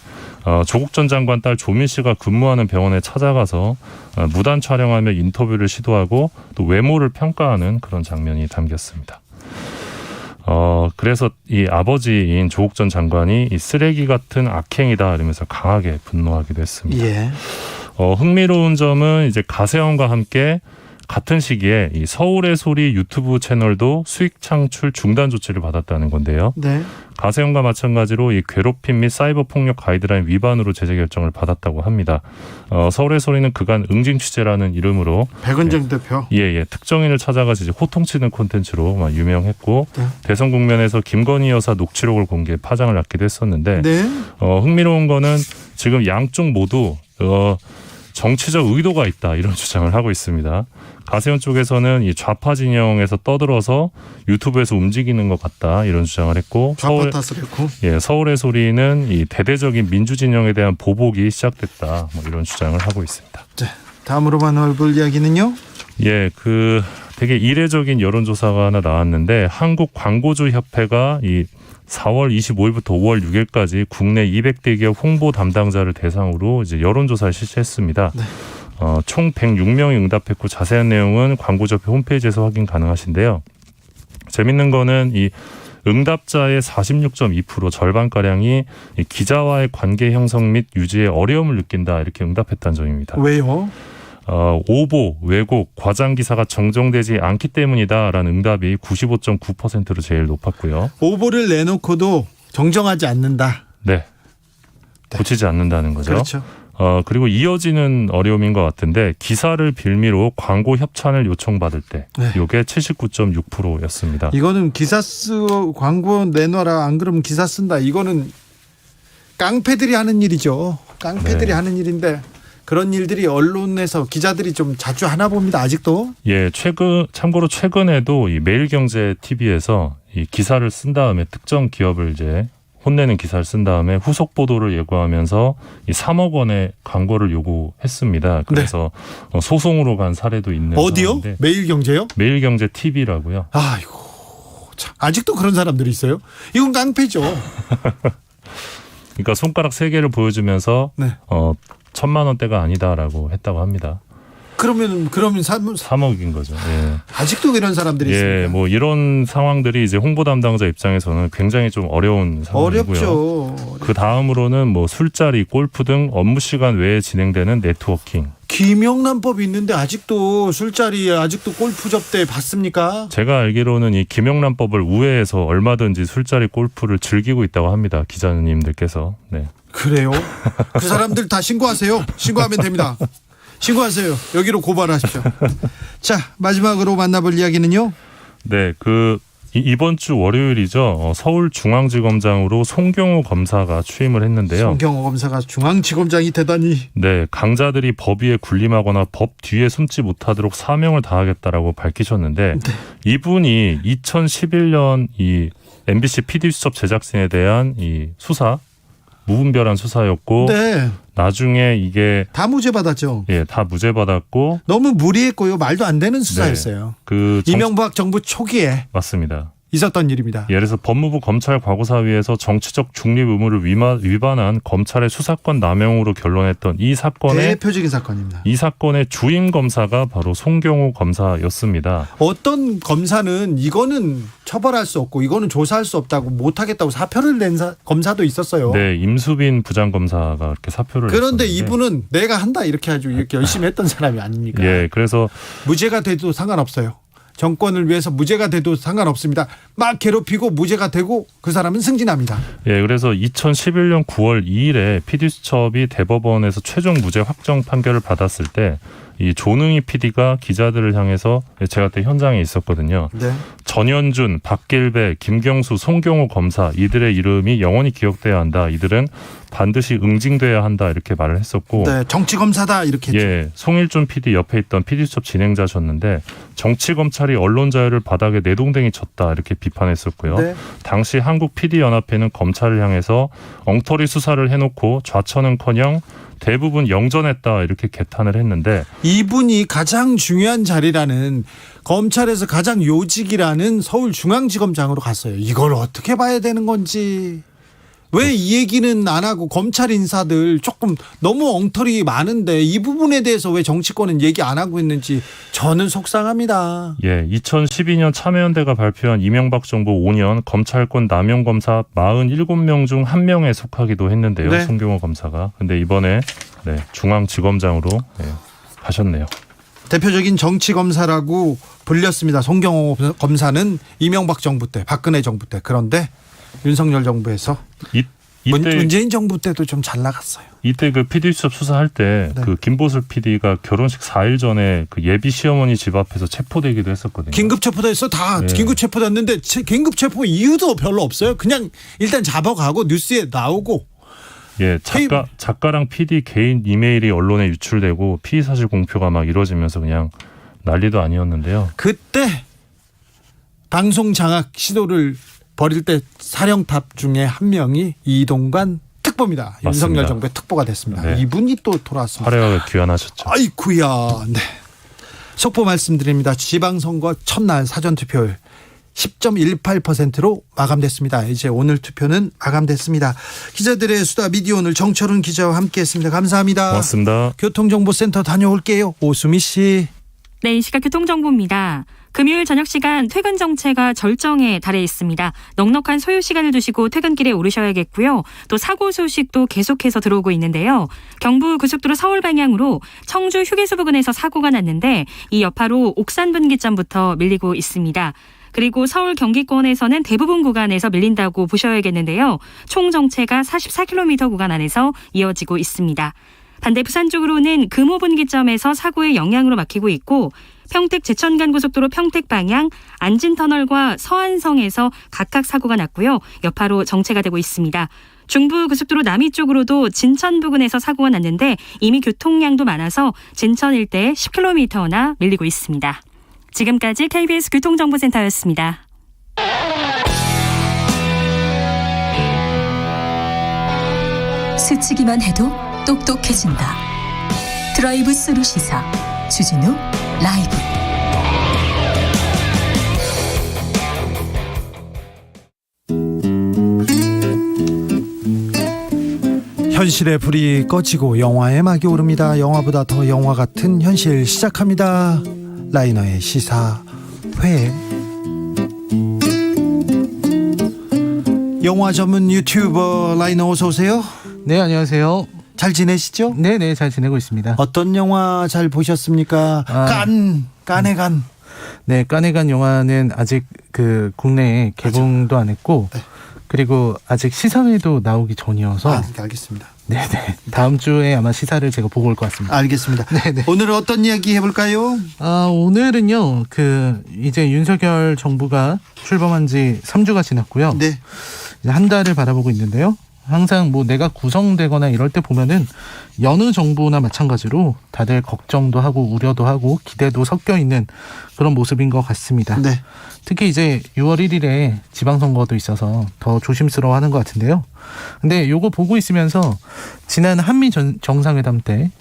Speaker 18: 조국 전 장관 딸 조민 씨가 근무하는 병원에 찾아가서 무단 촬영하며 인터뷰를 시도하고 또 외모를 평가하는 그런 장면이 담겼습니다. 그래서 이 아버지인 조국 전 장관이 이 쓰레기 같은 악행이다 이러면서 강하게 분노하기도 했습니다.
Speaker 3: 예.
Speaker 18: 흥미로운 점은 이제 가세연과 함께 같은 시기에 이 서울의 소리 유튜브 채널도 수익 창출 중단 조치를 받았다는 건데요.
Speaker 3: 네.
Speaker 18: 가세연과 마찬가지로 이 괴롭힘 및 사이버 폭력 가이드라인 위반으로 제재 결정을 받았다고 합니다. 서울의 소리는 그간 응징 취재라는 이름으로
Speaker 3: 백은정 대표.
Speaker 18: 예, 특정인을 찾아가서 이제 호통치는 콘텐츠로 막 유명했고
Speaker 3: 네.
Speaker 18: 대선 국면에서 김건희 여사 녹취록을 공개 파장을 낳기도 했었는데
Speaker 3: 네.
Speaker 18: 흥미로운 거는 지금 양쪽 모두 정치적 의도가 있다 이런 주장을 하고 있습니다. 가세연 쪽에서는 이 좌파 진영에서 떠들어서 유튜브에서 움직이는 것 같다 이런 주장을 했고
Speaker 3: 좌파 탓을 했고
Speaker 18: 서울의 소리는 이 대대적인 민주 진영에 대한 보복이 시작됐다 뭐 이런 주장을 하고 있습니다.
Speaker 3: 네. 다음으로 만나볼 이야기는요.
Speaker 18: 예, 되게 이례적인 여론조사가 하나 나왔는데 한국 광고주 협회가 이 4월 25일부터 5월 6일까지 국내 200대 기업 홍보 담당자를 대상으로 이제 여론조사를 실시했습니다.
Speaker 3: 네.
Speaker 18: 총 106명이 응답했고 자세한 내용은 광고협회 홈페이지에서 확인 가능하신데요. 재밌는 거는 이 응답자의 46.2% 절반가량이 이 기자와의 관계 형성 및 유지에 어려움을 느낀다 이렇게 응답했다는 점입니다.
Speaker 3: 왜요?
Speaker 18: 오보, 왜곡, 과장 기사가 정정되지 않기 때문이다라는 응답이 95.9%로 제일 높았고요.
Speaker 3: 오보를 내놓고도 정정하지 않는다.
Speaker 18: 네. 고치지 않는다는 거죠.
Speaker 3: 그렇죠.
Speaker 18: 그리고 이어지는 어려움인 것 같은데 기사를 빌미로 광고 협찬을 요청받을 때
Speaker 3: 네.
Speaker 18: 이게 79.6%였습니다.
Speaker 3: 이거는 기사 광고 내놔라 안 그러면 기사 쓴다. 이거는 깡패들이 하는 일이죠. 깡패들이
Speaker 18: 네.
Speaker 3: 하는 일인데 그런 일들이 언론에서 기자들이 좀 자주 하나 봅니다. 아직도.
Speaker 18: 예, 참고로 최근에도 이 매일경제 TV에서 이 기사를 쓴 다음에 특정 기업을 이제 혼내는 기사를 쓴 다음에 후속 보도를 예고하면서 이 3억 원의 광고를 요구했습니다. 그래서 소송으로 간 사례도 있는
Speaker 3: 어디요?
Speaker 18: 상황인데
Speaker 3: 매일경제요?
Speaker 18: 매일경제 TV라고요.
Speaker 3: 아이고 참 아직도 그런 사람들이 있어요? 이건 깡패죠.
Speaker 18: 그러니까 손가락 3개를 보여주면서
Speaker 3: 네.
Speaker 18: 1,000만 원대가 아니다라고 했다고 합니다.
Speaker 3: 그러면
Speaker 18: 3억인 거죠. 예.
Speaker 3: 아직도 이런 사람들이 있습니다.
Speaker 18: 예, 뭐 이런 상황들이 이제 홍보 담당자 입장에서는 굉장히 좀 어려운 상황이고요.
Speaker 3: 어렵죠.
Speaker 18: 그 다음으로는 뭐 술자리, 골프 등 업무 시간 외에 진행되는 네트워킹.
Speaker 3: 김영란법이 있는데 아직도 술자리, 아직도 골프 접대 받습니까?
Speaker 18: 제가 알기로는 이 김영란법을 우회해서 얼마든지 술자리, 골프를 즐기고 있다고 합니다. 기자님들께서. 네.
Speaker 3: 그래요? 그 사람들 다 신고하세요. 신고하면 됩니다. 신고하세요. 여기로 고발하십시오. 자, 마지막으로 만나볼 이야기는요.
Speaker 18: 네, 이번 주 월요일이죠. 서울중앙지검장으로 송경호 검사가 취임을 했는데요.
Speaker 3: 송경호 검사가 중앙지검장이 되다니.
Speaker 18: 네, 강자들이 법 위에 군림하거나 법 뒤에 숨지 못하도록 사명을 다하겠다라고 밝히셨는데
Speaker 3: 네.
Speaker 18: 이분이 2011년 이 MBC PD수첩 제작진에 대한 이 수사 무분별한 수사였고
Speaker 3: 네.
Speaker 18: 나중에 이게
Speaker 3: 다 무죄 받았죠.
Speaker 18: 예, 다 무죄 받았고
Speaker 3: 너무 무리했고요. 말도 안 되는 수사였어요.
Speaker 18: 네,
Speaker 3: 이명박 정부 초기에
Speaker 18: 맞습니다.
Speaker 3: 있었던 일입니다.
Speaker 18: 예, 그래서 법무부 검찰과거사위에서 정치적 중립 의무를 위반한 검찰의 수사권 남용으로 결론했던 이 사건의
Speaker 3: 대표적인 사건입니다.
Speaker 18: 이 사건의 주임 검사가 바로 송경호 검사였습니다.
Speaker 3: 어떤 검사는 이거는 처벌할 수 없고 이거는 조사할 수 없다고 못하겠다고 사표를 낸 검사도 있었어요.
Speaker 18: 네, 임수빈 부장검사가 그렇게 사표를
Speaker 3: 그런데
Speaker 18: 냈었는데.
Speaker 3: 이분은 내가 한다 이렇게 아주 이렇게 열심히 했던 사람이 아닙니까?
Speaker 18: 예, 그래서
Speaker 3: 무죄가 돼도 상관없어요. 정권을 위해서 무죄가 돼도 상관없습니다. 막 괴롭히고 무죄가 되고 그 사람은 승진합니다.
Speaker 18: 예, 그래서 2011년 9월 2일에 PD수첩이 대법원에서 최종 무죄 확정 판결을 받았을 때 이 조능희 PD가 기자들을 향해서 제가 그때 현장에 있었거든요.
Speaker 3: 네.
Speaker 18: 전현준, 박길배, 김경수, 송경호 검사 이들의 이름이 영원히 기억돼야 한다. 이들은 반드시 응징돼야 한다 이렇게 말을 했었고
Speaker 3: 네, 정치 검사다 이렇게 했죠.
Speaker 18: 예, 송일준 PD 옆에 있던 PD수첩 진행자셨는데 정치 검찰이 언론 자유를 바닥에 내동댕이 쳤다 이렇게 비판했었고요.
Speaker 3: 네.
Speaker 18: 당시 한국 PD연합회는 검찰을 향해서 엉터리 수사를 해놓고 좌천은커녕 대부분 영전했다 이렇게 개탄을 했는데
Speaker 3: 이분이 가장 중요한 자리라는 검찰에서 가장 요직이라는 서울중앙지검장으로 갔어요. 이걸 어떻게 봐야 되는 건지. 왜 이 얘기는 안 하고 검찰 인사들 조금 너무 엉터리 많은데 이 부분에 대해서 왜 정치권은 얘기 안 하고 있는지 저는 속상합니다.
Speaker 18: 예, 2012년 참여연대가 발표한 이명박 정부 5년 검찰권 남용 검사 47명 중 1명에 속하기도 했는데요.
Speaker 3: 네.
Speaker 18: 송경호 검사가. 근데 이번에 중앙지검장으로 가셨네요.
Speaker 3: 대표적인 정치 검사라고 불렸습니다. 송경호 검사는 이명박 정부 때, 박근혜 정부 때. 그런데 윤석열 정부에서 문재인 정부 때도 좀 잘 나갔어요.
Speaker 18: 이때 그 PD수첩 수사할 때 그 김보슬 PD가 결혼식 4일 전에 그 예비 시어머니 집 앞에서 체포되기도 했었거든요.
Speaker 3: 긴급 체포됐어. 다 긴급 체포됐는데 긴급 체포 이유도 별로 없어요. 그냥 일단 잡아가고 뉴스에 나오고.
Speaker 18: 예, 작가랑 PD 개인 이메일이 언론에 유출되고 피의 사실 공표가 막 이루어지면서 그냥 난리도 아니었는데요.
Speaker 3: 그때 방송 장악 시도를 벌일 때 사령탑 중에 한 명이 이동관 특보입니다.
Speaker 18: 맞습니다.
Speaker 3: 윤석열 정부의 특보가 됐습니다.
Speaker 18: 네.
Speaker 3: 이분이 또 돌아왔습니다.
Speaker 18: 화려하게 귀환하셨죠.
Speaker 3: 아이쿠야. 네. 속보 말씀드립니다. 지방선거 첫날 사전투표율 10.18%로 마감됐습니다. 이제 오늘 투표는 마감됐습니다. 기자들의 수다 미디어 오늘 정철은 기자와 함께했습니다. 감사합니다.
Speaker 18: 고맙습니다.
Speaker 3: 교통정보센터 다녀올게요. 오수미 씨.
Speaker 6: 네, 이 시각 교통정보입니다. 금요일 저녁 시간 퇴근 정체가 절정에 달해 있습니다. 넉넉한 소요 시간을 두시고 퇴근길에 오르셔야겠고요. 또 사고 소식도 계속해서 들어오고 있는데요. 경부 고속도로 서울 방향으로 청주 휴게소 부근에서 사고가 났는데 이 여파로 옥산 분기점부터 밀리고 있습니다. 그리고 서울 경기권에서는 대부분 구간에서 밀린다고 보셔야겠는데요. 총 정체가 44km 구간 안에서 이어지고 있습니다. 반대 부산 쪽으로는 금호 분기점에서 사고의 영향으로 막히고 있고 평택 제천간 고속도로 평택 방향 안진터널과 서안성에서 각각 사고가 났고요. 여파로 정체가 되고 있습니다. 중부 고속도로 남이 쪽으로도 진천 부근에서 사고가 났는데 이미 교통량도 많아서 진천 일대 10km나 밀리고 있습니다. 지금까지 KBS 교통정보센터였습니다.
Speaker 4: 스치기만 해도 똑똑해진다. 드라이브 스루 시사 주진우 라이브.
Speaker 3: 현실의 불이 꺼지고 영화의 막이 오릅니다. 영화보다 더 영화 같은 현실 시작합니다. 라이너의 시사회. 영화 전문 유튜버 라이너 어서 오세요.
Speaker 19: 네, 안녕하세요.
Speaker 3: 잘 지내시죠?
Speaker 19: 네, 잘 지내고 있습니다.
Speaker 3: 어떤 영화 잘 보셨습니까? 깐의 간.
Speaker 19: 네, 깐의 간 영화는 아직 그 국내에 개봉도 안 했고,
Speaker 3: 네.
Speaker 19: 그리고 아직 시사회도 나오기 전이어서.
Speaker 3: 알겠습니다.
Speaker 19: 네네. 다음 주에 아마 시사를 제가 보고 올 것 같습니다.
Speaker 3: 알겠습니다.
Speaker 19: 네네.
Speaker 3: 오늘은 어떤 이야기 해볼까요?
Speaker 19: 오늘은요, 이제 윤석열 정부가 출범한 지 3주가 지났고요.
Speaker 3: 네.
Speaker 19: 이제 한 달을 바라보고 있는데요. 항상 내가 구성되거나 이럴 때 보면은 여느 정부나 마찬가지로 다들 걱정도 하고 우려도 하고 기대도 섞여 있는 그런 모습인 것 같습니다.
Speaker 3: 네.
Speaker 19: 특히 이제 6월 1일에 지방선거도 있어서 더 조심스러워하는 것 같은데요. 근데 요거 보고 있으면서 지난 한미 정상회담 때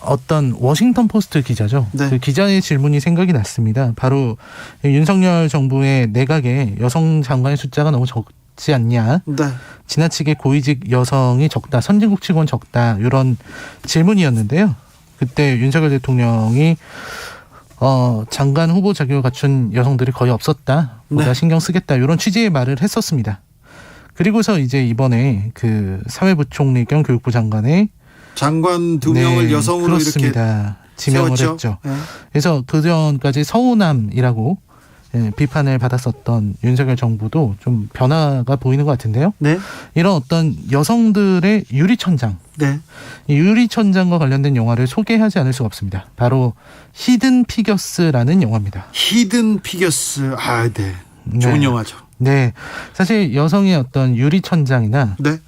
Speaker 19: 어떤 워싱턴 포스트 기자죠.
Speaker 3: 네.
Speaker 19: 그 기자의 질문이 생각이 났습니다. 바로 윤석열 정부의 내각에 여성 장관의 숫자가 너무 적지 않냐.
Speaker 3: 네.
Speaker 19: 지나치게 고위직 여성이 적다. 선진국 치고는 적다. 이런 질문이었는데요. 그때 윤석열 대통령이 장관 후보 자격을 갖춘 여성들이 거의 없었다. 보다
Speaker 3: 네.
Speaker 19: 신경 쓰겠다. 이런 취지의 말을 했었습니다. 그리고서 이제 이번에 그 사회부총리 겸 교육부 장관의
Speaker 3: 장관 2명을 여성으로
Speaker 19: 그렇습니다.
Speaker 3: 이렇게
Speaker 19: 지명을
Speaker 3: 세웠죠.
Speaker 19: 했죠.
Speaker 3: 네.
Speaker 19: 그래서 그전까지 서우남이라고 비판을 받았었던 윤석열 정부도 좀 변화가 보이는 것 같은데요.
Speaker 3: 네.
Speaker 19: 이런 어떤 여성들의 유리천장,
Speaker 3: 네.
Speaker 19: 이 유리천장과 관련된 영화를 소개하지 않을 수가 없습니다. 바로 히든 피겨스라는 영화입니다.
Speaker 3: 히든 피겨스. 네. 좋은 영화죠.
Speaker 19: 네. 사실 여성의 어떤 유리천장이나
Speaker 3: 네.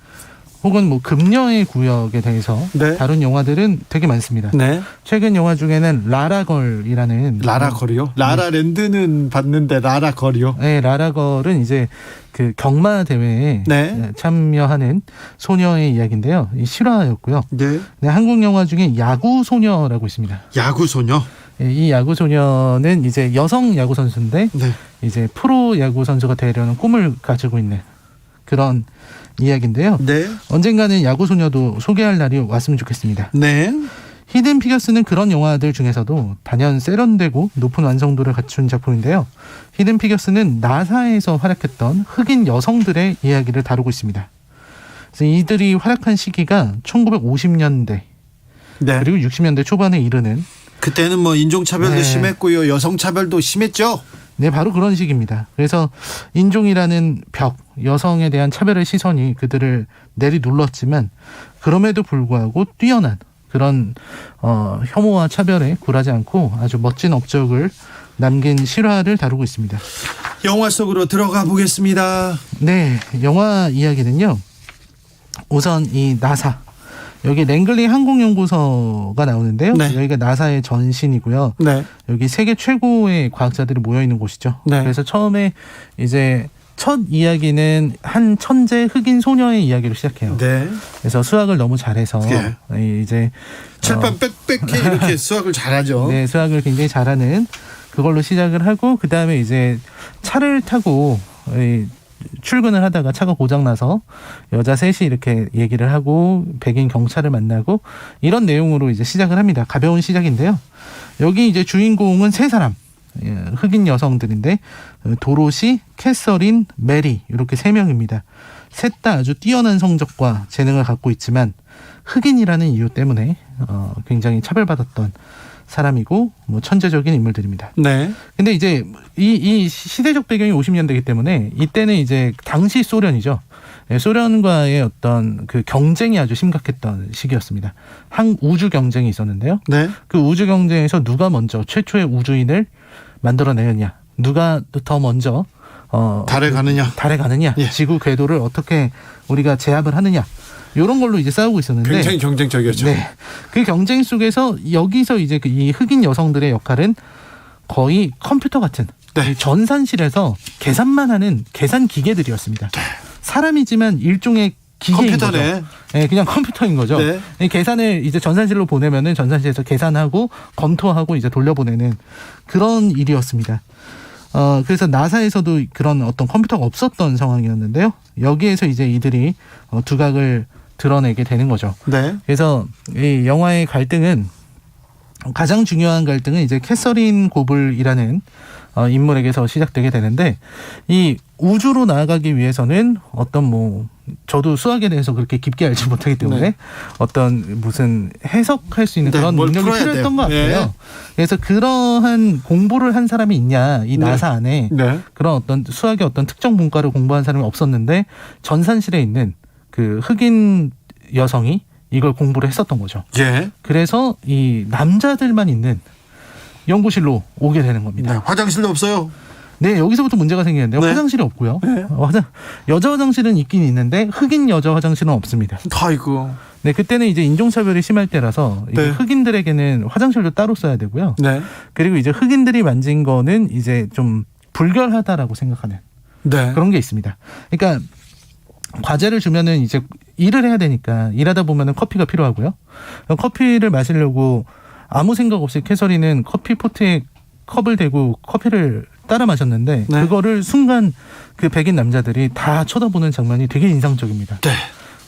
Speaker 19: 혹은 금녀의 구역에 대해서
Speaker 3: 네.
Speaker 19: 다룬 영화들은 되게 많습니다.
Speaker 3: 네.
Speaker 19: 최근 영화 중에는 라라걸이라는
Speaker 3: 라라걸이요? 라라랜드는 봤는데 라라걸이요?
Speaker 19: 네, 라라걸은 이제 그 경마 대회에
Speaker 3: 네.
Speaker 19: 참여하는 소녀의 이야기인데요. 이 실화였고요.
Speaker 3: 네.
Speaker 19: 네, 한국 영화 중에 야구 소녀라고 있습니다.
Speaker 3: 야구 소녀?
Speaker 19: 네, 이 야구 소녀는 이제 여성 야구 선수인데
Speaker 3: 네.
Speaker 19: 이제 프로 야구 선수가 되려는 꿈을 가지고 있는 그런 이야기인데요.
Speaker 3: 네.
Speaker 19: 언젠가는 야구 소녀도 소개할 날이 왔으면 좋겠습니다.
Speaker 3: 네.
Speaker 19: 히든 피겨스는 그런 영화들 중에서도 단연 세련되고 높은 완성도를 갖춘 작품인데요. 히든 피겨스는 나사에서 활약했던 흑인 여성들의 이야기를 다루고 있습니다. 그래서 이들이 활약한 시기가 1950년대
Speaker 3: 네.
Speaker 19: 그리고 60년대 초반에 이르는
Speaker 3: 그때는 인종차별도
Speaker 19: 네.
Speaker 3: 심했고요. 여성차별도 심했죠.
Speaker 19: 네, 바로 그런 시기입니다. 그래서 인종이라는 벽, 여성에 대한 차별의 시선이 그들을 내리눌렀지만 그럼에도 불구하고 뛰어난 그런 혐오와 차별에 굴하지 않고 아주 멋진 업적을 남긴 실화를 다루고 있습니다.
Speaker 3: 영화 속으로 들어가 보겠습니다.
Speaker 19: 네, 영화 이야기는요. 우선 이 나사. 여기 랭글리 항공연구소가 나오는데요.
Speaker 3: 네.
Speaker 19: 여기가 나사의 전신이고요.
Speaker 3: 네.
Speaker 19: 여기 세계 최고의 과학자들이 모여 있는 곳이죠.
Speaker 3: 네.
Speaker 19: 그래서 처음에 이제 첫 이야기는 한 천재 흑인 소녀의 이야기로 시작해요.
Speaker 3: 네.
Speaker 19: 그래서 수학을 너무 잘해서 이제
Speaker 3: 칠판 빽빽해 이렇게 수학을 잘하죠.
Speaker 19: 네, 수학을 굉장히 잘하는 그걸로 시작을 하고 그다음에 이제 차를 타고 출근을 하다가 차가 고장나서 여자 셋이 이렇게 얘기를 하고 백인 경찰을 만나고 이런 내용으로 이제 시작을 합니다. 가벼운 시작인데요. 여기 이제 주인공은 세 사람. 흑인 여성들인데 도로시, 캐서린, 메리 이렇게 세 명입니다. 셋 다 아주 뛰어난 성적과 재능을 갖고 있지만 흑인이라는 이유 때문에 굉장히 차별받았던 사람이고 뭐 천재적인 인물들입니다.
Speaker 3: 네.
Speaker 19: 근데 이제 이 시대적 배경이 50년대이기 때문에 이때는 이제 당시 소련이죠. 소련과의 어떤 그 경쟁이 아주 심각했던 시기였습니다. 우주 경쟁이 있었는데요.
Speaker 3: 네.
Speaker 19: 그 우주 경쟁에서 누가 먼저 최초의 우주인을 만들어내느냐, 누가 더 먼저
Speaker 3: 달에 가느냐,
Speaker 19: 예. 지구 궤도를 어떻게 우리가 제압을 하느냐. 이런 걸로 이제 싸우고 있었는데
Speaker 3: 굉장히 경쟁적이었죠.
Speaker 19: 네. 그 경쟁 속에서 여기서 이제 이 흑인 여성들의 역할은 거의 컴퓨터 같은 전산실에서 계산만 하는 계산 기계들이었습니다. 사람이지만 일종의 기계인
Speaker 3: 컴퓨터네.
Speaker 19: 거죠. 네, 그냥 컴퓨터인 거죠.
Speaker 3: 네.
Speaker 19: 이 계산을 이제 전산실로 보내면은 전산실에서 계산하고 검토하고 이제 돌려보내는 그런 일이었습니다. 그래서 나사에서도 그런 어떤 컴퓨터가 없었던 상황이었는데요. 여기에서 이제 이들이 두각을 드러내게 되는 거죠.
Speaker 3: 네.
Speaker 19: 그래서 이 영화의 갈등은 가장 중요한 갈등은 이제 캐서린 고블이라는 인물에게서 시작되게 되는데 이 우주로 나아가기 위해서는 어떤 뭐 저도 수학에 대해서 그렇게 깊게 알지 못하기 때문에
Speaker 3: 네.
Speaker 19: 어떤 무슨 해석할 수 있는
Speaker 3: 네,
Speaker 19: 그런
Speaker 3: 뭘
Speaker 19: 능력이
Speaker 3: 풀어야
Speaker 19: 필요했던
Speaker 3: 돼요.
Speaker 19: 것 같아요.
Speaker 3: 네.
Speaker 19: 그래서 그러한 공부를 한 사람이 있냐 이 나사 안에
Speaker 3: 네.
Speaker 19: 그런 어떤 수학의 어떤 특정 분과를 공부한 사람이 없었는데 전산실에 있는 그 흑인 여성이 이걸 공부를 했었던 거죠.
Speaker 3: 예.
Speaker 19: 그래서 이 남자들만 있는 연구실로 오게 되는 겁니다.
Speaker 3: 네. 화장실도 없어요.
Speaker 19: 네, 여기서부터 문제가 생기는데요.
Speaker 3: 네.
Speaker 19: 화장실이 없고요.
Speaker 3: 네.
Speaker 19: 여자 화장실은 있긴 있는데 흑인 여자 화장실은 없습니다.
Speaker 3: 아이고.
Speaker 19: 네, 그때는 이제 인종차별이 심할 때라서 이게
Speaker 3: 네.
Speaker 19: 흑인들에게는 화장실도 따로 써야 되고요.
Speaker 3: 네.
Speaker 19: 그리고 이제 흑인들이 만진 거는 이제 좀 불결하다라고 생각하는
Speaker 3: 네.
Speaker 19: 그런 게 있습니다. 그러니까 과제를 주면은 이제 일을 해야 되니까 일하다 보면은 커피가 필요하고요. 커피를 마시려고 아무 생각 없이 캐서린은 커피 포트에 컵을 대고 커피를 따라 마셨는데
Speaker 3: 네.
Speaker 19: 그거를 순간 그 백인 남자들이 다 쳐다보는 장면이 되게 인상적입니다.
Speaker 3: 네.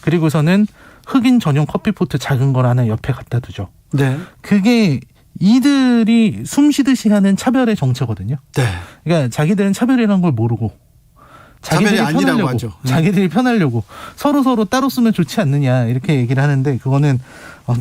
Speaker 19: 그리고서는 흑인 전용 커피 포트 작은 걸 하나 옆에 갖다 두죠.
Speaker 3: 네.
Speaker 19: 그게 이들이 숨쉬듯이 하는 차별의 정체거든요.
Speaker 3: 네.
Speaker 19: 그러니까 자기들은 차별이라는 걸 모르고
Speaker 3: 차별이 아니라고 하죠.
Speaker 19: 자기들이 편하려고 서로 따로 쓰면 좋지 않느냐 이렇게 얘기를 하는데 그거는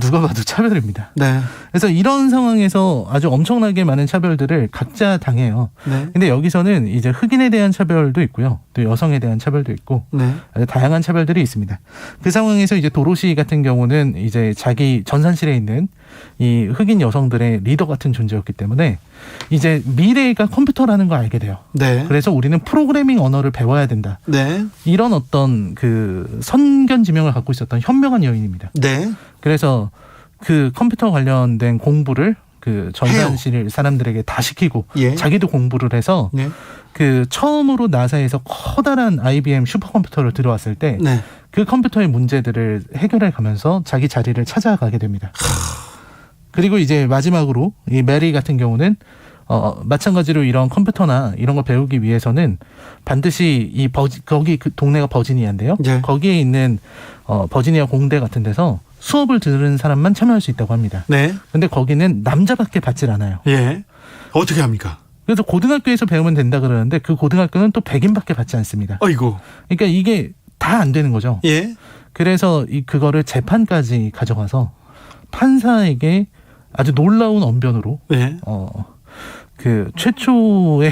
Speaker 19: 누가 봐도 차별입니다.
Speaker 3: 네.
Speaker 19: 그래서 이런 상황에서 아주 엄청나게 많은 차별들을 각자 당해요.
Speaker 3: 네.
Speaker 19: 근데 여기서는 이제 흑인에 대한 차별도 있고요. 또 여성에 대한 차별도 있고
Speaker 3: 네.
Speaker 19: 아주 다양한 차별들이 있습니다. 그 상황에서 이제 도로시 같은 경우는 이제 자기 전산실에 있는 이 흑인 여성들의 리더 같은 존재였기 때문에 이제 미래가 컴퓨터라는 걸 알게 돼요.
Speaker 3: 네.
Speaker 19: 그래서 우리는 프로그래밍 언어를 배워야 된다.
Speaker 3: 네.
Speaker 19: 이런 어떤 그 선견지명을 갖고 있었던 현명한 여인입니다.
Speaker 3: 네.
Speaker 19: 그래서 그 컴퓨터 관련된 공부를 그 전산실 사람들에게 다 시키고
Speaker 3: 예.
Speaker 19: 자기도 공부를 해서
Speaker 3: 네.
Speaker 19: 그 처음으로 나사에서 커다란 IBM 슈퍼컴퓨터를 들어왔을 때
Speaker 3: 네.
Speaker 19: 그 컴퓨터의 문제들을 해결해 가면서 자기 자리를 찾아가게 됩니다. 그리고 이제 마지막으로 이 메리 같은 경우는 마찬가지로 이런 컴퓨터나 이런 걸 배우기 위해서는 반드시 이 거기 그 동네가 버지니아인데요.
Speaker 3: 예.
Speaker 19: 거기에 있는 버지니아 공대 같은 데서 수업을 들은 사람만 참여할 수 있다고 합니다.
Speaker 3: 네.
Speaker 19: 근데 거기는 남자밖에 받질 않아요.
Speaker 3: 예. 어떻게 합니까?
Speaker 19: 그래서 고등학교에서 배우면 된다 그러는데 그 고등학교는 또 백인밖에 받지 않습니다.
Speaker 3: 어이고.
Speaker 19: 그러니까 이게 다 안 되는 거죠.
Speaker 3: 예.
Speaker 19: 그래서 그거를 재판까지 가져가서 판사에게 아주 놀라운 언변으로
Speaker 3: 예.
Speaker 19: 그 최초의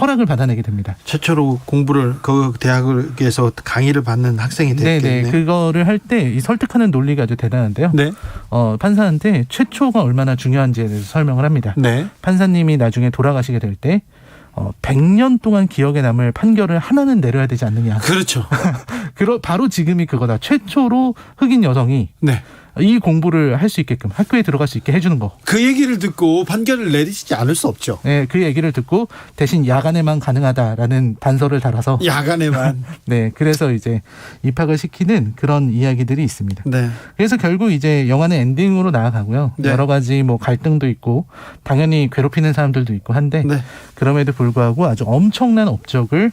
Speaker 19: 허락을 받아내게 됩니다.
Speaker 3: 최초로 공부를 그 대학에서 강의를 받는 학생이 됐겠네요.
Speaker 19: 네네. 그거를 할 때 이 설득하는 논리가 아주 대단한데요.
Speaker 3: 네.
Speaker 19: 판사한테 최초가 얼마나 중요한지에 대해서 설명을 합니다.
Speaker 3: 네.
Speaker 19: 판사님이 나중에 돌아가시게 될 때 100년 동안 기억에 남을 판결을 하나는 내려야 되지 않느냐.
Speaker 3: 그렇죠.
Speaker 19: 바로 지금이 그거다. 최초로 흑인 여성이
Speaker 3: 네.
Speaker 19: 이 공부를 할 수 있게끔 학교에 들어갈 수 있게 해주는 거.
Speaker 3: 그 얘기를 듣고 판결을 내리시지 않을 수 없죠.
Speaker 19: 네, 그 얘기를 듣고 대신 야간에만 가능하다라는 단서를 달아서
Speaker 3: 야간에만.
Speaker 19: 네, 그래서 이제 입학을 시키는 그런 이야기들이 있습니다.
Speaker 3: 네.
Speaker 19: 그래서 결국 이제 영화는 엔딩으로 나아가고요.
Speaker 3: 네.
Speaker 19: 여러 가지 뭐 갈등도 있고 당연히 괴롭히는 사람들도 있고 한데
Speaker 3: 네.
Speaker 19: 그럼에도 불구하고 아주 엄청난 업적을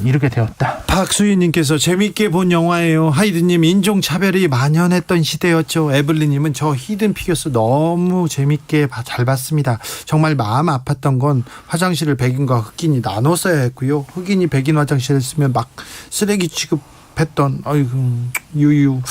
Speaker 19: 이루게 되었다.
Speaker 3: 박수희님께서 재밌게 본 영화예요. 하이드님 인종차별이 만연했던 시대였죠. 에블리님은 저 히든 피겨스 너무 재밌게 잘 봤습니다. 정말 마음 아팠던 건 화장실을 백인과 흑인이 나눴어야 했고요. 흑인이 백인 화장실을 쓰면 막 쓰레기 취급했던 유유.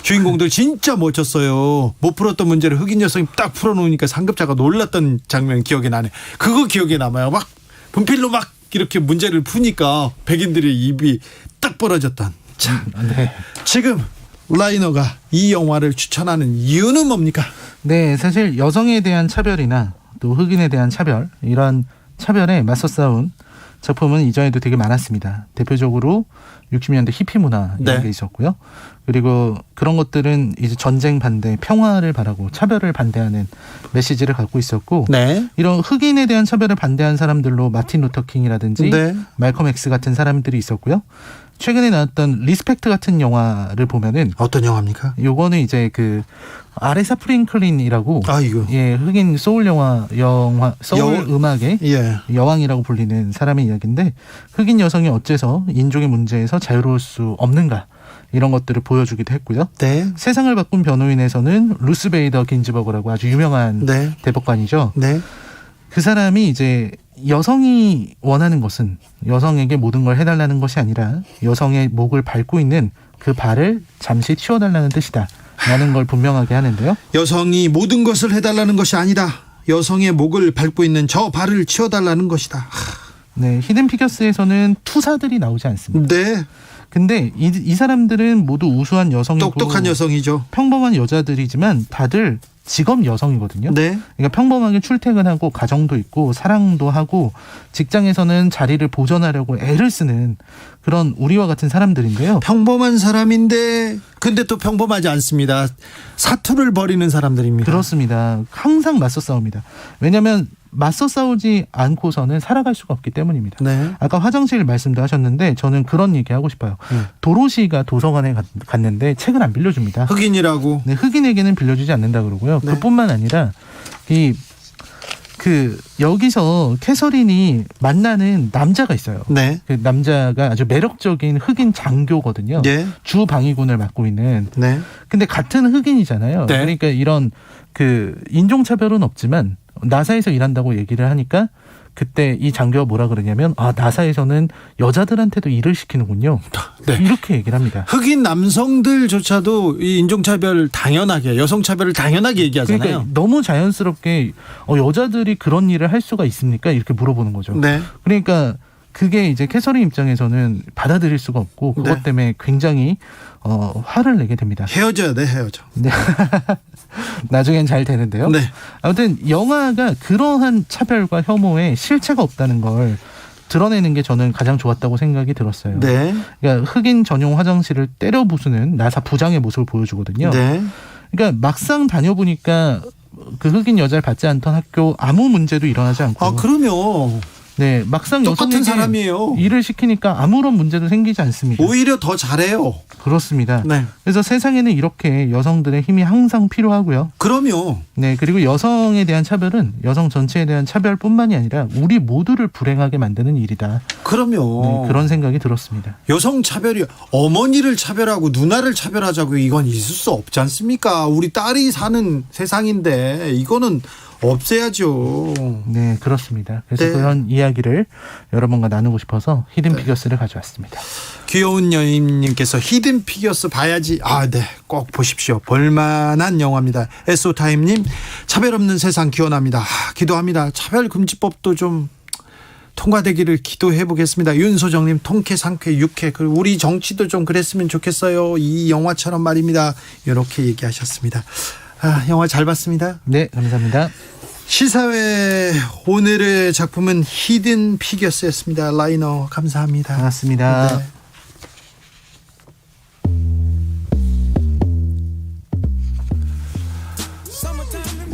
Speaker 3: 주인공들 진짜 멋졌어요. 못 풀었던 문제를 흑인 여성이 딱 풀어놓으니까 상급자가 놀랐던 장면 기억이 나네. 그거 기억에 남아요. 막 분필로 막 이렇게 문제를 푸니까 백인들의 입이 딱 벌어졌던. 자,
Speaker 19: 네.
Speaker 3: 지금 라이너가 이 영화를 추천하는 이유는 뭡니까?
Speaker 19: 네, 사실 여성에 대한 차별이나 또 흑인에 대한 차별, 이런 차별에 맞서 싸운 작품은 이전에도 되게 많았습니다. 대표적으로 60년대 히피 문화 이런
Speaker 3: 네.
Speaker 19: 게 있었고요. 그리고 그런 것들은 이제 전쟁 반대, 평화를 바라고 차별을 반대하는 메시지를 갖고 있었고,
Speaker 3: 네.
Speaker 19: 이런 흑인에 대한 차별을 반대한 사람들로 마틴 루터 킹이라든지
Speaker 3: 네.
Speaker 19: 말컴 엑스 같은 사람들이 있었고요. 최근에 나왔던 리스펙트 같은 영화를 보면은
Speaker 3: 어떤 영화입니까?
Speaker 19: 요거는 이제 그 아레사 프랭클린이라고 예, 흑인 소울 영화 소울 음악의 여왕이라고 불리는 사람의 이야기인데, 흑인 여성이 어째서 인종의 문제에서 자유로울 수 없는가 이런 것들을 보여주기도 했고요.
Speaker 3: 네.
Speaker 19: 세상을 바꾼 변호인에서는 루스 베이더 긴즈버그라고 아주 유명한
Speaker 3: 네.
Speaker 19: 대법관이죠.
Speaker 3: 네.
Speaker 19: 그 사람이 이제 여성이 원하는 것은 여성에게 모든 걸 해달라는 것이 아니라 여성의 목을 밟고 있는 그 발을 잠시 치워달라는 뜻이다 라는 걸 분명하게 하는데요.
Speaker 3: 여성이 모든 것을 해달라는 것이 아니다. 여성의 목을 밟고 있는 저 발을 치워달라는 것이다.
Speaker 19: 네, 히든 피겨스에서는 투사들이 나오지 않습니다.
Speaker 3: 네.
Speaker 19: 근데 이 사람들은 모두 우수한 여성이고
Speaker 3: 똑똑한 여성이죠.
Speaker 19: 평범한 여자들이지만 다들 직업 여성이거든요.
Speaker 3: 네.
Speaker 19: 그러니까 평범하게 출퇴근하고 가정도 있고 사랑도 하고 직장에서는 자리를 보존하려고 애를 쓰는 그런 우리와 같은 사람들인데요.
Speaker 3: 평범한 사람인데 근데 또 평범하지 않습니다. 사투를 벌이는 사람들입니다.
Speaker 19: 그렇습니다. 항상 맞서 싸웁니다. 왜냐하면 맞서 싸우지 않고서는 살아갈 수가 없기 때문입니다.
Speaker 3: 네.
Speaker 19: 아까 화장실 말씀도 하셨는데 저는 그런 얘기 하고 싶어요. 도로시가 도서관에 갔는데 책을 안 빌려줍니다.
Speaker 3: 흑인이라고.
Speaker 19: 네, 흑인에게는 빌려주지 않는다 그러고요.
Speaker 3: 네.
Speaker 19: 그뿐만 아니라 여기서 캐서린이 만나는 남자가 있어요.
Speaker 3: 네.
Speaker 19: 그 남자가 아주 매력적인 흑인 장교거든요.
Speaker 3: 네.
Speaker 19: 주 방위군을 맡고 있는.
Speaker 3: 네.
Speaker 19: 근데 같은 흑인이잖아요.
Speaker 3: 네.
Speaker 19: 그러니까 이런 인종차별은 없지만 나사에서 일한다고 얘기를 하니까 그때 이 장교가 뭐라 그러냐면 나사에서는 여자들한테도 일을 시키는군요.
Speaker 3: 네.
Speaker 19: 이렇게 얘기를 합니다.
Speaker 3: 흑인 남성들조차도 이 인종차별 당연하게 여성차별을 당연하게 얘기하잖아요.
Speaker 19: 그러니까 너무 자연스럽게 여자들이 그런 일을 할 수가 있습니까? 이렇게 물어보는 거죠.
Speaker 3: 네.
Speaker 19: 그러니까 그게 이제 캐서린 입장에서는 받아들일 수가 없고 그것
Speaker 3: 네.
Speaker 19: 때문에 굉장히 화를 내게 됩니다.
Speaker 3: 헤어져야 돼, 헤어져.
Speaker 19: 네. 나중엔 잘 되는데요.
Speaker 3: 네.
Speaker 19: 아무튼 영화가 그러한 차별과 혐오에 실체가 없다는 걸 드러내는 게 저는 가장 좋았다고 생각이 들었어요.
Speaker 3: 네.
Speaker 19: 그러니까 흑인 전용 화장실을 때려 부수는 나사 부장의 모습을 보여주거든요.
Speaker 3: 네.
Speaker 19: 그러니까 막상 다녀보니까 그 흑인 여자를 받지 않던 학교 아무 문제도 일어나지 않고.
Speaker 3: 그럼요.
Speaker 19: 네, 막상
Speaker 3: 똑같은 사람이에요.
Speaker 19: 일을 시키니까 아무런 문제도 생기지 않습니다.
Speaker 3: 오히려 더 잘해요.
Speaker 19: 그렇습니다.
Speaker 3: 네.
Speaker 19: 그래서 세상에는 이렇게 여성들의 힘이 항상 필요하고요.
Speaker 3: 그럼요.
Speaker 19: 네, 그리고 여성에 대한 차별은 여성 전체에 대한 차별뿐만이 아니라 우리 모두를 불행하게 만드는 일이다.
Speaker 3: 그럼요.
Speaker 19: 네, 그런 생각이 들었습니다.
Speaker 3: 여성 차별이 어머니를 차별하고 누나를 차별하자고 이건 있을 수 없지 않습니까? 우리 딸이 사는 세상인데 이거는 없애야죠.
Speaker 19: 네, 그렇습니다. 그래서
Speaker 3: 네.
Speaker 19: 그런 이야기를 여러분과 나누고 싶어서 히든 피겨스를 가져왔습니다.
Speaker 3: 귀여운 여인님께서 히든 피겨스 봐야지. 네, 꼭 보십시오. 볼만한 영화입니다. 에소타임님, 차별 없는 세상 기원합니다. 기도합니다. 차별금지법도 좀 통과되기를 기도해 보겠습니다. 윤소정님, 통쾌, 상쾌, 유쾌. 그리고 우리 정치도 좀 그랬으면 좋겠어요. 이 영화처럼 말입니다. 이렇게 얘기하셨습니다. 영화 잘 봤습니다.
Speaker 19: 네, 감사합니다.
Speaker 3: 시사회 오늘의 작품은 히든 피겨스였습니다. 라이너 감사합니다.
Speaker 19: 고맙습니다.
Speaker 3: 네.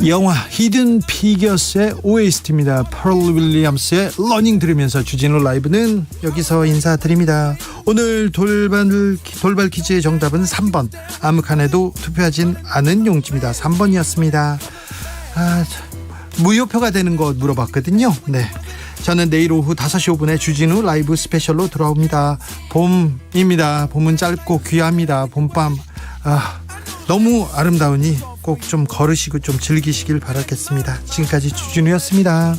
Speaker 3: 영화 히든 피겨스의 OST입니다. 펄 윌리엄스의 러닝 들으면서 주진우 라이브는 여기서 인사드립니다. 오늘 돌발 퀴즈의 정답은 3번. 아무칸에도 투표하진 않은 용지입니다. 3번이었습니다. 무효표가 되는 것 물어봤거든요. 네. 저는 내일 오후 5시 5분에 주진우 라이브 스페셜로 돌아옵니다. 봄입니다. 봄은 짧고 귀합니다. 봄밤. 너무 아름다우니 꼭 좀 걸으시고 좀 즐기시길 바라겠습니다. 지금까지 주진우였습니다.